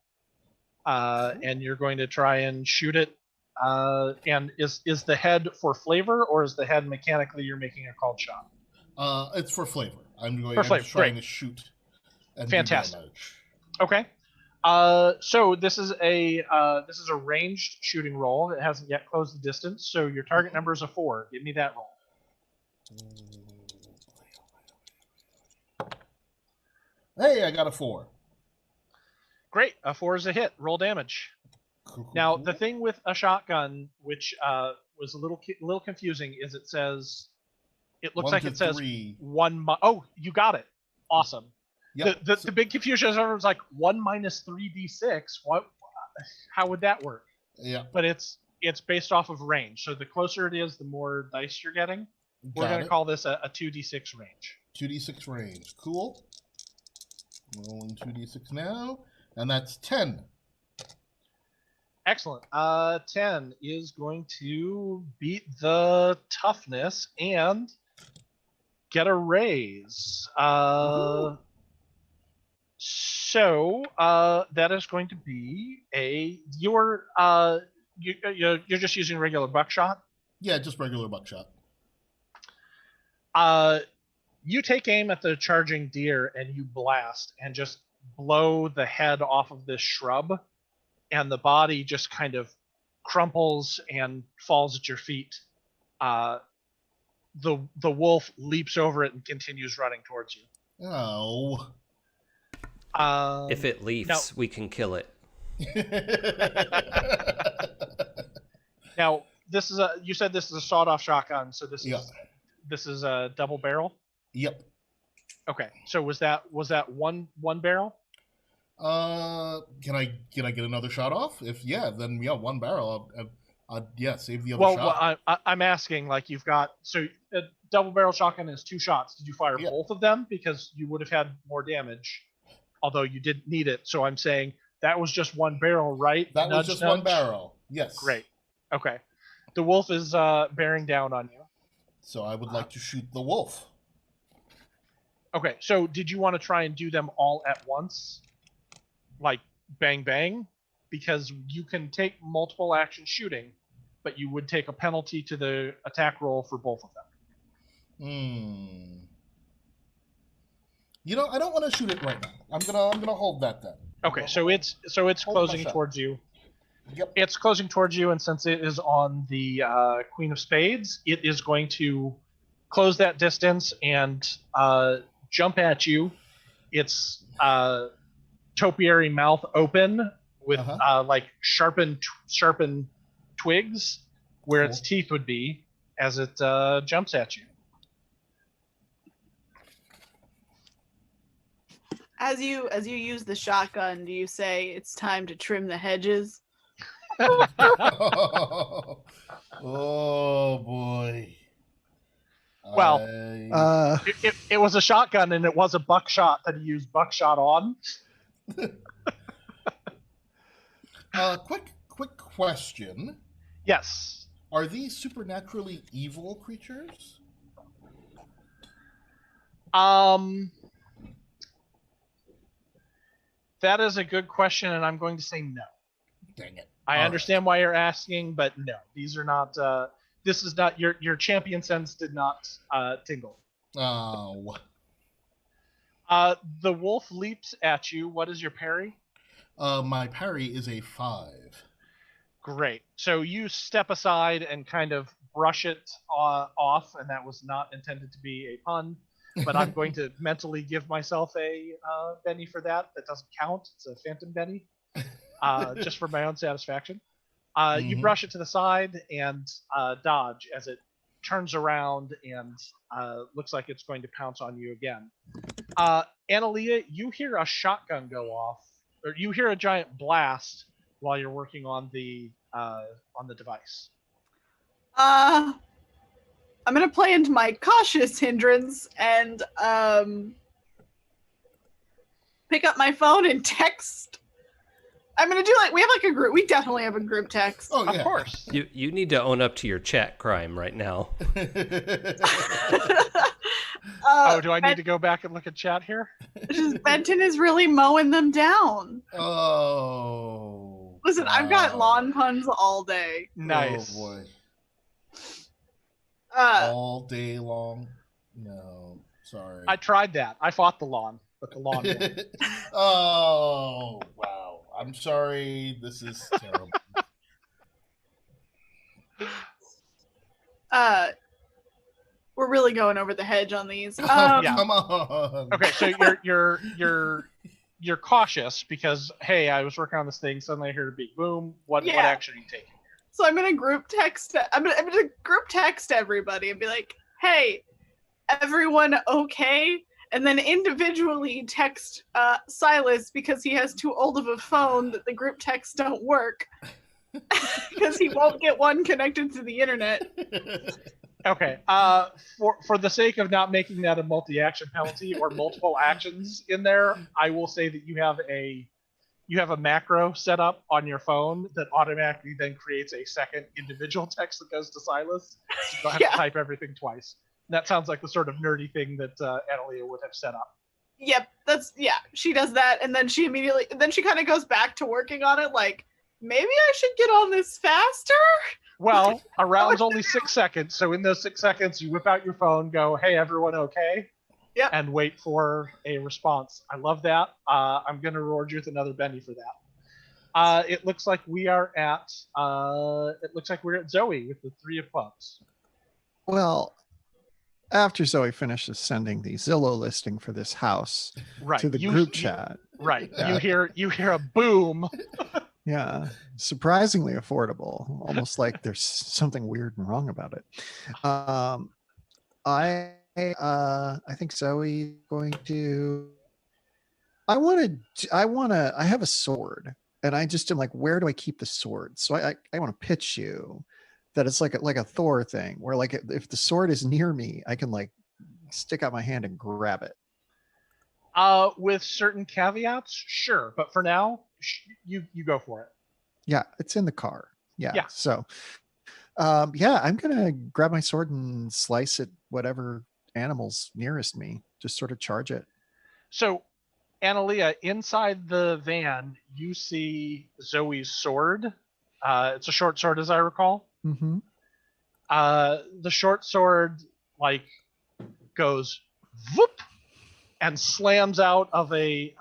And you're going to try and shoot it. And is the head for flavor, or is the head mechanically you're making a called shot?
It's for flavor. I'm trying to shoot. And
fantastic. Okay. So this is a ranged shooting roll. It hasn't yet closed the distance. So your target number is a 4. Give me that roll.
Hey, I got a 4.
Great. A 4 is a hit. Roll damage.
Cool.
Now the thing with a shotgun, which was a little confusing, is it looks like it says 1. Oh, you got it. Awesome. Yep. The big confusion is everyone's like 1 minus 3d6. What? How would that work?
Yeah.
But it's based off of range. So the closer it is, the more dice you're getting. We're going to call this a 2d6 range.
2d6 range. Cool. Rolling 2d6 now, and that's 10.
Excellent. 10 is going to beat the toughness and get a raise. So that is going to be you're just using regular buckshot?
Yeah, just regular buckshot.
You take aim at the charging deer and you blast and just blow the head off of this shrub, and the body just kind of crumples and falls at your feet. The wolf leaps over it and continues running towards you.
Oh.
If it leaps, we can kill it.
Now, you said this is a sawed-off shotgun, so this is a double barrel?
Yep.
Okay, so was that one barrel?
Can I get another shot off? If then one barrel. Save the other
Well,
shot.
I'm asking, like, you've got a double barrel shotgun is 2 shots. Did you fire both of them because you would have had more damage, although you didn't need it? So I'm saying that was just 1 barrel, right?
That was just 1 barrel. Yes.
Great. Okay. The wolf is bearing down on you.
So I would like to shoot the wolf.
Okay. So did you want to try and do them all at once, like bang bang? Because you can take multiple action shooting, but you would take a penalty to the attack roll for both of them.
I don't want to shoot it right now. I'm gonna hold that then.
Okay, so it's closing towards you.
Yep.
It's closing towards you, and since it is on the Queen of Spades, it is going to close that distance and jump at you. Its topiary mouth open with like sharpened twigs where its teeth would be as it jumps at you.
As you use the shotgun, do you say it's time to trim the hedges?
Oh boy.
Well, it was a shotgun, and it was a buckshot that he used buckshot on.
Quick question.
Yes.
Are these supernaturally evil creatures?
That is a good question, and I'm going to say no.
Dang it.
I understand why you're asking, but no. These are not this is not your champion sense did not tingle.
Oh.
The wolf leaps at you. What is your parry?
My parry is a 5.
Great. So you step aside and kind of brush it off, and that was not intended to be a pun, but I'm going to mentally give myself a Benny for that. That doesn't count. It's a phantom Benny, just for my own satisfaction. You brush it to the side and dodge as it turns around and looks like it's going to pounce on you again. Analia, you hear a shotgun go off, or you hear a giant blast while you're working on the device.
I'm gonna play into my cautious hindrance and pick up my phone and text. I'm gonna do we have a group. We definitely have a group text.
Oh, yeah.
Of course.
You need to own up to your chat crime right now.
Do I need to go back and look at chat here?
Benton is really mowing them down.
Oh.
Listen, wow. I've got lawn puns all day.
Nice.
Oh boy. All day long? No, sorry.
I tried that. I fought the lawn, but the lawn won.
Oh, wow. I'm sorry. This is terrible.
We're really going over the hedge on these.
Yeah.
Come on.
Okay, so you're cautious because, hey, I was working on this thing, suddenly I heard a big boom. What action are you taking?
So I'm gonna group text. I'm gonna group text everybody and be like, "Hey, everyone, okay?" And then individually text Silas because he has too old of a phone that the group texts don't work because he won't get one connected to the internet.
Okay. For the sake of not making that a multi-action penalty or multiple actions in there, I will say that you have a macro set up on your phone that automatically then creates a second individual text that goes to Silas. So you don't have to type everything twice. And that sounds like the sort of nerdy thing that Analia would have set up.
Yep, she does that, and then she kind of goes back to working on it like, maybe I should get on this faster?
Well, a round's only 6 seconds, so in those 6 seconds, you whip out your phone, go, "Hey, everyone okay?"
Yep.
And wait for a response. I love that. I'm going to reward you with another Benny for that. It looks like we're at Zoe with the 3 of clubs.
Well, after Zoe finishes sending the Zillow listing for this house to the group chat.
Right. You hear a boom.
Yeah, surprisingly affordable. Almost like there's something weird and wrong about it. I I think Zoe's going to. I have a sword, and I just am like, where do I keep the sword? So I want to pitch you that it's like a Thor thing, where like if the sword is near me, I can like stick out my hand and grab it.
With certain caveats, sure, but for now, you go for it.
Yeah, it's in the car. Yeah.
Yeah.
So, yeah, I'm gonna grab my sword and slice at whatever animal's nearest me. Just sort of charge it.
So, Analia, inside the van, you see Zoe's sword. It's a short sword, as I recall.
Mm-hmm.
The short sword like goes whoop and slams out of the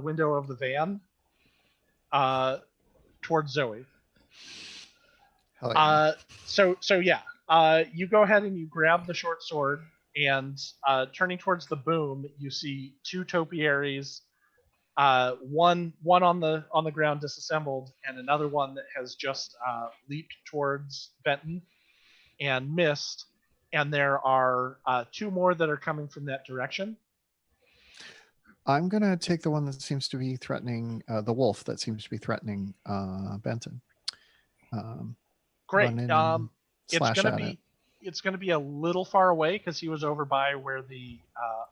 window of the van towards Zoe.
Hell yeah.
So yeah, you go ahead and you grab the short sword, and turning towards the boom, you see two topiaries, one on the ground disassembled, and another one that has just leaped towards Benton and missed. And there are two more that are coming from that direction.
I'm gonna take the one that seems to be threatening the wolf that seems to be threatening Benton.
Great.
It's
gonna be a little far away because he was over by where the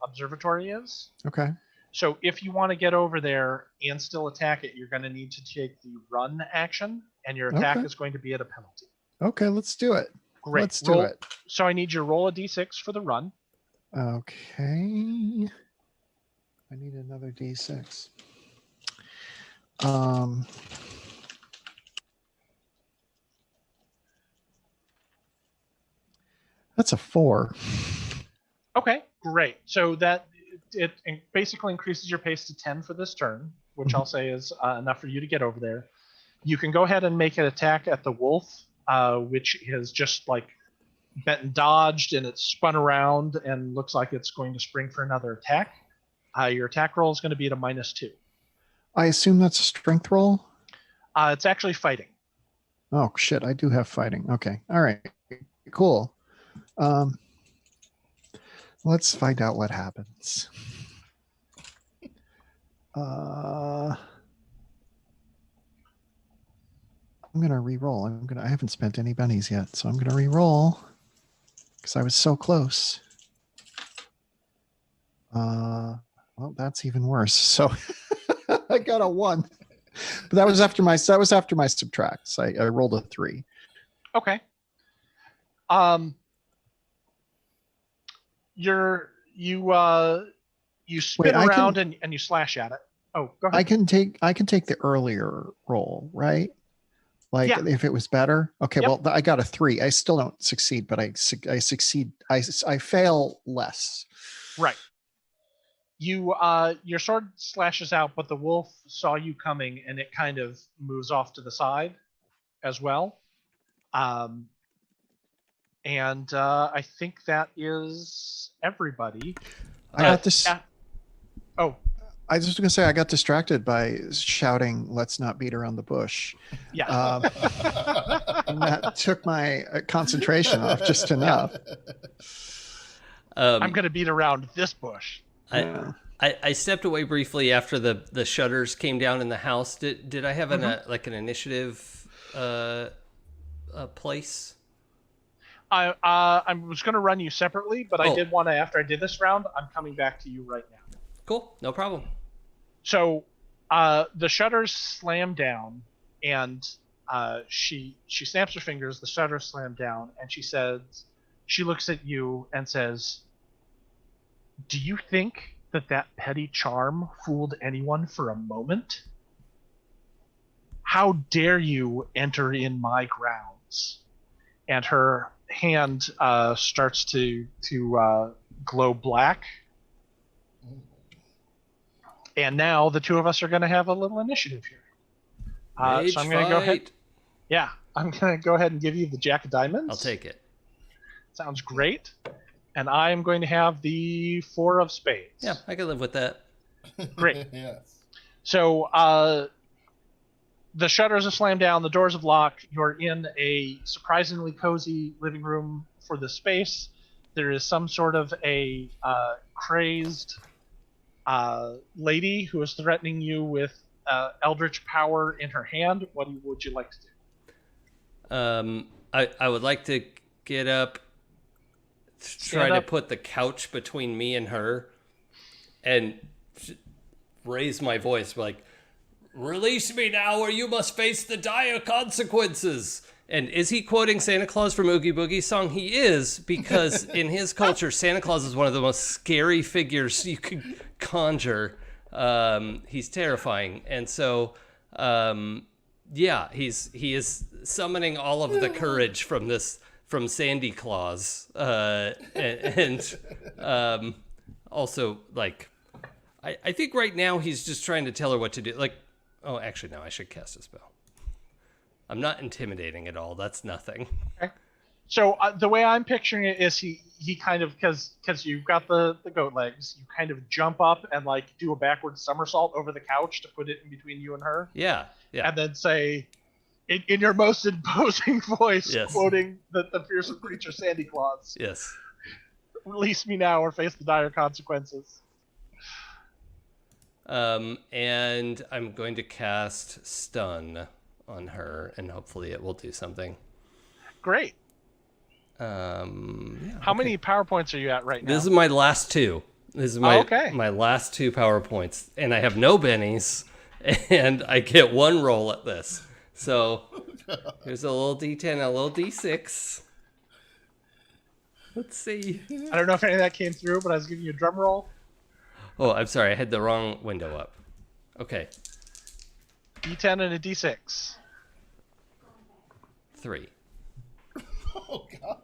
observatory is.
Okay.
So if you want to get over there and still attack it, you're going to need to take the run action, and your attack is going to be at a penalty.
Okay, let's do it.
Great.
Let's do it.
So I need you to roll a d6 for the run.
Okay. I need another d6. That's a 4.
Okay, great. So that it basically increases your pace to 10 for this turn, which I'll say is enough for you to get over there. You can go ahead and make an attack at the wolf, which is just like Benton dodged and it spun around and looks like it's going to spring for another attack. Your attack roll is going to be at a -2.
I assume that's a strength roll?
It's actually fighting.
Oh, shit. I do have fighting. Okay. All right. Cool. Let's find out what happens. I'm gonna re-roll. I haven't spent any bennies yet, so I'm gonna re-roll because I was so close. Well, that's even worse. So I got a 1, but that was after my subtracts. I rolled a 3.
Okay. You spin around and you slash at it. Oh, go ahead.
I can take the earlier roll, right? Like if it was better. Okay, well I got a 3. I still don't succeed, but I succeed. I fail less.
Right. Your sword slashes out, but the wolf saw you coming and it kind of moves off to the side as well. And I think that is everybody.
I got this. I was just going to say, I got distracted by shouting, "Let's not beat around the bush."
Yeah.
And that took my concentration off just enough.
I'm going to beat around this bush.
I stepped away briefly after the shutters came down in the house. Did I have an initiative place?
I was going to run you separately, but I did want to, after I did this round, I'm coming back to you right now.
Cool, no problem.
So the shutters slam down, and she snaps her fingers, the shutters slam down, and she looks at you and says, "Do you think that petty charm fooled anyone for a moment? How dare you enter in my grounds?" And her hand starts to glow black. And now the two of us are going to have a little initiative here. So I'm going to go ahead. Yeah, I'm going to go ahead and give you the Jack of Diamonds.
I'll take it.
Sounds great. And I'm going to have the 4 of Spades.
Yeah, I can live with that.
Great.
Yes.
So the shutters have slammed down, the doors have locked. You're in a surprisingly cozy living room for the space. there is some sort of a crazed lady who is threatening you with eldritch power in her hand. What would you like to do?
I would like to get up, try to put the couch between me and her, and raise my voice like, "Release me now, or you must face the dire consequences." And is he quoting Santa Claus from Oogie Boogie's song? He is, because in his culture, Santa Claus is one of the most scary figures you could conjure. He's terrifying. And so, yeah, he is summoning all of the courage from Sandy Claus. And also, like, I think right now he's just trying to tell her what to do. Like, oh, actually, no, I should cast a spell. I'm not intimidating at all. That's nothing.
Okay. So the way I'm picturing it is he kind of, because you've got the goat legs, you kind of jump up and like do a backward somersault over the couch to put it in between you and her.
Yeah.
And then say, in your most imposing voice,
yes,
quoting the fearsome creature Sandy Claus.
Yes.
"Release me now or face the dire consequences."
And I'm going to cast Stun on her, and hopefully it will do something.
Great.
Yeah,
How many PowerPoints are you at right now?
This is my last two. This is my last two PowerPoints, and I have no bennies, and I get one roll at this. So here's a little D10, a little D6. Let's see.
I don't know if any of that came through, but I was giving you a drum roll.
Oh, I'm sorry. I had the wrong window up. Okay.
D10 and a D6.
3.
Oh god.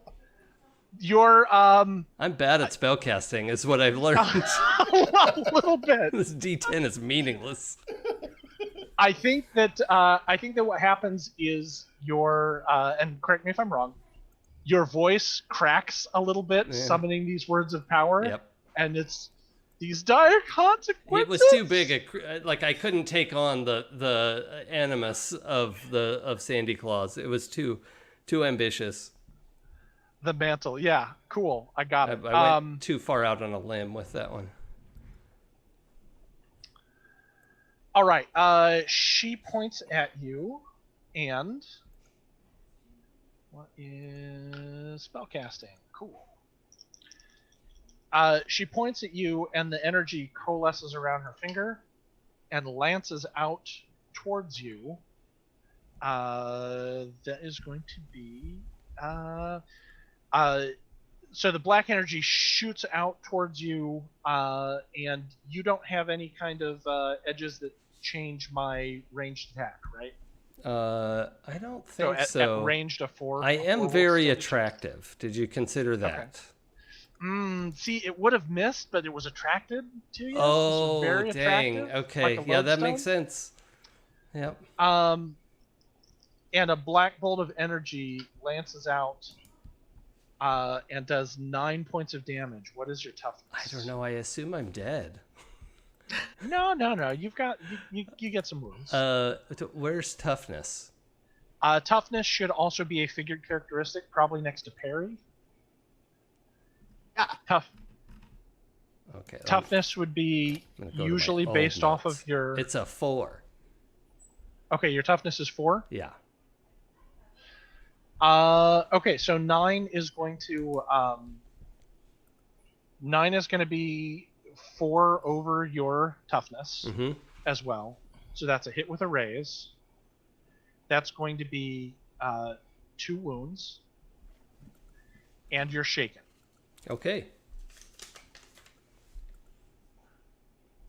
You're
I'm bad at spellcasting, is what I've learned.
A little bit.
This D10 is meaningless.
I think that what happens is your and correct me if I'm wrong, your voice cracks a little bit, summoning these words of power.
Yep.
And it's these dire consequences.
It was too big. Like I couldn't take on the animus of Sandy Claus. It was too ambitious.
The mantle, yeah, cool. I got it.
I went too far out on a limb with that one.
All right. She points at you, and what is spellcasting? Cool. She points at you, and the energy coalesces around her finger and lances out towards you. That is going to be... so the black energy shoots out towards you, and you don't have any kind of edges that change my ranged attack, right?
I don't think so.
At ranged of 4.
I am very attractive. Did you consider that?
Okay. See, it would have missed, but it was attracted to you.
Oh,
very
dang.
attractive,
Okay,
like
yeah, that makes sense. Yep.
And a black bolt of energy lances out and does 9 points of damage. What is your toughness?
I don't know. I assume I'm dead.
No. You've got you get some wounds.
Where's toughness?
Toughness should also be a figured characteristic, probably next to parry. Tough.
Okay.
Toughness would be usually based off of your.
It's a 4.
Okay, your toughness is 4.
Yeah.
Okay, so 9 is going to 9 is going to be 4 over your toughness as well. So that's a hit with a raise. That's going to be 2 wounds, and you're shaken.
Okay.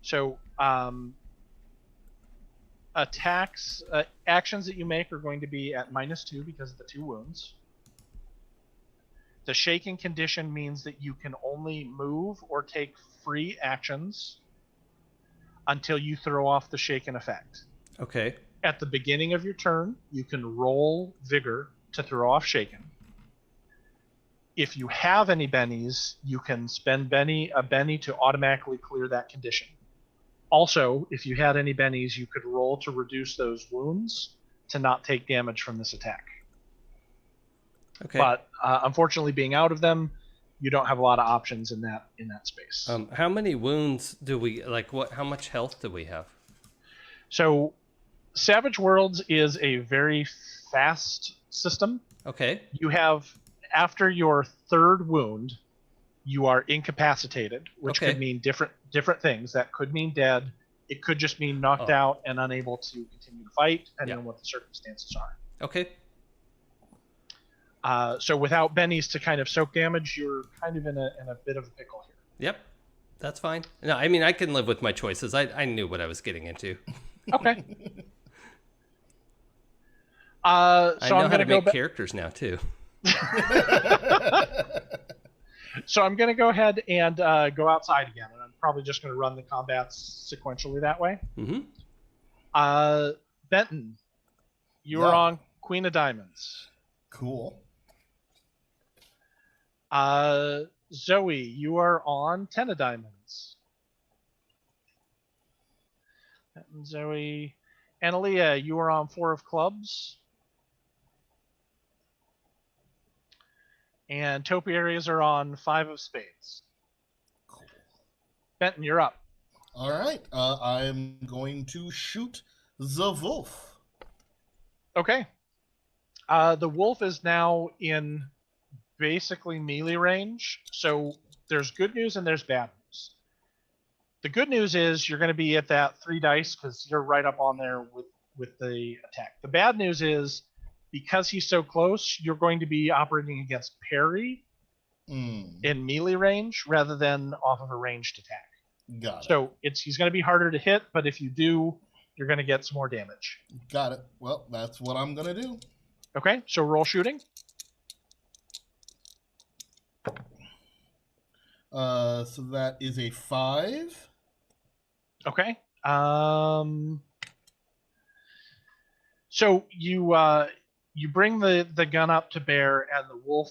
So attacks, actions that you make are going to be at -2 because of the 2 wounds. The shaken condition means that you can only move or take free actions until you throw off the shaken effect.
Okay.
At the beginning of your turn, you can roll vigor to throw off shaken. If you have any bennies, you can spend a benny to automatically clear that condition. Also, if you had any bennies, you could roll to reduce those wounds to not take damage from this attack.
Okay.
But unfortunately, being out of them, you don't have a lot of options in that space.
How many wounds do we how much health do we have?
So Savage Worlds is a very fast system.
Okay.
You have, after your third wound, you are incapacitated, which could mean different things. That could mean dead. It could just mean knocked out and unable to continue to fight, depending on what the circumstances are.
Okay.
So without bennies to kind of soak damage, you're kind of in a bit of a pickle here.
Yep. That's fine. No, I mean, I can live with my choices. I knew what I was getting into.
Okay. So
I know
I'm
how
going
to make characters now, too.
So I'm going to go ahead and go outside again, and I'm probably just going to run the combats sequentially that way.
Mm-hmm.
Benton, you are on Queen of Diamonds.
Cool.
Zoe, you are on 10 of Diamonds. Benton, Zoe. Analia, you are on 4 of Clubs. And Topiaries are on 5 of Spades.
Cool.
Benton, you're up.
All right. I'm going to shoot the wolf.
Okay. The wolf is now in basically melee range. So there's good news and there's bad news. The good news is you're going to be at that 3 dice because you're right up on there with the attack. The bad news is because he's so close, you're going to be operating against parry in melee range rather than off of a ranged attack.
Got it.
So he's going to be harder to hit, but if you do, you're going to get some more damage.
Got it. Well, that's what I'm going to do.
Okay, so roll shooting.
So that is a 5.
Okay. So you bring the gun up to bear, and the wolf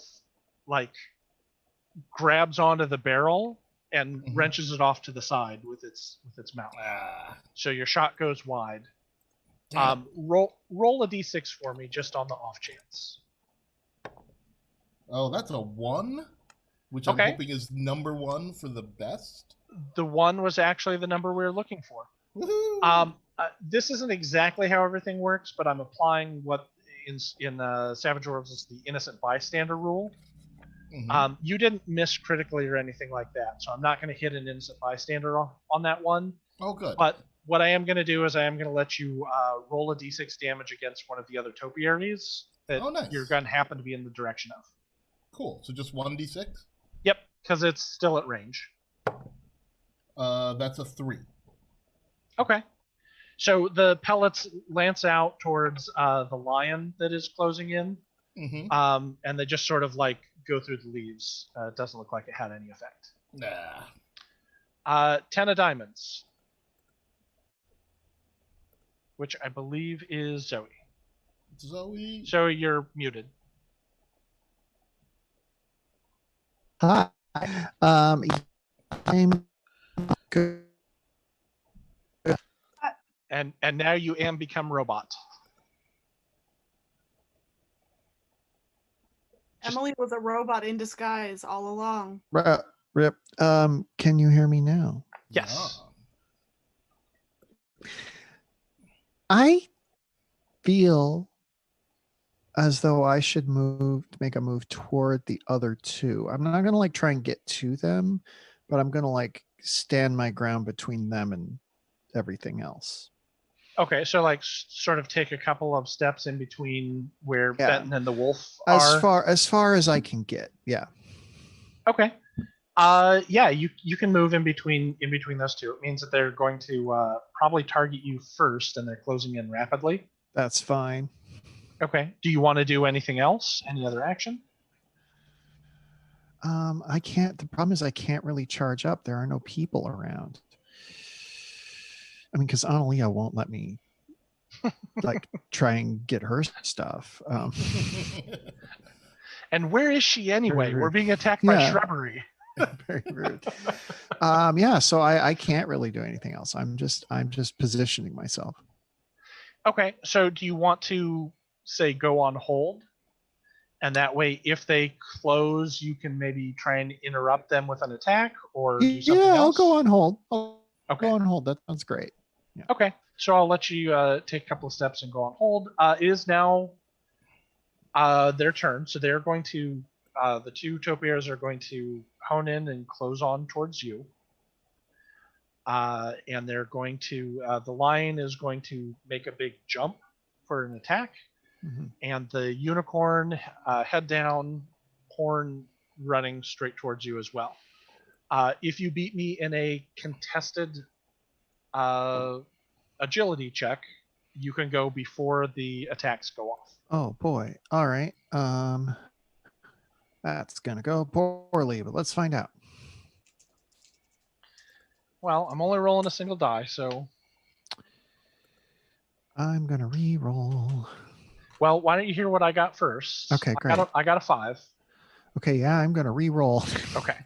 grabs onto the barrel and wrenches it off to the side with its mouth. So your shot goes wide. Roll a d6 for me, just on the off chance.
Oh, that's a 1, which I'm hoping is number 1 for the best.
The 1 was actually the number we were looking for.
Woohoo!
This isn't exactly how everything works, but I'm applying what in Savage Worlds is the innocent bystander rule. You didn't miss critically or anything like that, so I'm not going to hit an innocent bystander on that one.
Oh, good.
But what I am going to do is I am going to let you roll a d6 damage against one of the other topiaries that your gun happened to be in the direction of.
Cool. So just 1d6?
Yep, because it's still at range.
That's a 3.
Okay. So the pellets lance out towards the lion that is closing in, and they just sort of go through the leaves. It doesn't look like it had any effect.
Nah.
10 of Diamonds, which I believe is Zoe.
Zoe,
you're muted.
Hi. I'm good.
And now you become robot.
Emily was a robot in disguise all along.
Rip. Can you hear me now?
Yes.
I feel as though I should make a move toward the other 2. I'm not gonna try and get to them, but I'm gonna stand my ground between them and everything else.
Okay, so sort of take a couple of steps in between where Benton and the wolf are.
As far as I can get, yeah.
Okay. You can move in between those 2. It means that they're going to probably target you first, and they're closing in rapidly.
That's fine.
Okay. Do you want to do anything else? Any other action?
I can't. The problem is I can't really charge up. There are no people around. I mean, because Analia won't let me try and get her stuff.
And where is she anyway? We're being attacked by shrubbery.
Very rude. So I can't really do anything else. I'm just positioning myself.
Okay, so do you want to say go on hold And that way, if they close, you can maybe try and interrupt them with an attack or do something else.
Yeah, I'll go on hold. I'll
Okay.
go on hold. That sounds great. Yeah.
Okay, so I'll let you take a couple of steps and go on hold. It is now their turn, so they're going to, the two topiaries are going to hone in and close on towards you. And they're going to, the lion is going to make a big jump for an attack.
Mm-hmm.
And the unicorn, head down, horn running straight towards you as well. If you beat me in a contested agility check, you can go before the attacks go off.
Oh boy. All right. That's gonna go poorly, but let's find out.
Well, I'm only rolling a single die, so
I'm gonna re-roll.
well, why don't you hear what I got first?
Okay, great.
I got a 5.
Okay, yeah, I'm gonna re-roll.
Okay.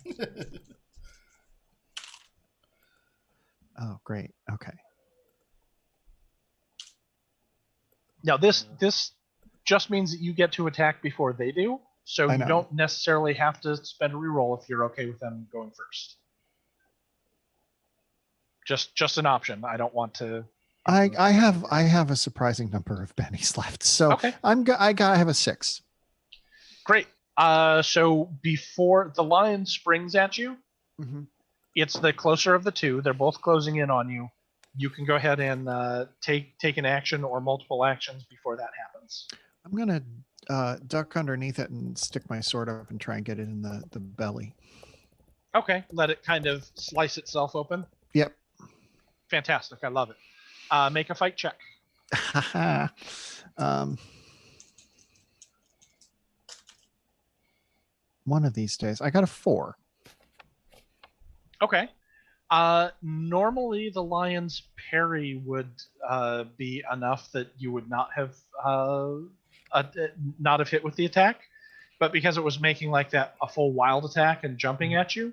Oh, great. Okay.
Now this just means that you get to attack before they do, so
I
you
know.
don't necessarily have to spend a reroll if you're okay with them going first. Just an option. I don't want to.
I have a surprising number of bennies left, so
Okay.
I have a 6.
Great. So before the lion springs at you,
Mm-hmm.
it's the closer of the two. They're both closing in on you. You can go ahead and take an action or multiple actions before that happens.
I'm gonna duck underneath it and stick my sword up and try and get it in the belly.
Okay. Let it kind of slice itself open.
Yep.
Fantastic. I love it. Make a fight check.
One of these days. I got a 4.
Okay. Normally the lion's parry would be enough that you would not have hit with the attack, but because it was making like that a full wild attack and jumping at you,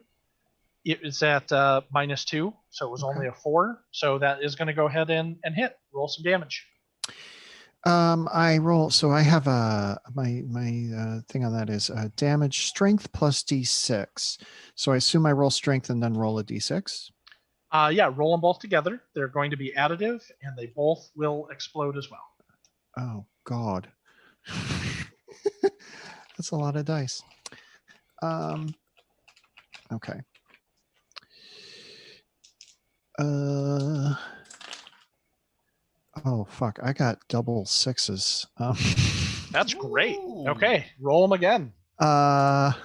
it is at -2, so it was only a 4. So that is going to go ahead and hit. Roll some damage.
I roll. So I have my thing on that is damage strength plus d6. So I assume I roll strength and then roll a d6.
Yeah, roll them both together. They're going to be additive, and they both will explode as well.
Oh God, that's a lot of dice. Okay. Oh fuck! I got double 6s.
That's great.
Ooh.
Okay, roll them again.
That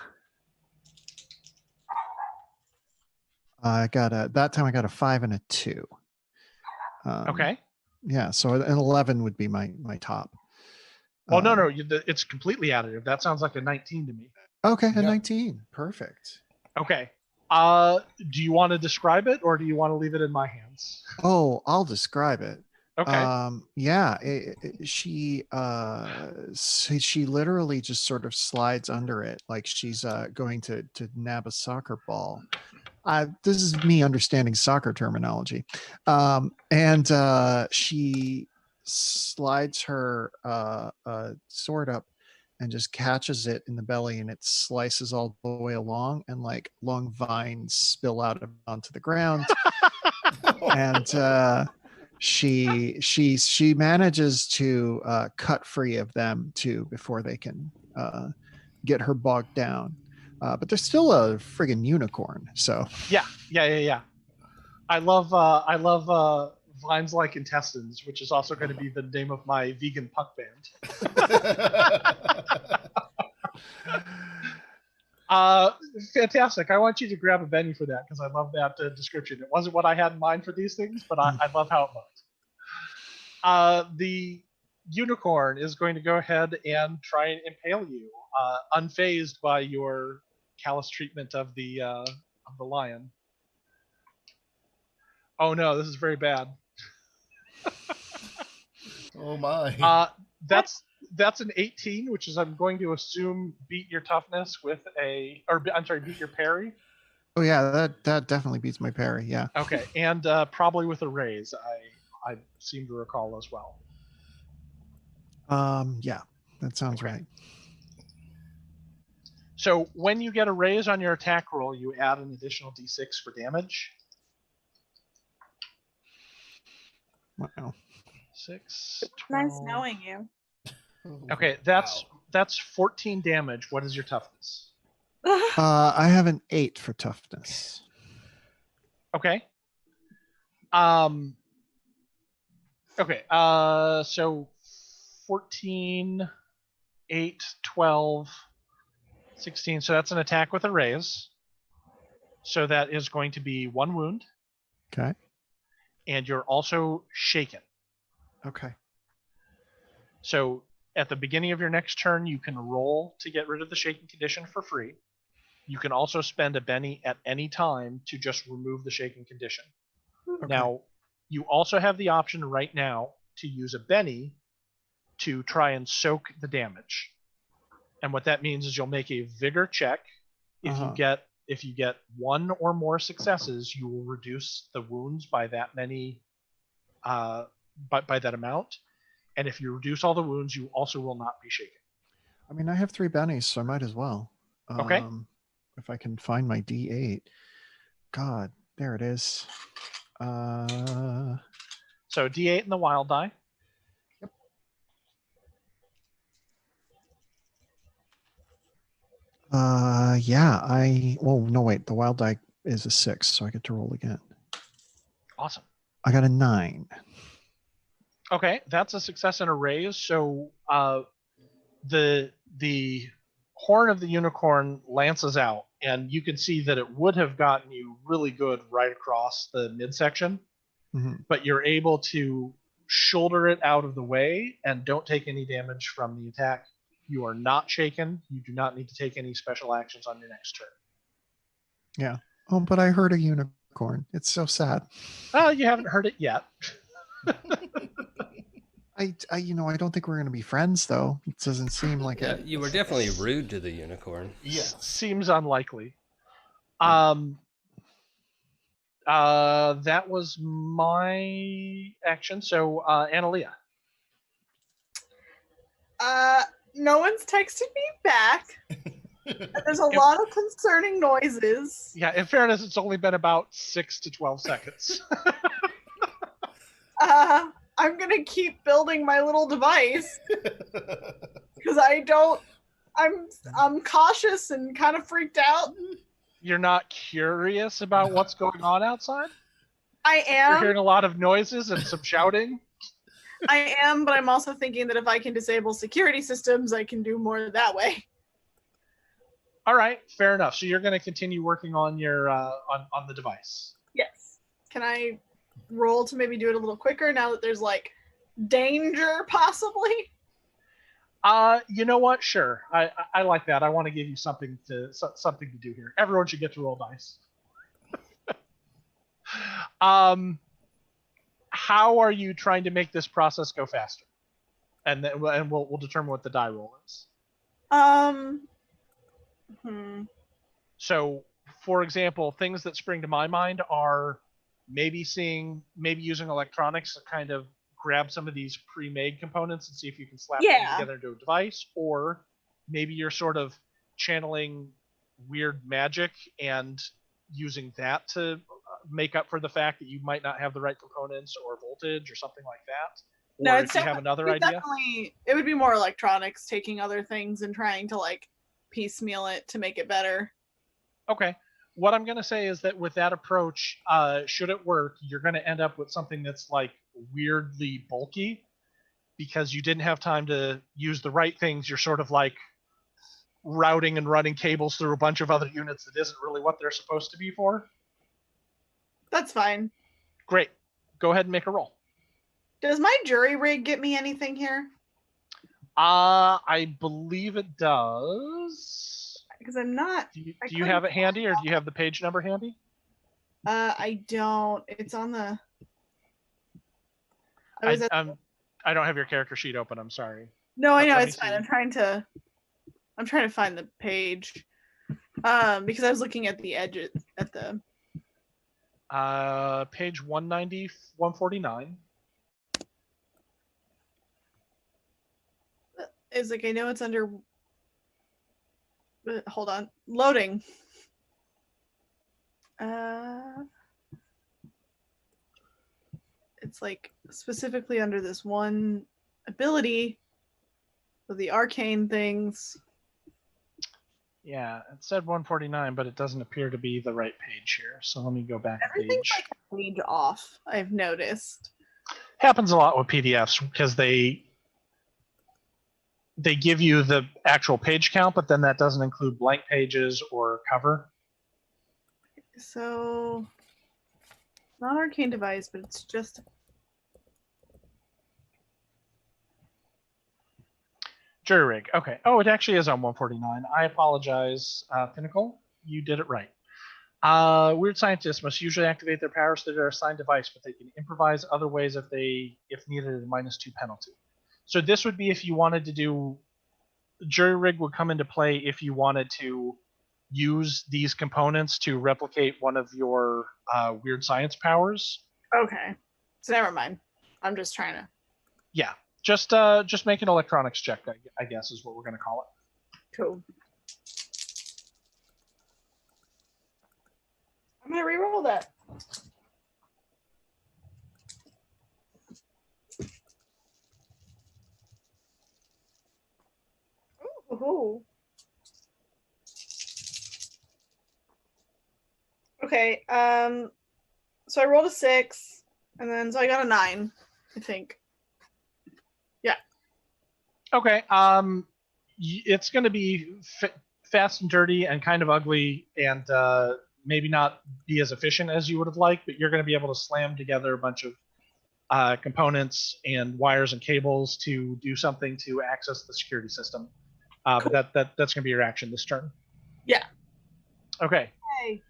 time I got a 5 and a 2.
Okay.
Yeah, so an 11 would be my top.
Well, no, it's completely additive. That sounds like a 19 to me.
Okay, a
Yep.
19. Perfect.
Okay. Do you want to describe it, or do you want to leave it in my hands?
Oh, I'll describe it.
Okay.
Yeah, she literally just sort of slides under it like she's going to nab a soccer ball. This is me understanding soccer terminology. And she slides her sword up and just catches it in the belly, and it slices all the way along, and like long vines spill out onto the ground. And she manages to cut free of them too before they can get her bogged down. But there's still a friggin' unicorn. So
Yeah. I love Vines Like Intestines, which is also going to be the name of my vegan punk band. Fantastic. I want you to grab a Benny for that because I love that description. It wasn't what I had in mind for these things, but I love how it looked. The unicorn is going to go ahead and try and impale you, unfazed by your callous treatment of the lion. Oh no, this is very bad.
Oh my.
That's an 18, which is, I'm going to assume, beat your toughness with beat your parry.
oh yeah, that definitely beats my parry. Yeah.
Okay, and probably with a raise, I seem to recall as well.
Yeah, that sounds
Okay.
right.
So when you get a raise on your attack roll, you add an additional d6 for damage.
Wow.
6, 12.
Nice knowing you.
Okay, that's 14 damage. What is your toughness?
I have an 8 for toughness.
Okay. Okay. So 14, 8, 12, 16. So that's an attack with a raise. So that is going to be 1 wound.
Okay.
And you're also shaken.
Okay.
So at the beginning of your next turn, you can roll to get rid of the shaking condition for free. You can also spend a Benny at any time to just remove the shaking condition.
Okay.
Now, you also have the option right now to use a Benny to try and soak the damage. And what that means is you'll make a vigor check. If you get 1 or more successes, you will reduce the wounds by that many, by that amount. And if you reduce all the wounds, you also will not be shaken.
I mean, I have 3 bennies, so I might as well.
Okay.
If I can find my D8. God, there it is.
So D8 and the wild die.
Yep. No, wait. The wild die is a 6, so I get to roll again.
Awesome.
I got a 9.
Okay, that's a success and a raise. So the horn of the unicorn lances out, and you can see that it would have gotten you really good right across the midsection, but you're able to shoulder it out of the way and don't take any damage from the attack. You are not shaken. You do not need to take any special actions on your next turn.
Yeah. Oh, but I heard a unicorn. It's so sad.
You haven't heard it yet.
I don't think we're going to be friends, though. It doesn't seem like it.
You were definitely rude to the unicorn.
Yeah.
Seems unlikely. That was my action. So, Analia.
No one's texted me back. There's a lot of concerning noises.
Yeah, in fairness, it's only been about 6 to 12 seconds.
I'm gonna keep building my little device because I'm cautious and kind of freaked out.
You're not curious about what's going on outside?
I am.
You're hearing a lot of noises and some shouting?
I am, but I'm also thinking that if I can disable security systems, I can do more that way.
All right, fair enough. So you're going to continue working on your on the device.
Yes. Can I roll to maybe do it a little quicker now that there's like danger possibly?
You know what? Sure. I like that. I want to give you something to do here. Everyone should get to roll dice. How are you trying to make this process go faster? And then we'll determine what the die roll is. So, for example, things that spring to my mind are maybe using electronics to kind of grab some of these pre-made components and see if you can slap them together into a device, or maybe you're sort of channeling weird magic and using that to make up for the fact that you might not have the right components or voltage or something like that. Or if you have another idea?
It would be more electronics, taking other things and trying to like piecemeal it to make it better.
Okay. What I'm going to say is that with that approach, should it work, you're going to end up with something that's like weirdly bulky because you didn't have time to use the right things. You're sort of like routing and running cables through a bunch of other units that isn't really what they're supposed to be for.
That's fine.
Great. Go ahead and make a roll.
Does my jury rig get me anything here?
I believe it does.
Because I'm not.
Do you have it handy, or do you have the page number handy?
I don't. It's on the.
I don't have your character sheet open. I'm sorry.
No, I know it's fine. I'm trying to find the page, because I was looking at the edges at the.
Page 190, 149.
It's like I know it's under Hold on. Loading. It's like specifically under this one ability with the arcane things.
Yeah, it said 149, but it doesn't appear to be the right page here. So let me go back a
Everything's
page.
like a page off, I've noticed.
Happens a lot with PDFs because they give you the actual page count, but then that doesn't include blank pages or cover.
So, not arcane device, but it's just
jury rig. Okay. Oh, it actually is on 149. I apologize, Pinnacle. You did it right. Weird scientists must usually activate their powers to their assigned device, but they can improvise other ways if needed at a -2 penalty. So this would be if you wanted to do jury rig would come into play if you wanted to use these components to replicate one of your weird science powers.
okay. So never mind. I'm just trying to.
Yeah, just make an electronics check. I guess is what we're going to call it.
Cool. I'm gonna reroll that. Ooh. Okay. So I rolled a 6, and then so I got a 9, I think. Yeah.
Okay. It's going to be fast and dirty and kind of ugly, and maybe not be as efficient as you would have liked, but you're going to be able to slam together a bunch of components and wires and cables to do something to access the security system.
Cool.
But that's going to be your action this turn.
Yeah.
Okay.
Hey.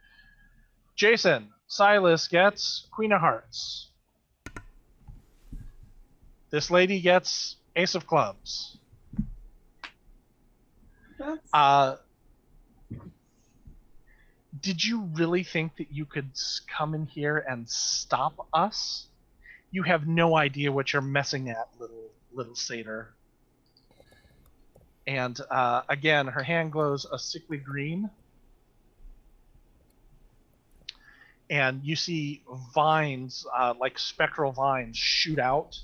Jason, Silas gets Queen of Hearts. This lady gets Ace of Clubs. Did you really think that you could come in here and stop us? You have no idea what you're messing at, little satyr. And again, her hand glows a sickly green. And you see vines, like spectral vines, shoot out.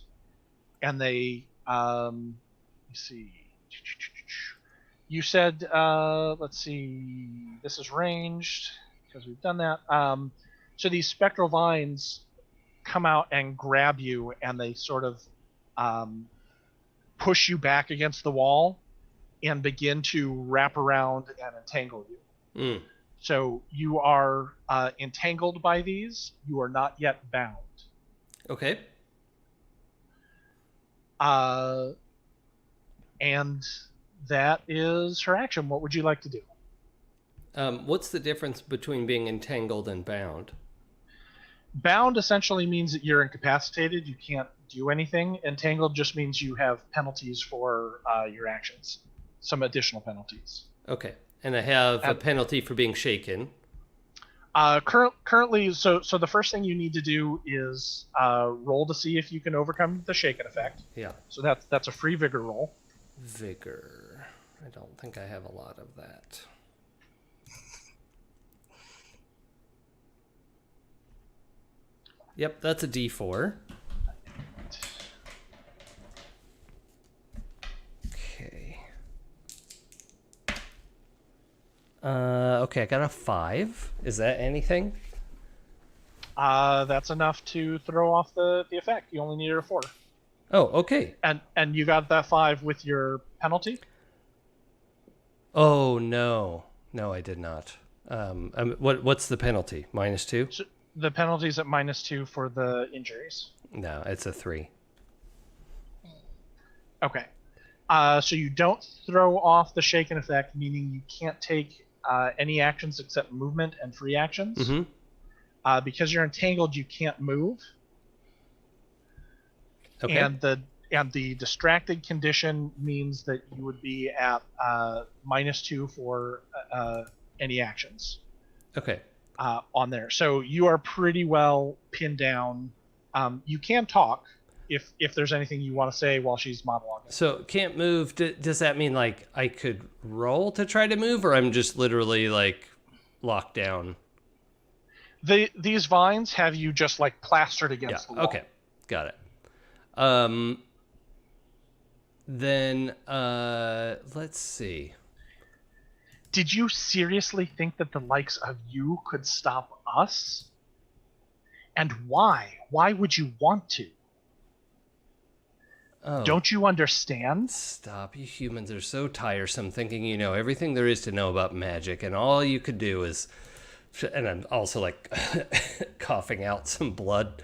And they, let me see. You said, let's see, this is ranged, because we've done that. So these spectral vines come out and grab you, and they sort of push you back against the wall and begin to wrap around and entangle you.
Mm.
So you are entangled by these. You are not yet bound.
Okay.
And that is her action. What would you like to do?
What's the difference between being entangled and bound?
Bound essentially means that you're incapacitated. You can't do anything. Entangled just means you have penalties for your actions. Some additional penalties.
Okay. And I have a penalty for being shaken.
Currently, so the first thing you need to do is roll to see if you can overcome the shaken effect.
Yeah.
So that's a free vigor roll.
Vigor. I don't think I have a lot of that. Yep, that's a D4. Okay. Okay, I got a 5. Is that anything?
That's enough to throw off the effect. You only needed a 4.
Oh, okay.
And you got that 5 with your penalty?
Oh, no. No, I did not. What's the penalty? -2?
So the penalty's at -2 for the injuries.
No, it's a 3.
Okay. So you don't throw off the shaken effect, meaning you can't take any actions except movement and free actions.
Mm-hmm.
Because you're entangled, you can't move.
Okay.
And the distracted condition means that you would be at -2 for any actions.
Okay.
On there. So you are pretty well pinned down. You can talk if there's anything you want to say while she's monologuing.
So can't move. Does that mean like I could roll to try to move, or I'm just literally like locked down?
These vines have you just like plastered against the wall.
Okay, got it. Then let's see.
Did you seriously think that the likes of you could stop us? And why? Why would you want to?
Oh.
Don't you understand?
Stop. You humans are so tiresome, thinking you know everything there is to know about magic, and all you could do is... And I'm also like coughing out some blood.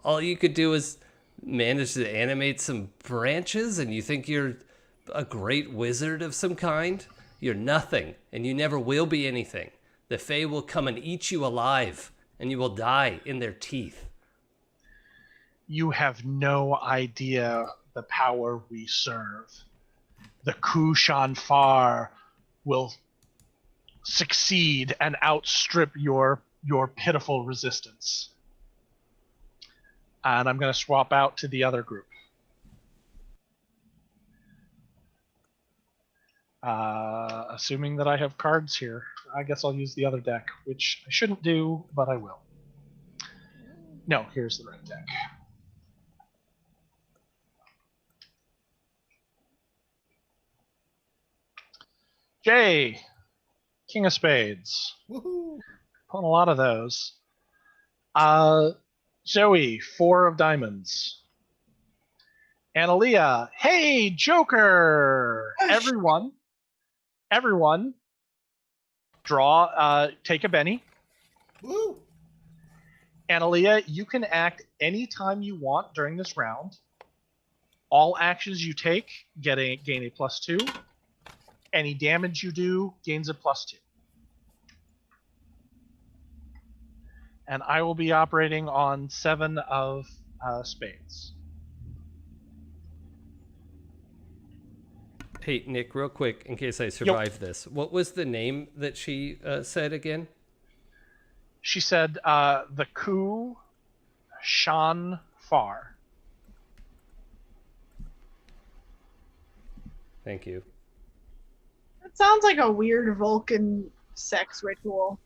All you could do is manage to animate some branches, and you think you're a great wizard of some kind? You're nothing, and you never will be anything. The Fae will come and eat you alive, and you will die in their teeth.
You have no idea the power we serve. The Kushan Far will succeed and outstrip your pitiful resistance. And I'm going to swap out to the other group. Assuming that I have cards here, I guess I'll use the other deck, which I shouldn't do, but I will. No, here's the right deck. Jay, King of Spades.
Woohoo!
Pulling a lot of those. Zoe, 4 of Diamonds. Analia, hey, Joker! Everyone, draw, take a Benny.
Woo!
Analia, you can act anytime you want during this round. All actions you take gain a +2. Any damage you do gains a +2. And I will be operating on 7 of spades.
Hey, Nick, real quick, in case I survive this, what was the name that she said again?
She said the Kushan Far.
Thank you.
That sounds like a weird Vulcan sex ritual.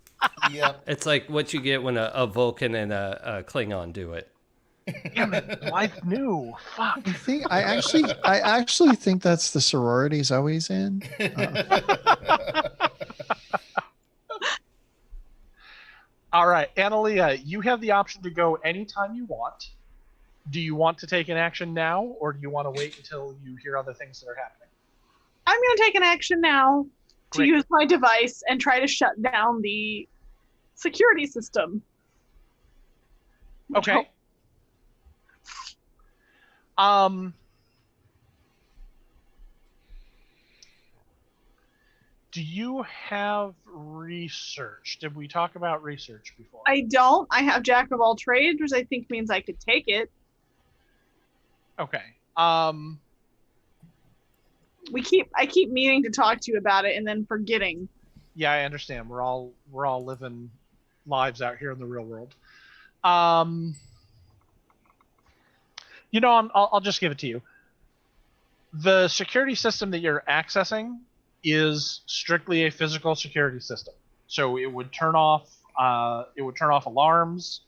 Yep.
It's like what you get when a Vulcan and a Klingon do it.
Damn it, Blythe knew. Fuck.
I actually think that's the sorority Zoe's in.
All right, Analia, you have the option to go anytime you want. Do you want to take an action now, or do you want to wait until you hear other things that are happening?
I'm going to take an action now to
Great.
use my device and try to shut down the security system.
Okay. Do you have research? Did we talk about research before?
I don't. I have Jack of all trades, which I think means I could take it.
Okay.
I keep meaning to talk to you about it and then forgetting.
Yeah, I understand. We're all living lives out here in the real world. I'll just give it to you. The security system that you're accessing is strictly a physical security system. So it would turn off alarms.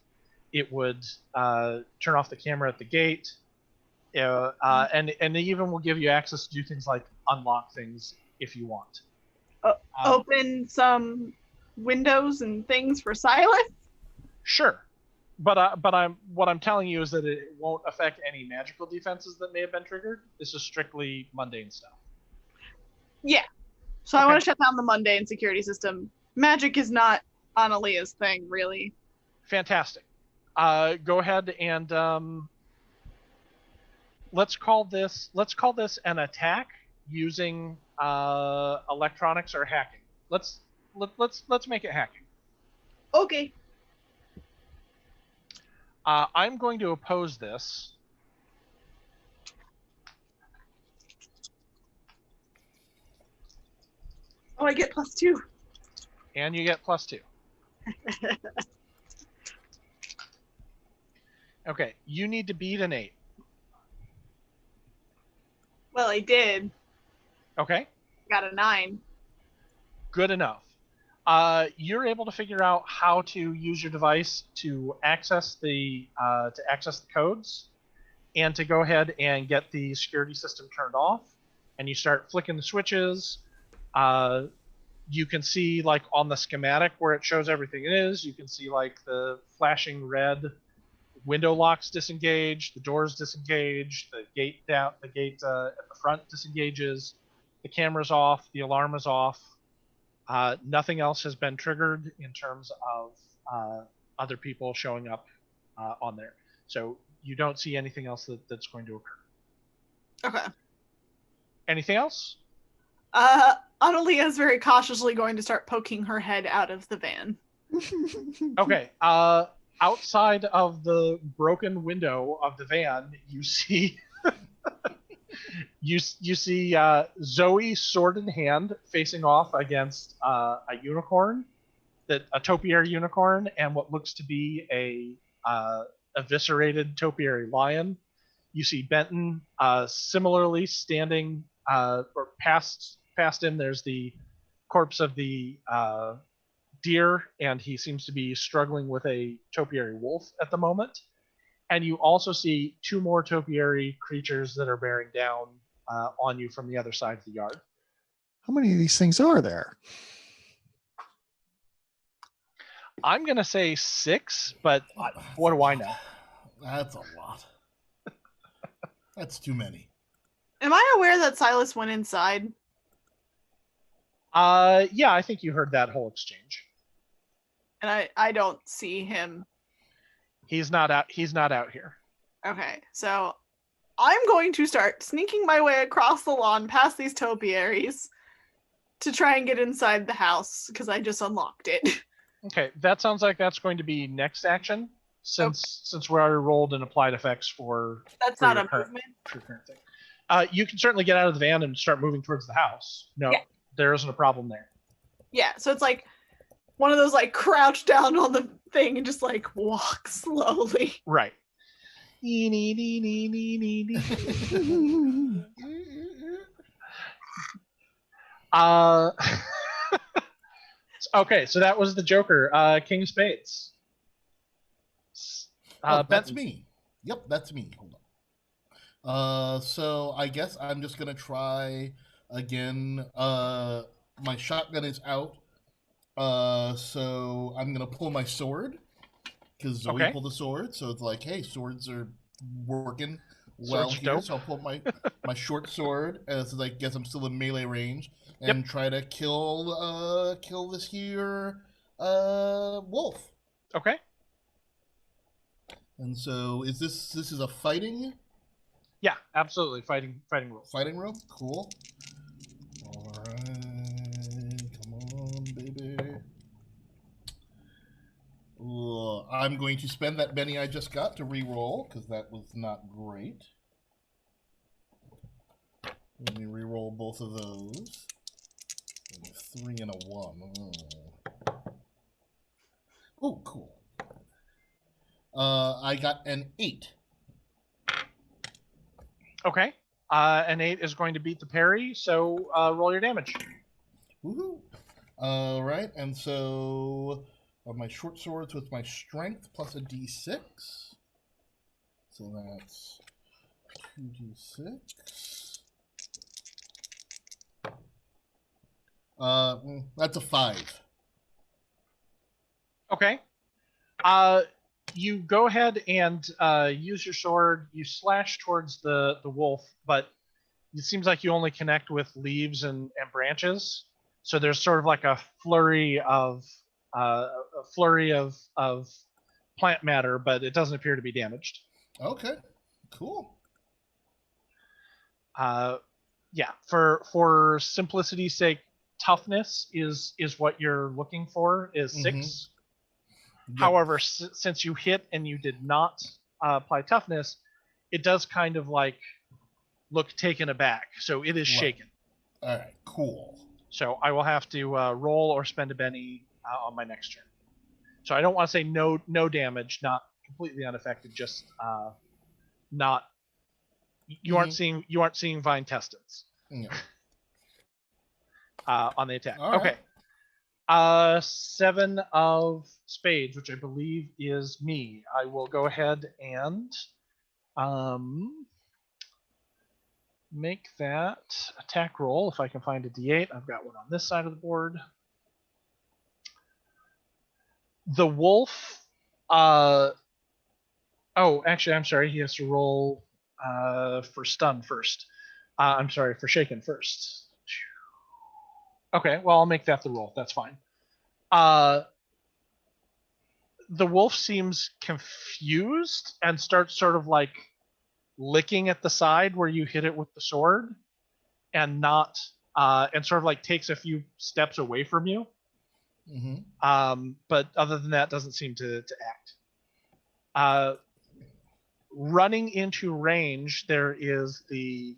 It would turn off the camera at the gate. And they even will give you access to do things like unlock things if you want.
Open some windows and things for Silas?
Sure. But what I'm telling you is that it won't affect any magical defenses that may have been triggered. This is strictly mundane stuff.
Yeah. So
Okay.
I want to shut down the mundane security system. Magic is not Analia's thing, really.
Fantastic. Go ahead and let's call this an attack using electronics or hacking. Let's make it hacking.
Okay.
I'm going to oppose this.
Oh, I get +2.
And you get +2. Okay, you need to beat an 8.
Well, I did.
Okay.
Got a 9.
Good enough. You're able to figure out how to use your device to access the codes, and to go ahead and get the security system turned off. And you start flicking the switches. You can see, like, on the schematic where it shows everything it is. You can see, like, the flashing red window locks disengage, the doors disengage, the gate at the front disengages, the camera's off, the alarm is off. Nothing else has been triggered in terms of other people showing up on there. So you don't see anything else that's going to occur.
Okay.
Anything else?
Analia is very cautiously going to start poking her head out of the van.
Okay. Outside of the broken window of the van, you see you see Zoe, sword in hand, facing off against a unicorn, a topiary unicorn, and what looks to be a eviscerated topiary lion. You see Benton similarly standing, or past him. There's the corpse of the deer, and he seems to be struggling with a topiary wolf at the moment. And you also see 2 more topiary creatures that are bearing down on you from the other side of the yard.
How many of these things are there?
I'm going to say 6, but what do I know?
That's a lot. That's too many.
Am I aware that Silas went inside?
Yeah, I think you heard that whole exchange.
And I don't see him.
He's not out here.
Okay, so I'm going to start sneaking my way across the lawn past these topiaries to try and get inside the house, because I just unlocked it.
Okay, that sounds like that's going to be next action, since we already rolled and applied effects for.
That's
for
not
your
a
current
movement.
thing. You can certainly get out of the van and start moving towards the house. No, yeah. There isn't a problem there.
Yeah, so it's like one of those, like, crouch down on the thing and just, like, walk slowly.
Right. Okay, so that was the Joker. King of Spades.
That's me. Yep, that's me. Hold on. So I guess I'm just gonna try again. My shotgun is out. So I'm gonna pull my sword, because Zoe pulled the sword. So it's like, hey, swords are working well here. So I'll pull my short sword, so I guess I'm still in melee range, and try to kill this here wolf.
Okay.
And so this is a fighting?
Yeah, absolutely. Fighting roll.
Fighting roll? Cool. Alright. Come on, baby. Ooh, I'm going to spend that Benny I just got to re-roll, because that was not great. Let me re-roll both of those. A 3 and a 1. Oh, cool. I got an 8.
Okay. An 8 is going to beat the parry, so roll your damage.
Woohoo! All right, and so my short swords with my strength plus a d6. So that's 2d6. That's a 5.
Okay. You go ahead and use your sword. You slash towards the wolf, but it seems like you only connect with leaves and branches. So there's sort of like a flurry of plant matter, but it doesn't appear to be damaged.
Okay, cool.
Yeah, for simplicity's sake, toughness is what you're looking for, is 6. Yep. However, since you hit and you did not apply toughness, it does kind of like look taken aback. So it is shaken.
All right, cool.
So I will have to roll or spend a Benny on my next turn. So I don't want to say no damage, not completely unaffected. Just not. You aren't seeing vine testants.
Yeah.
On the attack.
All right.
Okay. 7 of spades, which I believe is me. I will go ahead and make that attack roll if I can find a D8. I've got one on this side of the board. The wolf. Oh, actually, I'm sorry. He has to roll for stun first. I'm sorry, for shaken first. Okay, well, I'll make that the roll. That's fine. The wolf seems confused and starts sort of like licking at the side where you hit it with the sword, and not and sort of like takes a few steps away from you. But other than that, doesn't seem to act. Running into range, there is the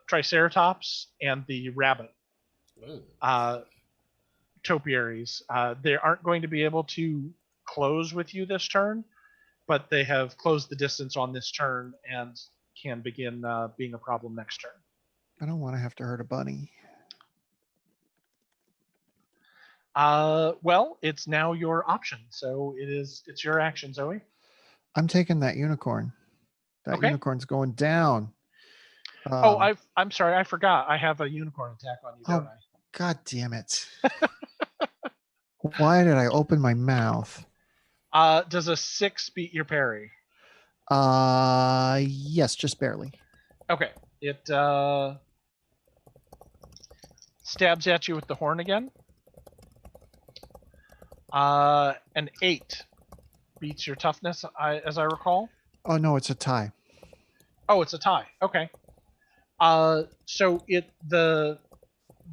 Triceratops and the rabbit. Topiaries. They aren't going to be able to close with you this turn, but they have closed the distance on this turn and can begin being a problem next turn.
I don't want to have to hurt a bunny.
Well, it's now your option, so it's your action, Zoe.
I'm taking that unicorn. That unicorn's going down.
I'm sorry, I forgot. I have a unicorn attack on you, don't I?
God damn it. Why did I open my mouth?
Does a 6 beat your parry?
Yes, just barely.
Okay. It stabs at you with the horn again. An 8 beats your toughness, as I recall.
Oh no, it's a tie.
Oh, it's a tie. Okay. So the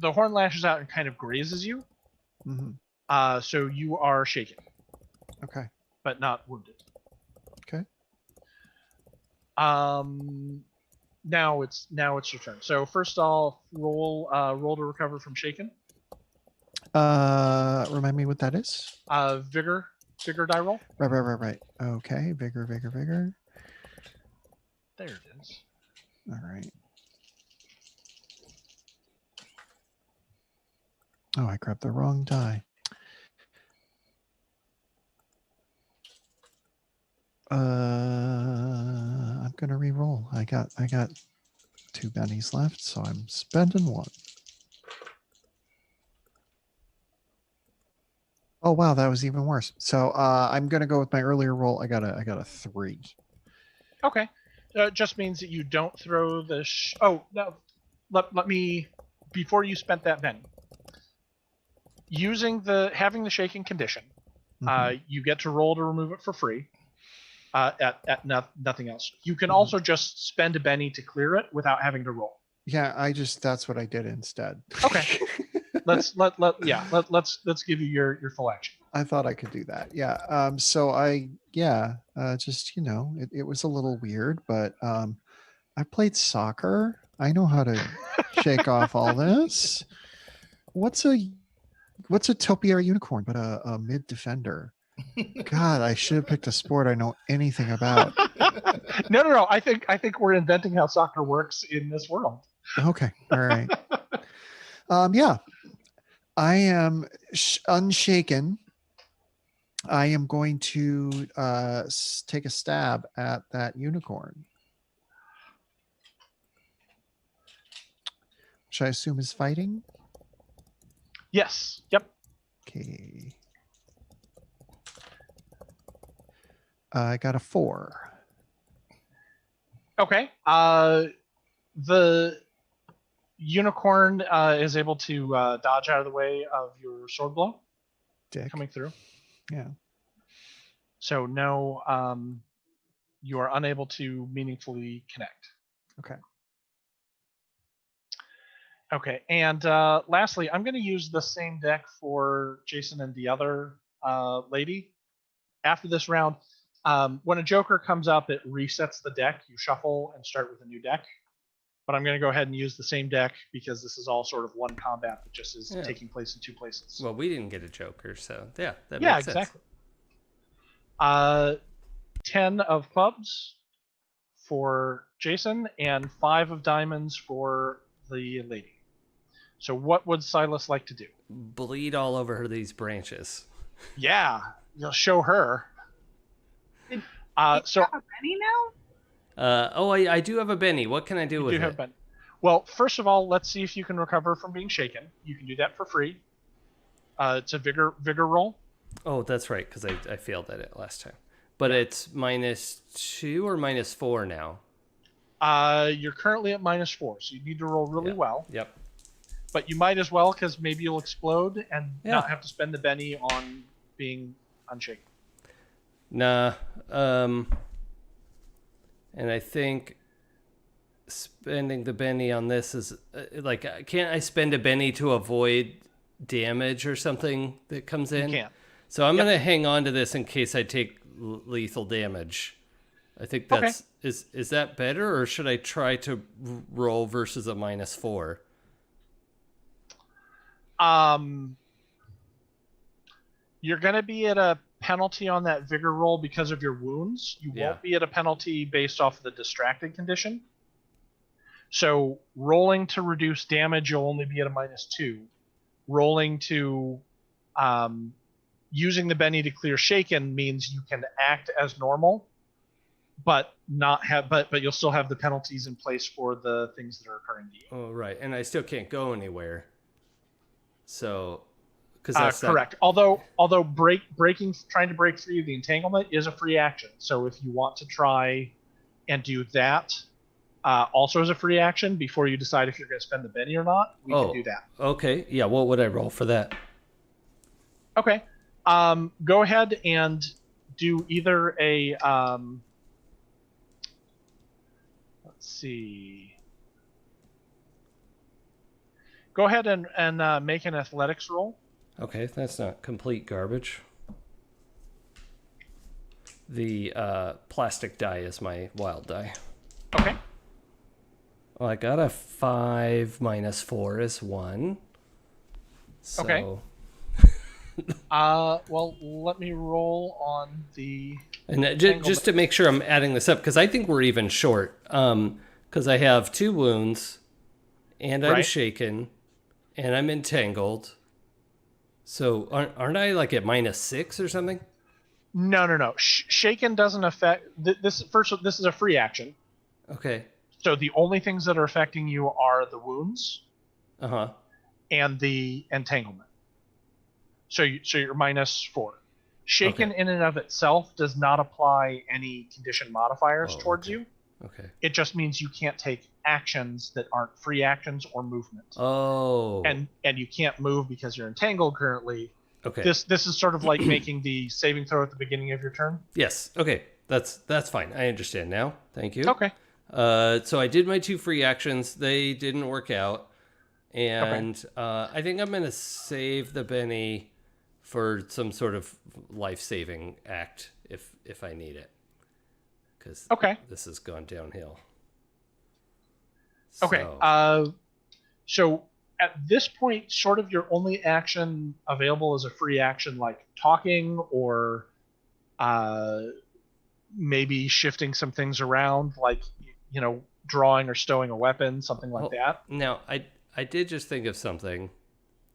horn lashes out and kind of grazes you.
Mm-hmm.
So you are shaken.
Okay.
But not wounded.
Okay.
Now it's your turn. So first I'll roll to recover from shaken.
Remind me what that is.
Vigor die roll.
Right. Okay, vigor.
There it is.
All right. Oh, I grabbed the wrong die. I'm gonna re-roll. I got 2 bennies left, so I'm spending 1. Oh wow, that was even worse. So I'm gonna go with my earlier roll. I got a 3.
Okay. It just means that you don't throw the. Oh no! Let me. Before you spent that benny. Having the shaking condition, you get to roll to remove it for free. At nothing else. You can also just spend a benny to clear it without having to roll.
Yeah, that's what I did instead.
Okay. let's give you your full action.
I thought I could do that. Yeah. So just it was a little weird, but I played soccer. I know how to shake off all this. What's a topiary unicorn but a mid defender? God, I should have picked a sport I know anything about.
No. I think we're inventing how soccer works in this world.
Okay. All right. Yeah. I am unshaken. I am going to take a stab at that unicorn, which I assume is fighting.
Yes. Yep.
Okay. I got a 4.
Okay. The unicorn is able to dodge out of the way of your sword blow. Coming through.
Yeah.
So no, you are unable to meaningfully connect.
Okay.
Okay, and lastly, I'm going to use the same deck for Jason and the other lady. After this round, when a joker comes up, it resets the deck. You shuffle and start with a new deck. But I'm going to go ahead and use the same deck because this is all sort of one combat that just is taking place in 2 places.
Well, we didn't get a joker, so that makes sense.
Exactly. 10 of clubs for Jason and 5 of diamonds for the lady. So what would Silas like to do?
Bleed all over these branches.
Yeah, you'll show her.
Did
So
you have a penny now?
I do have a Benny. What can I do with
you
it?
have been. Well, first of all, let's see if you can recover from being shaken. You can do that for free. It's a vigor roll.
Oh, that's right, because I failed at it last time. But it's -2 or -4 now.
You're currently at -4, so you need to roll really well.
Yep.
But you might as well, because maybe you'll explode and
Yeah.
not have to spend the Benny on being unshaken.
Nah. And I think spending the Benny on this is can't I spend a Benny to avoid damage or something that comes in?
You can't.
So I'm gonna hang on to this in case I take lethal damage. I think that's is that better, or should I try to roll versus a -4?
You're going to be at a penalty on that vigor roll because of your wounds. You won't be at a penalty based off the distracted condition. So rolling to reduce damage, you'll only be at a -2. Rolling to using the Benny to clear shaken means you can act as normal, but not have but you'll still have the penalties in place for the things that are occurring to you.
Oh, right. And I still can't go anywhere. So, because that's
correct. Although trying to break free of the entanglement is a free action. So if you want to try and do that, also as a free action before you decide if you're going to spend the Benny or not, we can do that.
Okay. Yeah. What would I roll for that?
Okay. Go ahead and do either a let's see. Go ahead and make an athletics roll.
Okay, that's not complete garbage. The plastic die is my wild die.
Okay.
Well, I got a 5 -4 is 1. So...
Okay. Well, let me roll on the...
And just to make sure I'm adding this up, because I think we're even short. Because I have 2 wounds, and I'm shaken, and I'm entangled. So aren't I like at -6 or something?
No. Shaken doesn't affect... This is a free action.
Okay.
So the only things that are affecting you are the wounds and the entanglement. So you're -4. Shaken in and of itself does not apply any condition modifiers towards you.
Okay.
It just means you can't take actions that aren't free actions or movement.
Oh.
And you can't move because you're entangled currently.
Okay.
This is sort of like making the saving throw at the beginning of your turn.
Yes. Okay. That's fine. I understand now. Thank you.
Okay.
So I did my 2 free actions. They didn't work out. And I think I'm going to save the Benny for some sort of life-saving act if I need it. Because this has gone downhill. So.
Okay. So at this point, sort of your only action available is a free action like talking or maybe shifting some things around, like, drawing or stowing a weapon, something like that.
Now, I did just think of something.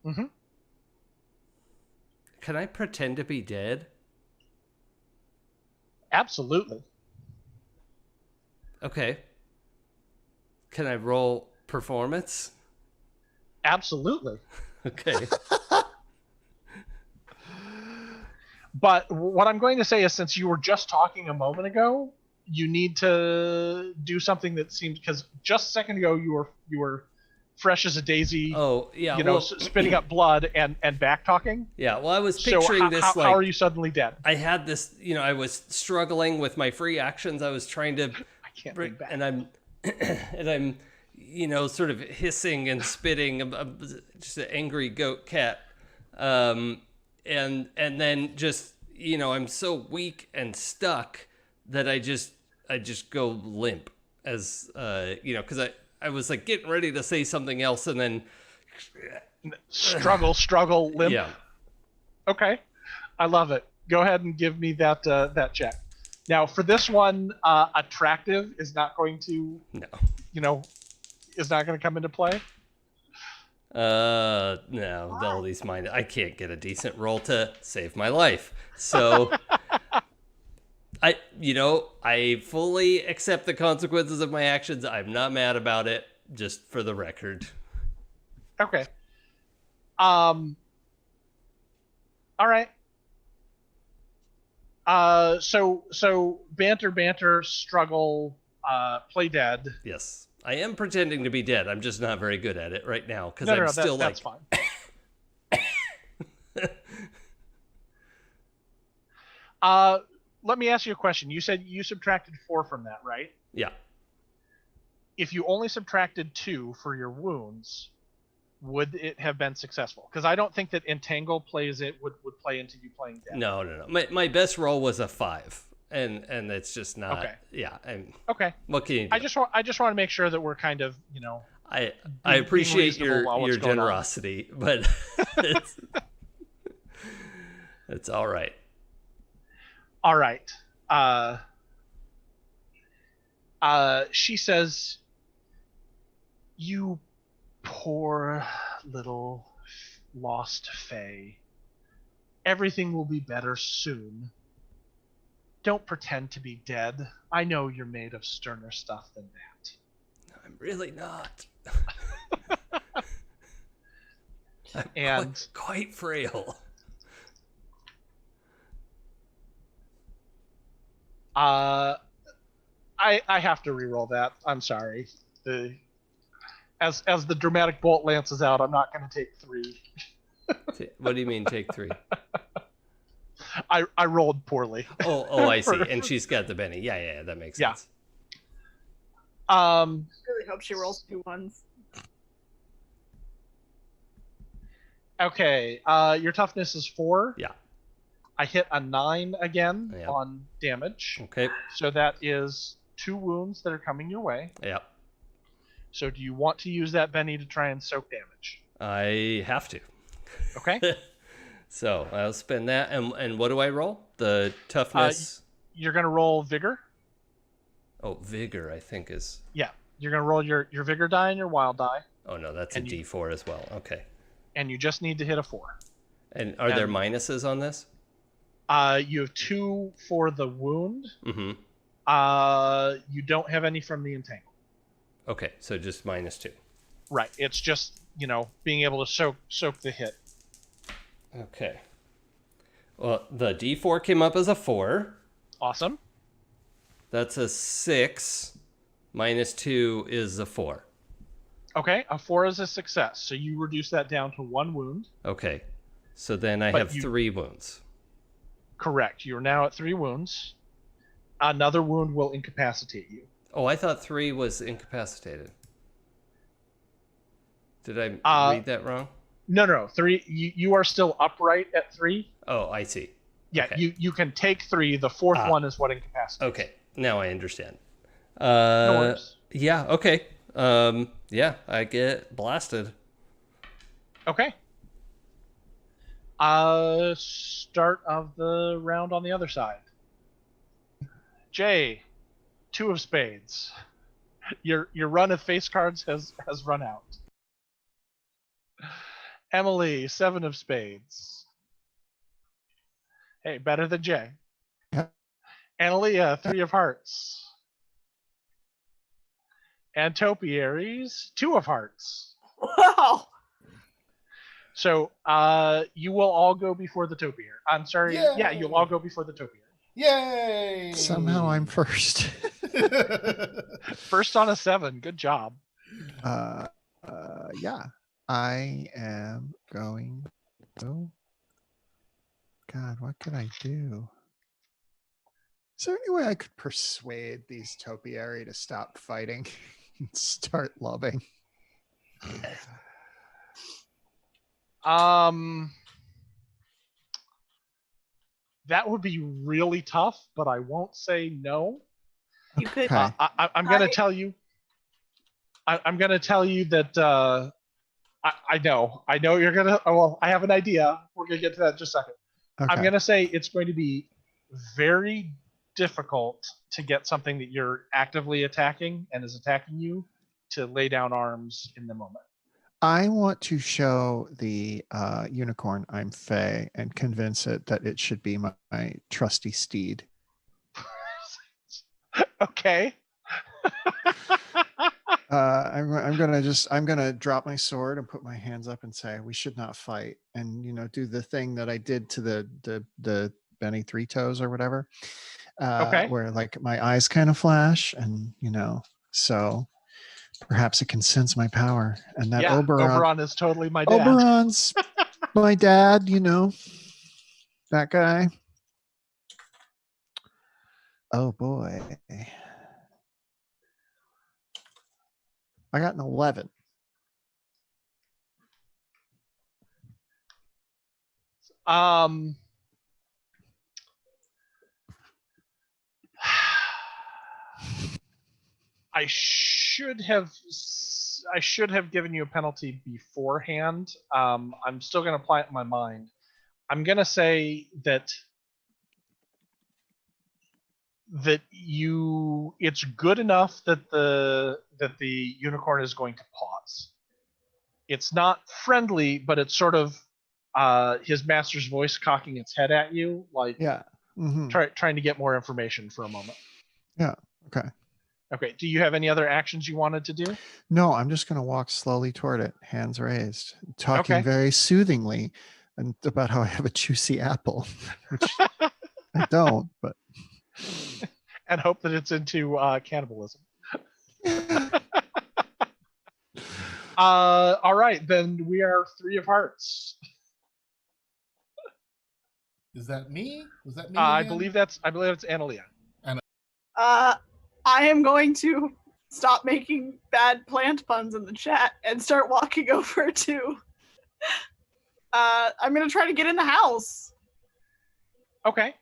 Mm-hmm.
Can I pretend to be dead?
Absolutely.
Okay. Can I roll performance?
Absolutely.
Okay.
But what I'm going to say is, since you were just talking a moment ago, you need to do something that seems, because just a second ago you were fresh as a daisy.
Oh, yeah.
Spitting up blood and back talking.
Yeah, well, I was picturing this like...
How are you suddenly dead?
I had this, I was struggling with my free actions. I was trying to...
I can't bring back.
And I'm, sort of hissing and spitting. I'm just an angry goat cat. And then just, I'm so weak and stuck that I just go limp as, because I was like getting ready to say something else and then
struggle, limp.
Yeah.
Okay. I love it. Go ahead and give me that that check. Now, for this one, attractive is not going to, is not going to come into play.
No, all these mine. I can't get a decent roll to save my life. So, I fully accept the consequences of my actions. I'm not mad about it, just for the record.
Okay. All right. So banter, struggle, play dead.
Yes, I am pretending to be dead. I'm just not very good at it right now because
that's fine. Let me ask you a question. You said you subtracted 4 from that, right?
Yeah.
If you only subtracted 2 for your wounds, would it have been successful? Because I don't think that entangle would play into you playing dead.
No. My best roll was a 5, and it's just not.
Okay.
Yeah.
Okay.
What can you do?
I just want to make sure that we're kind of
I appreciate your generosity, but it's all right.
All right. She says, "You poor little lost Fae. Everything will be better soon. Don't pretend to be dead. I know you're made of sterner stuff than that."
I'm really not.
I'm
quite frail.
I have to re-roll that. I'm sorry. As the dramatic bolt lances out, I'm not going to take 3.
What do you mean take 3?
I rolled poorly.
Oh, I see. And she's got the Benny. Yeah, that makes sense.
I really hope she rolls 2 ones.
Okay. Your toughness is 4.
Yeah.
I hit a 9 again on damage.
Okay.
So that is 2 wounds that are coming your way.
Yep.
So do you want to use that Benny to try and soak damage?
I have to.
Okay.
So I'll spend that. And what do I roll? The toughness?
You're going to roll vigor.
Oh, vigor, I think is...
Yeah. You're going to roll your vigor die and your wild die.
Oh, no, that's a D4 as well. Okay.
And you just need to hit a 4.
And are there minuses on this?
You have 2 for the wound.
Mm-hmm.
You don't have any from the entangle.
Okay, so just -2.
Right. It's just, being able to soak the hit.
Okay. Well, the D4 came up as a 4.
Awesome.
That's a 6. -2 is a 4.
Okay, a 4 is a success. So you reduce that down to 1 wound.
Okay. So then I have 3 wounds.
Correct. You're now at 3 wounds. Another wound will incapacitate you.
Oh, I thought 3 was incapacitated. Did I read that wrong?
No. 3. You are still upright at 3.
Oh, I see.
Yeah,
okay.
you can take 3. The 4th one is what incapacitates.
Okay, now I understand.
No worries.
Yeah. Okay. Yeah, I get blasted.
Okay. Start of the round on the other side. Jay, 2 of spades. Your run of face cards has run out. Emily, 7 of spades. Hey, better than Jay.
Yeah.
Analia, 3 of hearts. And Topiaries, 2 of hearts.
Wow.
So you will all go before the Topiary. I'm sorry.
Yay!
Yeah, you'll all go before the Topiary.
Yay!
Somehow I'm first.
First on a 7. Good job.
Yeah. I am going. Oh, God, what could I do? Is there any way I could persuade these topiary to stop fighting and start loving?
That would be really tough, but I won't say no.
You could.
Okay.
I'm going to tell you. I'm going to tell you that I know you're going to. Well, I have an idea. We're going to get to that in just a second.
Okay.
I'm going to say it's going to be very difficult to get something that you're actively attacking and is attacking you to lay down arms in the moment.
I want to show the unicorn I'm Fae and convince it that it should be my trusty steed.
Okay.
I'm gonna drop my sword and put my hands up and say we should not fight, and do the thing that I did to the Benny Three Toes or whatever,
Okay.
where like my eyes kind of flash, and so perhaps it can sense my power. And that
Oberon is totally my dad.
Oberon's my dad, that guy. Oh boy. I got an 11.
I should have given you a penalty beforehand. I'm still going to apply it in my mind. I'm going to say that it's good enough that the unicorn is going to pause. It's not friendly, but it's sort of his master's voice cocking its head at you, like trying to get more information for a moment.
Yeah. Okay.
Okay. Do you have any other actions you wanted to do?
No, I'm just going to walk slowly toward it, hands raised, talking very soothingly and about how I have a juicy apple, which I don't, but.
And hope that it's into cannibalism. All right, then we are 3 of hearts.
Is that me? Was that me?
I believe it's Analia.
I am going to stop making bad plant puns in the chat and start walking over to. I'm gonna try to get in the house.
Okay.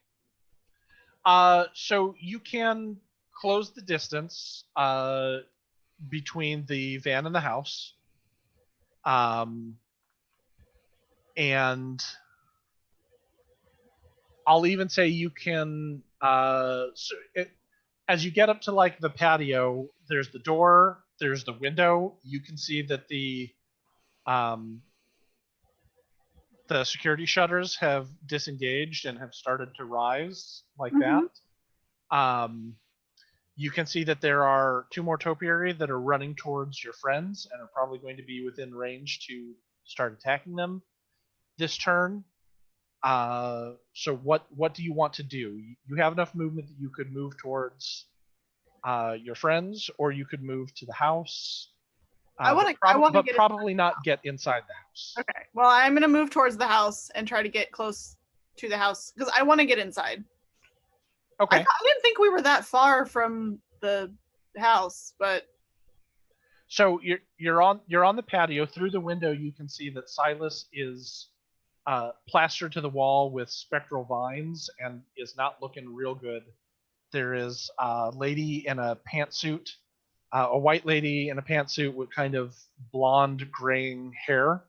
So you can close the distance between the van and the house. And I'll even say you can as you get up to like the patio, there's the door, there's the window. You can see that the security shutters have disengaged and have started to rise like that. You can see that there are 2 more topiary that are running towards your friends and are probably going to be within range to start attacking them this turn. So what do you want to do? You have enough movement that you could move towards your friends, or you could move to the house.
I want to get
probably not get inside the house.
Okay. Well, I'm gonna move towards the house and try to get close to the house because I want to get inside.
Okay.
I didn't think we were that far from the house, but.
So you're on the patio. Through the window, you can see that Silas is plastered to the wall with spectral vines and is not looking real good. There is a lady in a pantsuit, a white lady in a pantsuit with kind of blonde graying hair,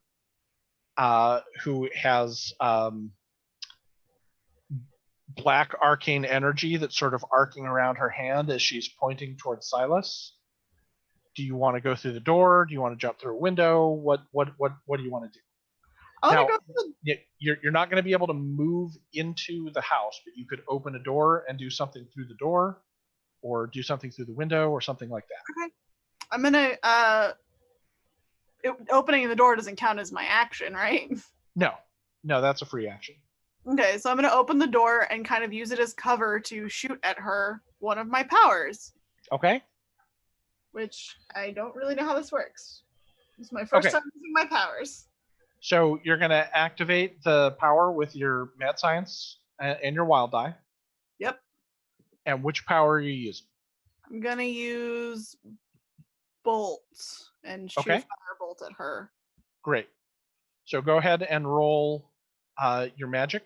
who has black arcane energy that's sort of arcing around her hand as she's pointing towards Silas. Do you want to go through the door? Do you want to jump through a window? What do you want to do? Now, you're not going to be able to move into the house, but you could open a door and do something through the door, or do something through the window, or something like that.
Okay. I'm gonna. Opening the door doesn't count as my action, right?
No, that's a free action.
Okay, so I'm gonna open the door and kind of use it as cover to shoot at her one of my powers.
Okay.
Which I don't really know how this works. This is my first time using my powers.
So you're going to activate the power with your mad science and your wild die.
Yep.
And which power are you using?
I'm going to use bolt and shoot firebolt at her.
Great. So go ahead and roll your magic,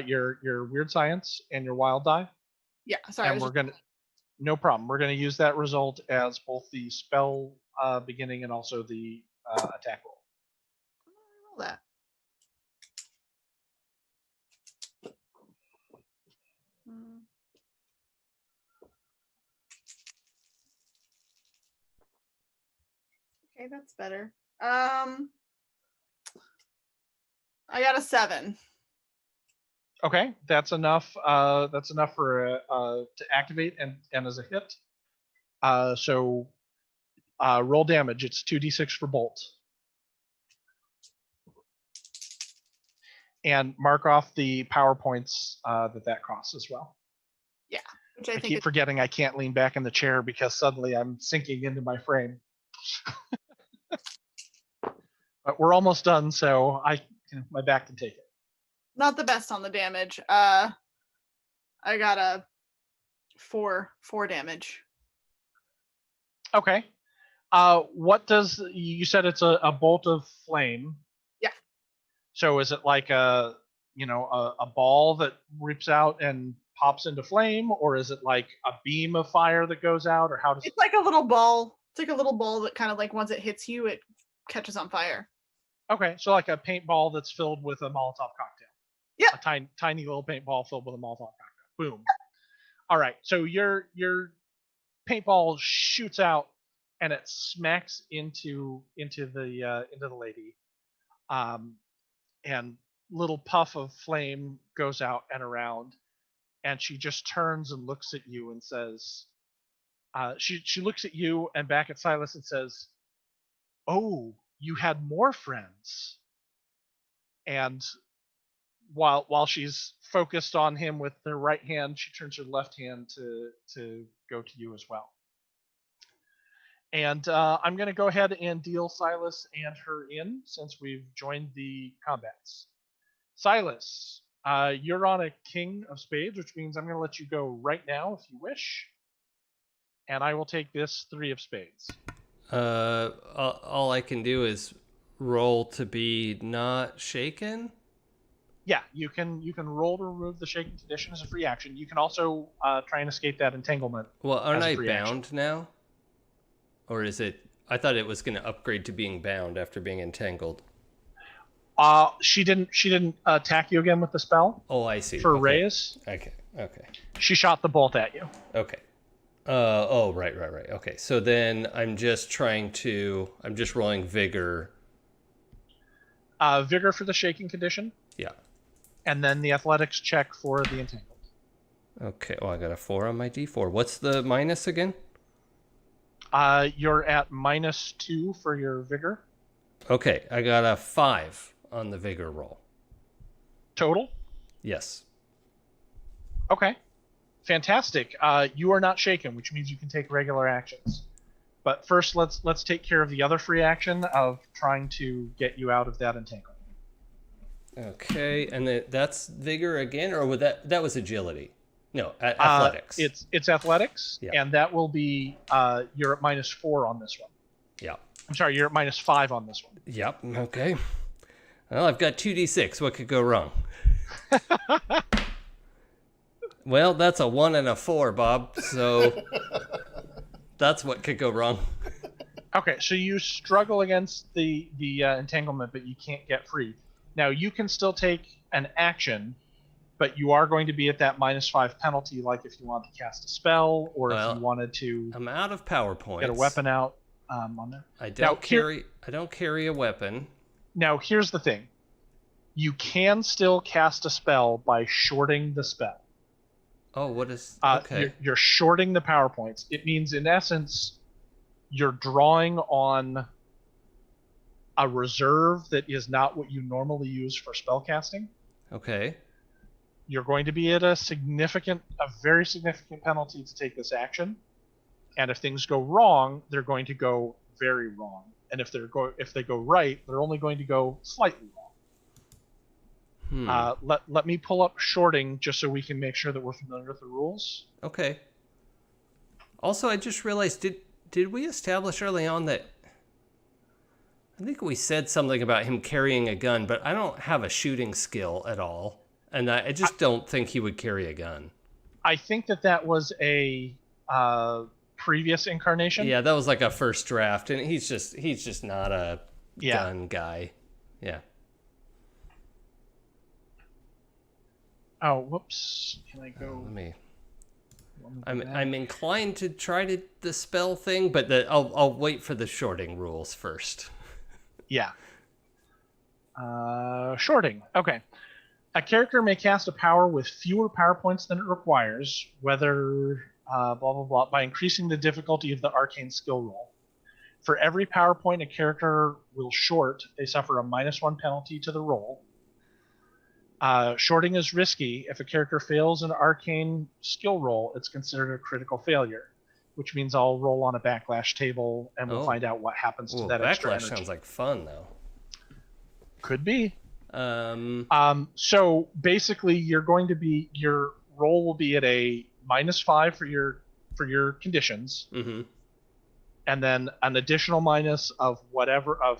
your weird science and your wild die.
Yeah, sorry.
And no problem. We're going to use that result as both the spell beginning and also the attack roll.
Roll that. Okay, that's better. I got a 7.
Okay, that's enough. That's enough for to activate and as a hit. So roll damage. It's 2d6 for bolt. And mark off the power points that costs as well.
Yeah, which I think
keep forgetting I can't lean back in the chair because suddenly I'm sinking into my frame. But we're almost done, so my back can take it.
Not the best on the damage. I got a 4 damage.
Okay. What does you said it's a bolt of flame?
Yeah.
So is it like a ball that rips out and pops into flame, or is it like a beam of fire that goes out, or how does
it's like a little ball. It's like a little ball that kind of like once it hits you, it catches on fire.
Okay, so like a paintball that's filled with a Molotov cocktail.
Yeah.
A tiny little paintball filled with a Molotov cocktail. Boom. All right, so your paintball shoots out and it smacks into the lady, and little puff of flame goes out and around, and she just turns and looks at you and says, she looks at you and back at Silas and says, "Oh, you had more friends." And while she's focused on him with her right hand, she turns her left hand to go to you as well. And I'm going to go ahead and deal Silas and her in since we've joined the combats. Silas, you're on a king of spades, which means I'm going to let you go right now if you wish. And I will take this 3 of spades.
All I can do is roll to be not shaken.
Yeah, you can roll to remove the shaking condition as a free action. You can also try and escape that entanglement.
Well, aren't I bound
action.
now? Or is it? I thought it was going to upgrade to being bound after being entangled.
She didn't attack you again with the spell.
Oh, I see.
For
okay.
raise.
Okay.
She shot the bolt at you.
Okay. Oh, right. Okay, so then I'm just rolling vigor.
Vigor for the shaking condition.
Yeah.
And then the athletics check for the entangled.
Okay, well, I got a 4 on my D4. What's the minus again?
You're at -2 for your vigor.
Okay, I got a 5 on the vigor roll.
Total?
Yes.
Okay. Fantastic. You are not shaken, which means you can take regular actions. But first, let's take care of the other free action of trying to get you out of that entanglement.
Okay, and that's vigor again, or would that was agility? No, athletics.
It's athletics,
yeah.
And that will be you're at -4 on this one.
Yeah.
I'm sorry, you're at -5 on this one.
Yep. Okay. Well, I've got 2d6. What could go wrong? Well, that's a 1 and a 4, Bob. So that's what could go wrong.
Okay, so you struggle against the entanglement, but you can't get free. Now you can still take an action, but you are going to be at that -5 penalty, like if you want to cast a spell or if you wanted to.
I'm out of power points.
Get a weapon out on there.
I don't carry a weapon.
Now here's the thing: you can still cast a spell by shorting the spell.
Oh, what is? Okay.
You're shorting the power points. It means, in essence, you're drawing on a reserve that is not what you normally use for spell casting.
Okay.
You're going to be at a very significant penalty to take this action, and if things go wrong, they're going to go very wrong. And if they go right, they're only going to go slightly wrong. Let me pull up shorting just so we can make sure that we're familiar with the rules.
Okay. Also, I just realized, did we establish early on that? I think we said something about him carrying a gun, but I don't have a shooting skill at all, and I just don't think he would carry a gun.
I think that was a previous incarnation.
Yeah, that was like a first draft, and he's just not a gun guy. Yeah.
Oh, whoops! Can I go?
Let me. I'm inclined to try the spell thing, but I'll wait for the shorting rules first.
Yeah. Shorting. Okay. A character may cast a power with fewer power points than it requires, whether blah blah blah, by increasing the difficulty of the arcane skill roll. For every power point a character will short, they suffer a -1 penalty to the roll. Shorting is risky. If a character fails an arcane skill roll, it's considered a critical failure, which means I'll roll on a backlash table and we'll find out what happens to that extra energy.
Backlash sounds like fun, though.
Could be. So basically, your roll will be at a -5 for your conditions, and then an additional minus of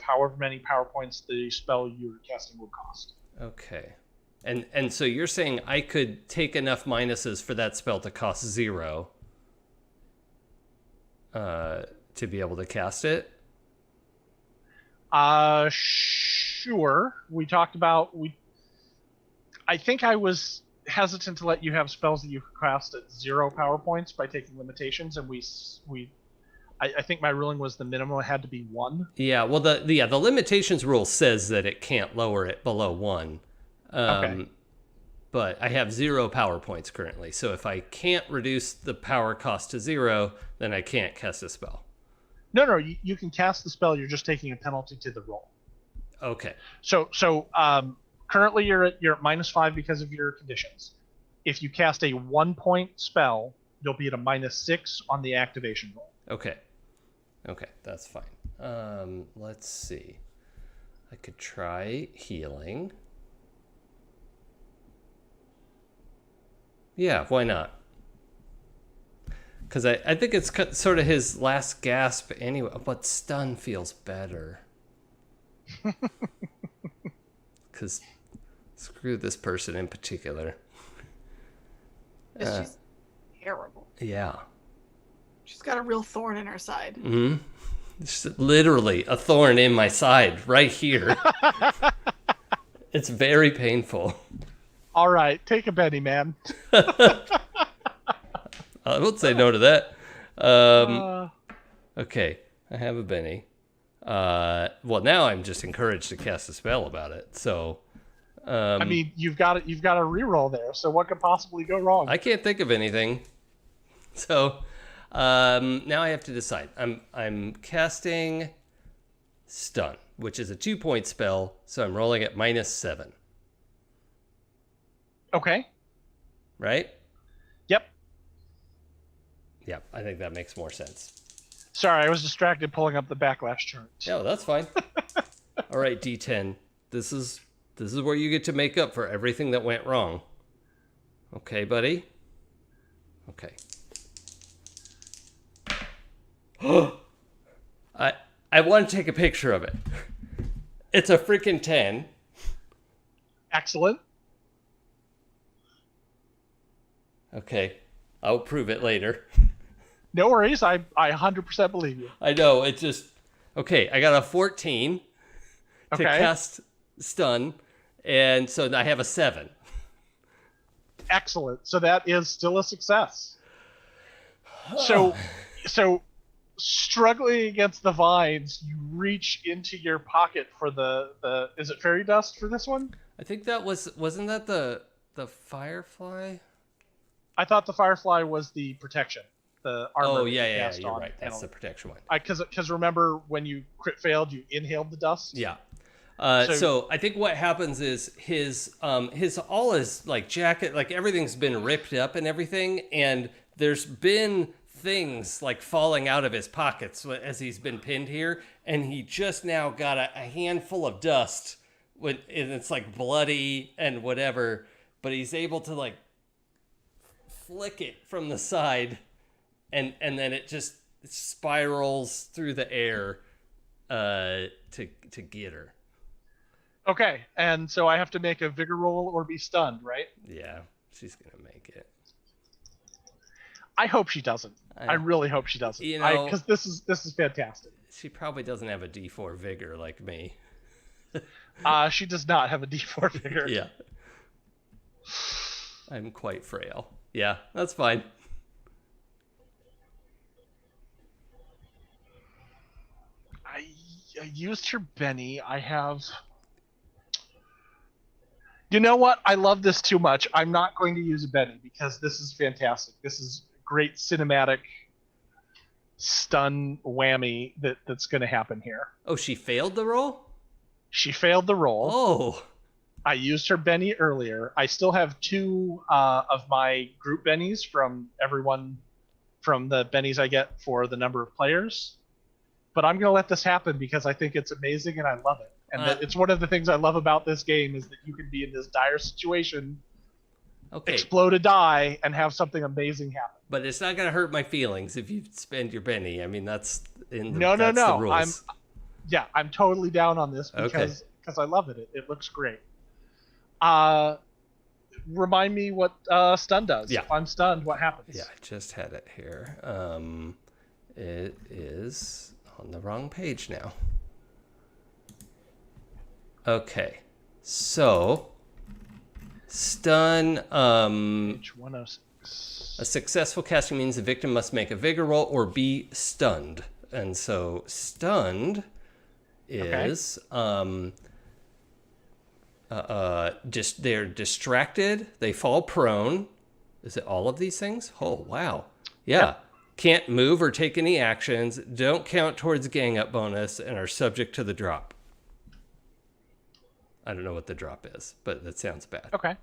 however many power points the spell you're casting will cost.
Okay. And so you're saying I could take enough minuses for that spell to cost 0 to be able to cast it?
Sure. We talked about I think I was hesitant to let you have spells that you could cast at 0 power points by taking limitations, and I think my ruling was the minimum had to be 1.
Yeah, well the limitations rule says that it can't lower it below 1.
Okay.
But I have 0 power points currently, so if I can't reduce the power cost to 0, then I can't cast a spell.
No, you can cast the spell. You're just taking a penalty to the roll.
Okay.
So currently you're at -5 because of your conditions. If you cast a 1-point spell, you'll be at a -6 on the activation roll.
Okay, that's fine. Let's see. I could try healing. Yeah, why not? Because I think it's sort of his last gasp anyway, but stun feels better. Because screw this person in particular.
She's terrible.
Yeah.
She's got a real thorn in her side.
Mm-hmm. It's literally a thorn in my side right here. It's very painful.
All right, take a Benny, man.
I won't say no to that. Okay, I have a Benny. Well, now I'm just encouraged to cast a spell about it. So,
I mean, you've got a reroll there. So what could possibly go wrong?
I can't think of anything. So, now I have to decide. I'm casting Stun, which is a 2-point spell. So I'm rolling at -7.
Okay.
Right?
Yep,
I think that makes more sense.
Sorry, I was distracted pulling up the backlash chart.
Yeah, that's fine. All right, D10. This is where you get to make up for everything that went wrong. Okay, buddy? Okay. I want to take a picture of it. It's a freaking 10.
Excellent.
Okay. I'll prove it later.
No worries. I 100% believe you.
I know. It just... Okay, I got a 14 to cast Stun, and so I have a 7.
Excellent. So that is still a success. So struggling against the vines, you reach into your pocket for the is it fairy dust for this one?
I think that wasn't that the firefly?
I thought the firefly was the protection, the armor.
Oh yeah, you're right. That's the protection one.
Because remember when you crit failed, you inhaled the dust.
Yeah. So I think what happens is his all his like jacket, like everything's been ripped up and everything, and there's been things like falling out of his pockets as he's been pinned here, and he just now got a handful of dust and it's like bloody and whatever, but he's able to like flick it from the side, and then it just spirals through the air to get her.
Okay, and so I have to make a vigor roll or be stunned, right?
Yeah, she's gonna make it.
I hope she doesn't. I really hope she doesn't.
You know,
because this is fantastic.
She probably doesn't have a D4 vigor like me.
She does not have a D4 vigor.
Yeah. I'm quite frail. Yeah, that's fine.
used her Benny. I have. You know what? I love this too much. I'm not going to use a Benny because this is fantastic. This is great cinematic stun whammy that's going to happen here.
Oh, she failed the roll?
She failed the roll.
Oh.
I used her Benny earlier. I still have 2 of my group Bennies from everyone, from the Bennies I get for the number of players. But I'm going to let this happen because I think it's amazing and I love it. And that it's one of the things I love about this game is that you can be in this dire situation, explode a die, and have something amazing happen.
But it's not going to hurt my feelings if you spend your Benny. I mean, that's in the,
no.
the rules.
I'm totally down on this because I love it. It looks great. Remind me what stun does.
Yeah.
If I'm stunned, what happens?
Yeah, I just had it here. It is on the wrong page now. Okay, so stun.
Page 106.
A successful casting means the victim must make a vigor roll or be stunned, and so stunned is just they're distracted. They fall prone. Is it all of these things? Oh wow, yeah. Yep. Can't move or take any actions. Don't count towards gang up bonus and are subject to the drop. I don't know what the drop is, but that sounds bad.
Okay.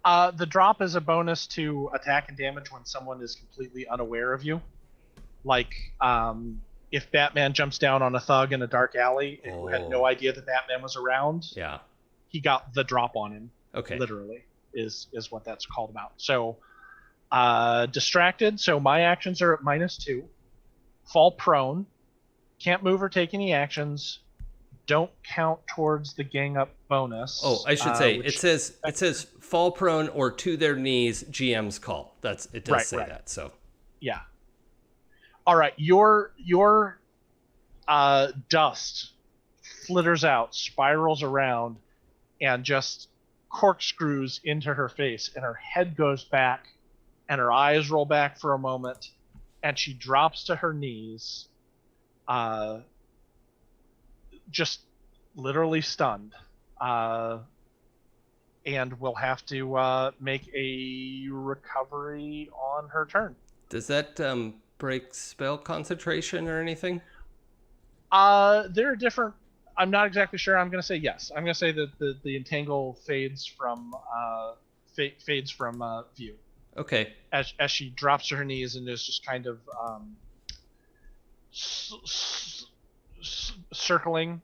The drop is a bonus to attack and damage when someone is completely unaware of you. Like, if Batman jumps down on a thug in a dark alley who had no idea that Batman was around, he got the drop on him.
Okay.
Literally is what that's called about. So, distracted. So my actions are at -2. Fall prone. Can't move or take any actions. Don't count towards the gang up bonus.
Oh, I should say it says fall prone or to their knees. GM's call. It does say that. So
yeah. All right, your dust flitters out, spirals around, and just corkscrews into her face, and her head goes back, and her eyes roll back for a moment, and she drops to her knees. Just literally stunned, and will have to make a recovery on her turn.
Does that break spell concentration or anything?
There are different. I'm not exactly sure. I'm going to say yes. I'm going to say that the entangle fades from view.
Okay.
As she drops to her knees and is just kind of circling.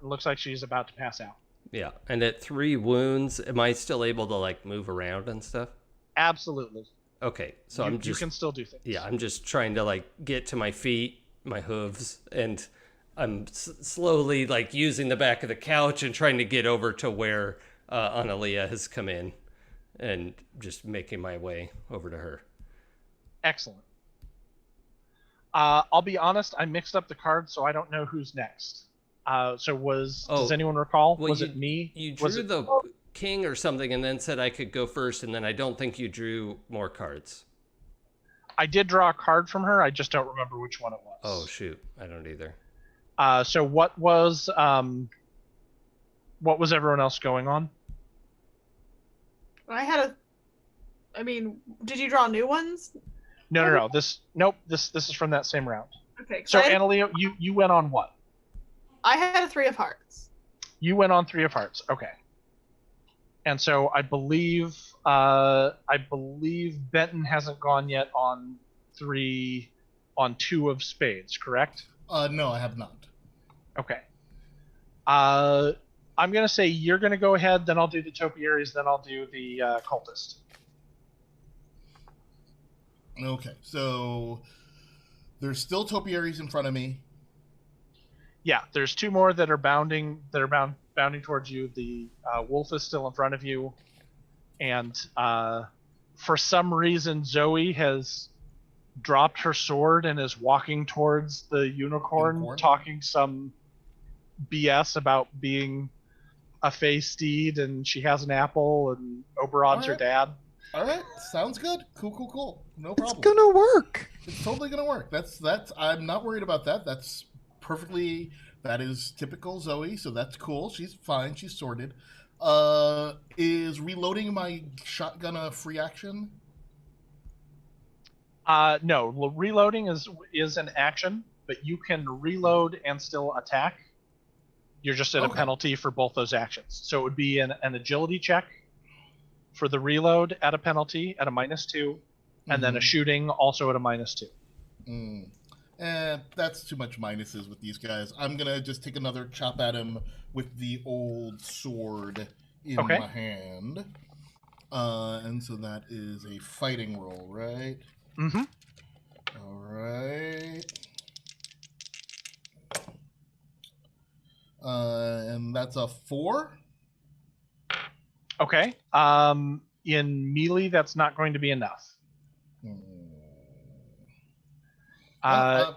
Looks like she's about to pass out.
Yeah, and at 3 wounds, am I still able to like move around and stuff?
Absolutely.
Okay, so you
can still do things.
Yeah, I'm just trying to like get to my feet, my hooves, and I'm slowly like using the back of the couch and trying to get over to where Analia has come in, and just making my way over to her.
Excellent. I'll be honest, I mixed up the cards, so I don't know who's next. Does anyone recall? Was it me?
You drew the king or something and then said I could go first, and then I don't think you drew more cards.
I did draw a card from her, I just don't remember which one it was.
Oh, shoot. I don't either.
So what was everyone else going on?
Did you draw new ones?
No. This is from that same round.
Okay.
So Analia, you went on what?
I had a 3 of hearts.
You went on 3 of hearts. Okay. And so I believe Benton hasn't gone yet on 2 of spades, correct?
No, I have not.
Okay. I'm gonna say you're gonna go ahead, then I'll do the topiaries, then I'll do the cultist.
Okay, so there's still topiaries in front of me.
Yeah, there's 2 more that are bounding towards you. The wolf is still in front of you, and for some reason Zoe has dropped her sword and is walking towards the unicorn, talking some BS about being a Fae steed, and she has an apple, and Oberon's her dad.
All right, sounds good. Cool. No problem.
It's gonna work.
It's totally gonna work. That's. I'm not worried about that. That's perfectly. That is typical Zoe, so that's cool. She's fine. She's sorted. Is reloading my shotgun a free action?
No, reloading is an action, but you can reload and still attack. You're just at a penalty for both those actions. So it would be an agility check for the reload at a penalty at a -2, and then a shooting also at a -2.
That's too much minuses with these guys. I'm gonna just take another chop at him with the old sword in my hand. And so that is a fighting roll, right?
Mm-hmm.
All right. And that's a 4.
Okay. In melee, that's not going to be enough.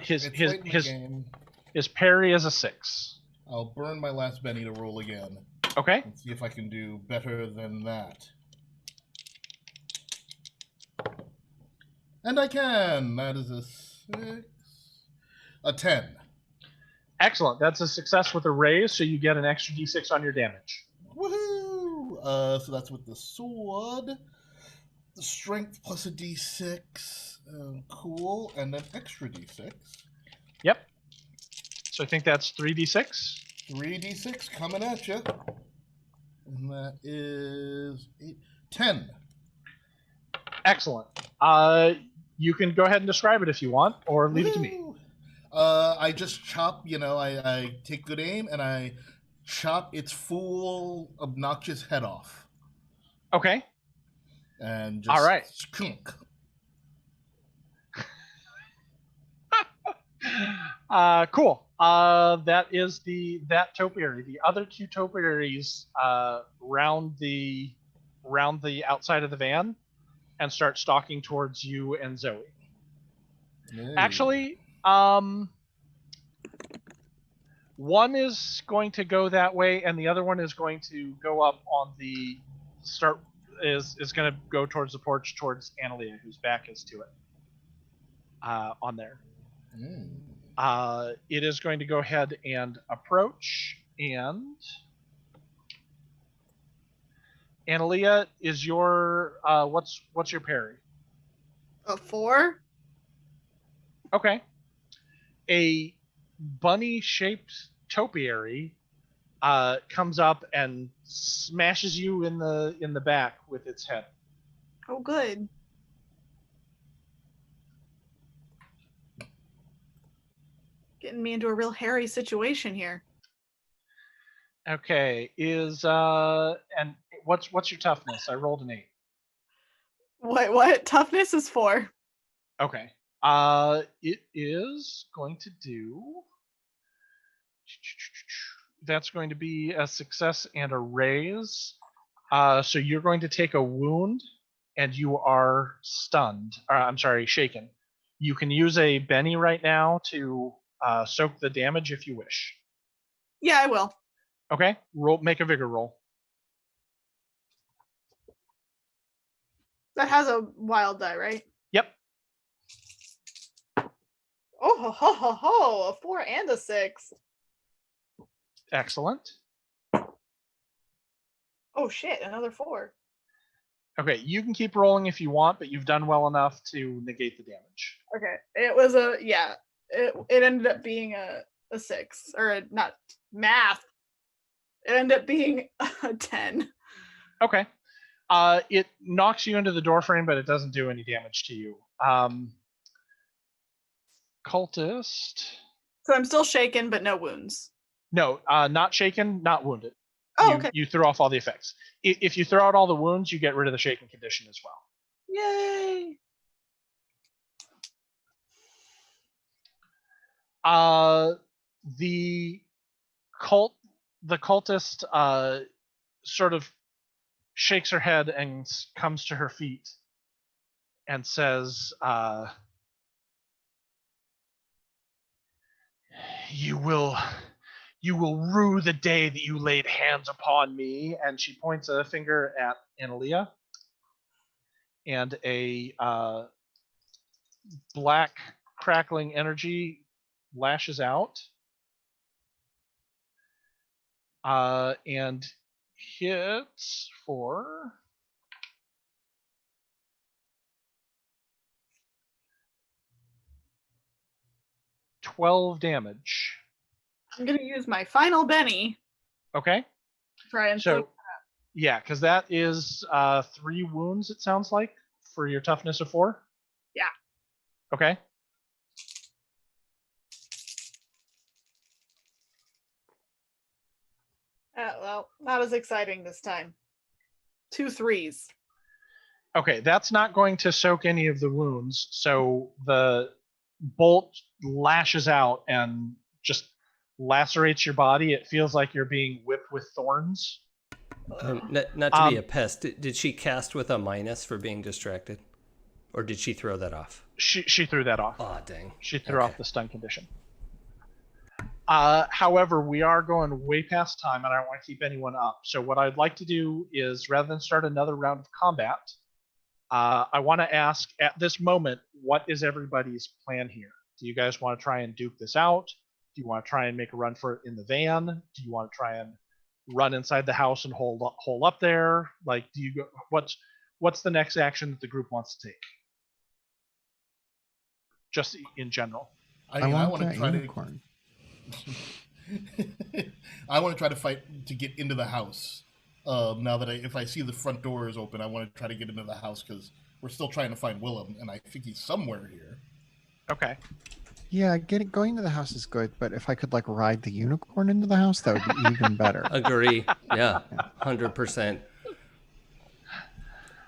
His parry is a 6.
I'll burn my last Benny to roll again.
Okay.
And see if I can do better than that. And I can. That is a 6. A 10.
Excellent. That's a success with a raise, so you get an extra d6 on your damage.
Woohoo! So that's with the sword. The strength plus a d6. Cool. And an extra d6.
Yep. So I think that's 3d6.
3d6 coming at you. And that is 10.
Excellent. You can go ahead and describe it if you want, or leave it to me.
I just chop, I take good aim and I chop its fool obnoxious head off.
Okay.
And just
all right.
Skunk.
Cool. That is that topiary. The other 2 topiaries round the outside of the van and start stalking towards you and Zoe.
Yay.
Actually, one is going to go that way, and the other one is going to go up on the start. Is going to go towards the porch towards Analia, whose back is to it. On there. It is going to go ahead and approach, and Analia, is your what's your parry?
A 4.
Okay. A bunny-shaped topiary comes up and smashes you in the back with its head.
Oh, good. Getting me into a real hairy situation here.
Okay, and what's your toughness? I rolled an 8.
What? Toughness is 4.
Okay. It is going to do. That's going to be a success and a raise. So you're going to take a wound, and you are stunned. I'm sorry, shaken. You can use a Benny right now to soak the damage if you wish.
Yeah, I will.
Okay. Make a vigor roll.
That has a wild die, right?
Yep.
Oh ho, a 4 and a 6.
Excellent.
Oh shit, another 4.
Okay, you can keep rolling if you want, but you've done well enough to negate the damage.
Okay, it was it ended up being a 6, or not math. It ended up being a 10.
Okay. It knocks you into the doorframe, but it doesn't do any damage to you. Cultist.
So I'm still shaken, but no wounds.
No, not shaken, not wounded.
Oh, okay.
You throw off all the effects. If you throw out all the wounds, you get rid of the shaken condition as well.
Yay!
The cultist sort of shakes her head and comes to her feet and says, You will rue the day that you laid hands upon me. And she points a finger at Analia, and a black crackling energy lashes out and hits for 12 damage.
I'm gonna use my final Benny.
Okay.
Try and
So, yeah, because that is 3 wounds. It sounds like for your toughness of 4.
Yeah.
Okay.
Well, not as exciting this time. 2 3s.
Okay, that's not going to soak any of the wounds. So the bolt lashes out and just lacerates your body. It feels like you're being whipped with thorns.
Not to be a pest, did she cast with a minus for being distracted? Or did she throw that off?
She threw that off.
Oh, dang.
She threw off the stun condition. However, we are going way past time, and I don't want to keep anyone up. So what I'd like to do is, rather than start another round of combat, I want to ask at this moment, what is everybody's plan here? Do you guys want to try and duke this out? Do you want to try and make a run for it in the van? Do you want to try and run inside the house and hole up there? Like, do you go? What's the next action that the group wants to take? Just in general.
I want to try unicorn. I want to try to fight to get into the house. Now that if I see the front door is open, I want to try to get into the house because we're still trying to find Willem, and I think he's somewhere here.
Okay.
Yeah, going to the house is good, but if I could like ride the unicorn into the house, that would be even better.
Agree. Yeah, 100%.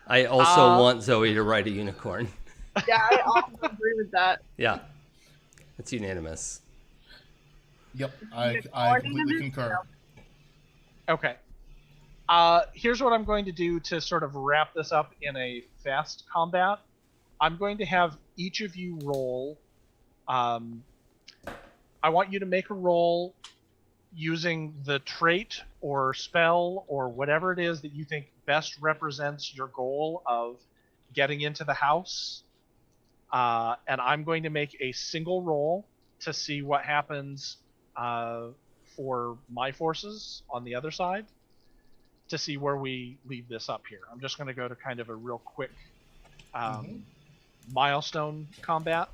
I also want Zoe to ride a unicorn.
Yeah, I also agree with that.
Yeah, it's unanimous.
Yep, I completely concur.
Okay. Here's what I'm going to do to sort of wrap this up in a fast combat. I'm going to have each of you roll. I want you to make a roll using the trait or spell or whatever it is that you think best represents your goal of getting into the house. And I'm going to make a single roll to see what happens for my forces on the other side, to see where we leave this up here. I'm just going to go to kind of a real quick milestone combat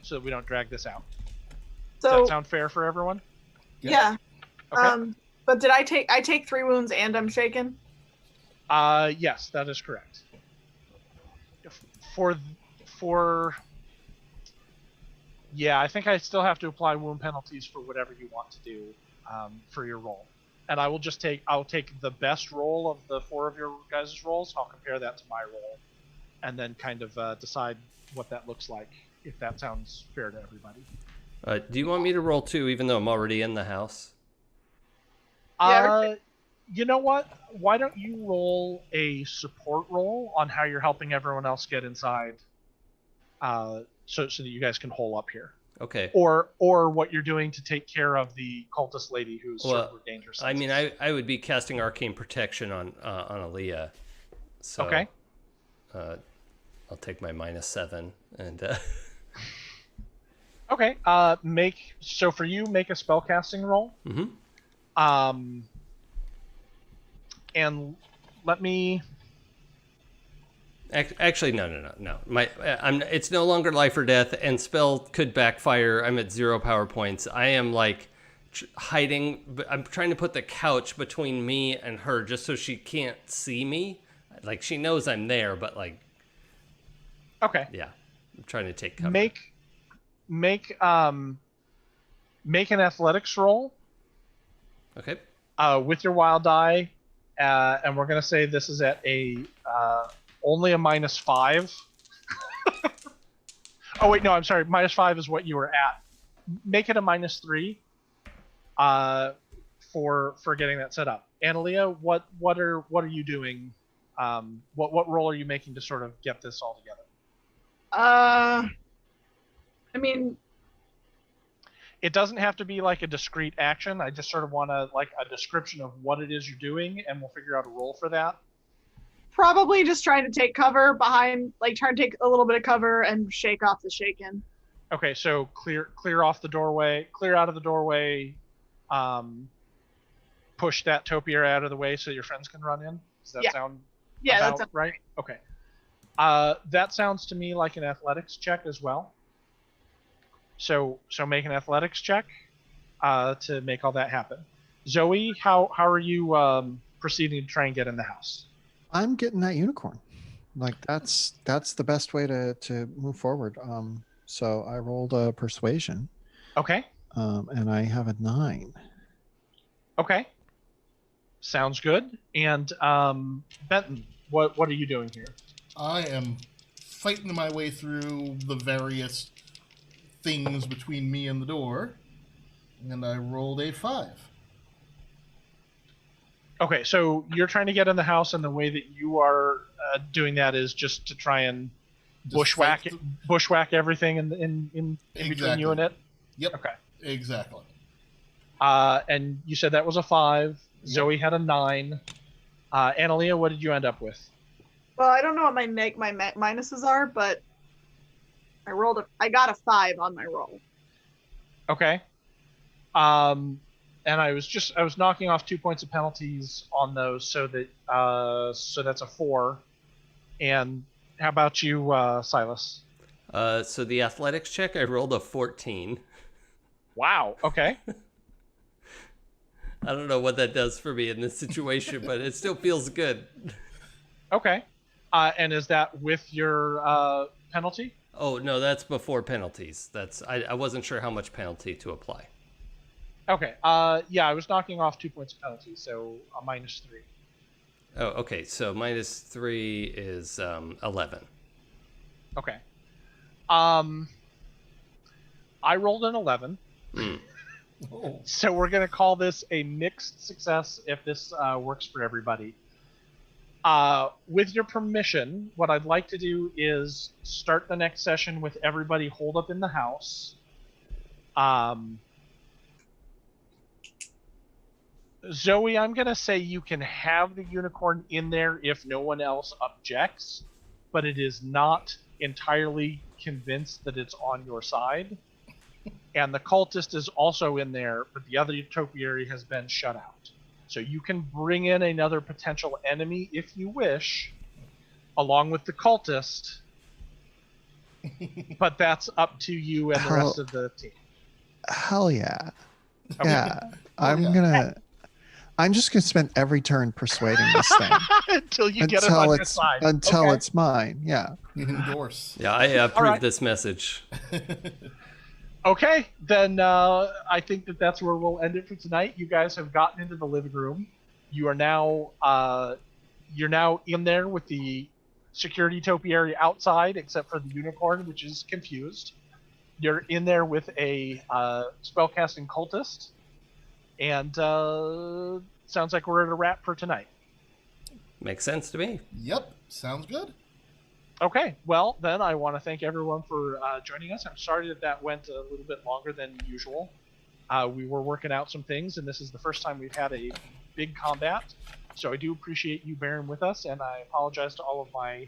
so that we don't drag this out.
So,
does that sound fair for everyone?
Yeah.
Okay.
But did I take 3 wounds and I'm shaken?
Yes, that is correct. Yeah, I think I still have to apply wound penalties for whatever you want to do for your roll. And I'll take the best roll of the 4 of your guys' rolls. I'll compare that to my roll, and then kind of decide what that looks like, if that sounds fair to everybody.
Do you want me to roll 2, even though I'm already in the house?
You know what? Why don't you roll a support roll on how you're helping everyone else get inside, so that you guys can hole up here.
Okay.
Or what you're doing to take care of the cultist lady who's sort of dangerous.
I mean, I would be casting arcane protection on Analia. So,
okay.
I'll take my -7 and.
Okay. So for you, make a spellcasting roll.
Mm-hmm.
And let me.
Actually, no. It's no longer life or death, and spell could backfire. I'm at 0 power points. I am like hiding. I'm trying to put the couch between me and her, just so she can't see me. Like, she knows I'm there, but like.
Okay.
Yeah, I'm trying to take cover.
Make an athletics roll.
Okay.
With your wild die, and we're gonna say this is at a only a -5. Oh wait, no, I'm sorry. -5 is what you were at. Make it a -3. For getting that set up. Analia, what are you doing? What role are you making to sort of get this all together?
I mean,
it doesn't have to be like a discrete action. I just sort of want a description of what it is you're doing, and we'll figure out a role for that.
Probably just trying to take cover behind, trying to take a little bit of cover and shake off the shaken.
Okay, so clear off the doorway, clear out of the doorway, push that topiary out of the way so your friends can run in? Does that sound
that's
right? Okay. That sounds to me like an athletics check as well. So make an athletics check to make all that happen. Zoe, how are you proceeding to try and get in the house?
I'm getting that unicorn. Like that's the best way to move forward. So I rolled a persuasion.
Okay.
And I have a 9.
Okay. Sounds good. And Benton, what are you doing here?
I am fighting my way through the various things between me and the door, and I rolled a 5.
Okay, so you're trying to get in the house, and the way that you are doing that is just to try and bushwhack everything in between you and it?
Yep.
Okay.
Exactly.
And you said that was a 5.
Yep.
Zoe had a 9. Analia, what did you end up with?
Well, I don't know what my minuses are, but I got a 5 on my roll.
Okay. And I was knocking off 2 points of penalties on those, so that's a 4. And how about you, Silas?
So the athletics check, I rolled a 14.
Wow. Okay.
I don't know what that does for me in this situation, but it still feels good.
Okay. And is that with your penalty?
Oh, no, that's before penalties. I wasn't sure how much penalty to apply.
Okay. Yeah, I was knocking off 2 points of penalty, so a -3.
Oh, okay. So -3 is 11.
Okay. I rolled an 11.
Oh.
So we're going to call this a mixed success if this works for everybody. With your permission, what I'd like to do is start the next session with everybody holed up in the house. Zoe, I'm going to say you can have the unicorn in there if no one else objects, but it is not entirely convinced that it's on your side. And the cultist is also in there, but the other topiary has been shut out. So you can bring in another potential enemy if you wish, along with the cultist, but that's up to you and the rest of the team.
Hell yeah.
Okay.
Yeah. I'm just gonna spend every turn persuading this thing
until you get it on your side.
Until it's mine. Yeah.
Endorse.
Yeah, I approve
right.
this message.
Okay, then I think that's where we'll end it for tonight. You guys have gotten into the living room. You are now in there with the security topiary outside, except for the unicorn, which is confused. You're in there with a spellcasting cultist, and sounds like we're at a wrap for tonight.
Makes sense to me.
Yep, sounds good.
Okay, well, then I want to thank everyone for joining us. I'm sorry that went a little bit longer than usual. We were working out some things, and this is the first time we've had a big combat. So I do appreciate you bearing with us, and I apologize to all of my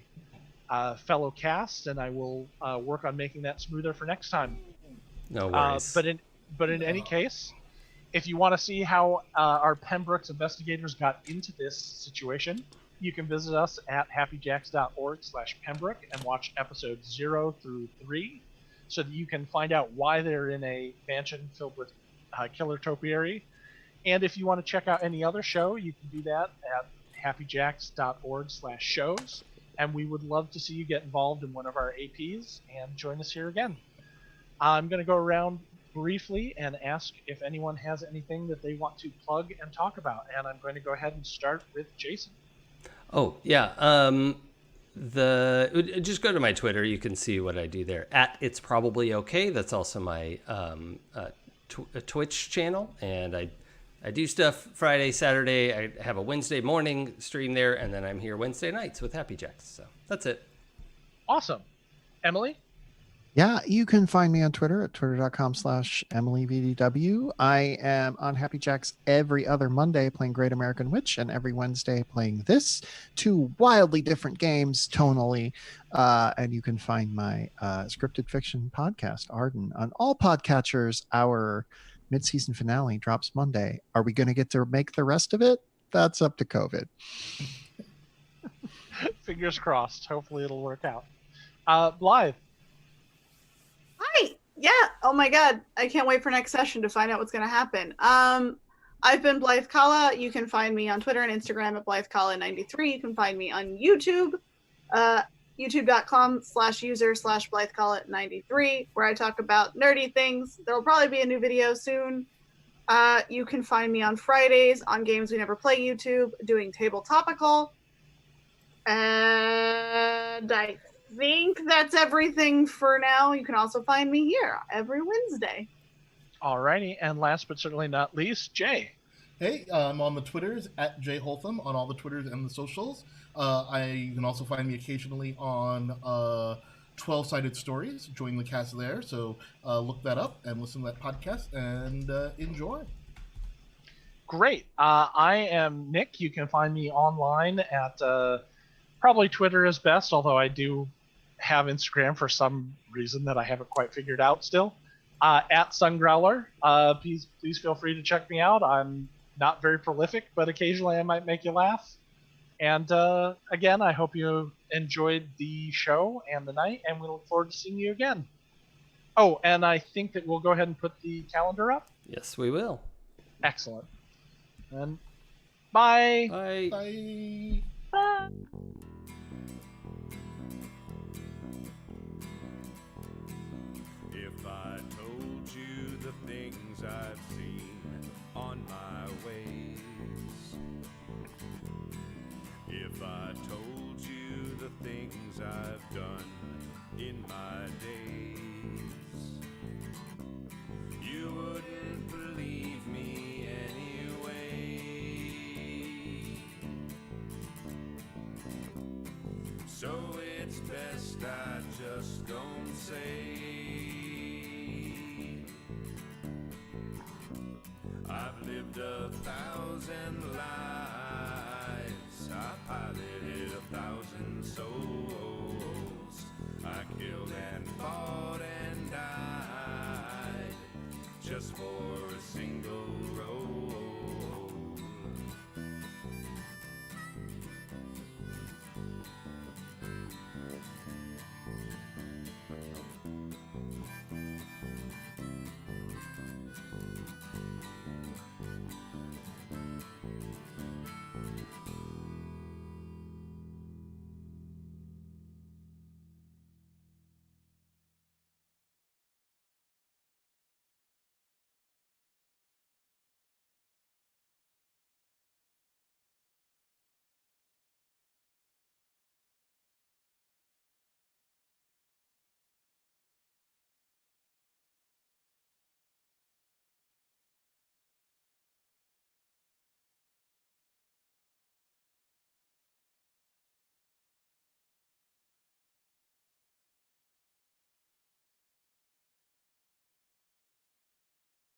fellow cast, and I will work on making that smoother for next time.
No worries.
But in any case, if you want to see how our Pembroke Investigators got into this situation, you can visit us at happyjacks.org/Pembroke and watch episodes 0 through 3 so that you can find out why they're in a mansion filled with killer topiary. And if you want to check out any other show, you can do that at happyjacks.org/shows. And we would love to see you get involved in one of our APs and join us here again. I'm going to go around briefly and ask if anyone has anything that they want to plug and talk about. And I'm going to go ahead and start with Jason.
Oh, yeah. Just go to my Twitter. You can see what I do there. @It's Probably Okay. That's also my Twitch channel. And I do stuff Friday, Saturday. I have a Wednesday morning stream there. And then I'm here Wednesday nights with Happy Jacks. So that's it.
Awesome. Emily?
Yeah, you can find me on Twitter at twitter.com/EmilyVDW. I am on Happy Jacks every other Monday playing Great American Witch and every Wednesday playing this. 2 wildly different games tonally. And you can find my scripted fiction podcast, Arden, on all podcatchers. Our mid-season finale drops Monday. Are we going to get to make the rest of it? That's up to COVID.
Fingers crossed. Hopefully it'll work out. Blythe.
Hi. Yeah. Oh my God. I can't wait for next session to find out what's going to happen. I've been Blythe Kala. You can find me on Twitter and Instagram at BlytheKala93. You can find me on YouTube, youtube.com/user/BlytheKala93, where I talk about nerdy things. There will probably be a new video soon. You can find me on Fridays on Games We Never Play YouTube, doing Table Topical. And I think that's everything for now. You can also find me here every Wednesday.
Alrighty, and last but certainly not least, Jay.
Hey, I'm on the Twitters at Jay Holtham on all the Twitters and the socials. You can also find me occasionally on 12-Sided Stories. Join the cast there, so look that up and listen to that podcast and enjoy.
Great. I am Nick. You can find me online at probably Twitter is best, although I do have Instagram for some reason that I haven't quite figured out still. At Sungrowler. Please feel free to check me out. I'm not very prolific, but occasionally I might make you laugh. And again, I hope you enjoyed the show and the night, and we look forward to seeing you again. Oh, and I think that we'll go ahead and put the calendar up.
Yes, we will.
Excellent. And bye.
Bye.
Bye.
Bye.
If I told you the things I've seen on my ways, if I told you the things I've done in my days, you wouldn't believe me anyway. So it's best I just don't say. I've lived 1,000 lives, I piloted 1,000 souls, I killed and fought and died just for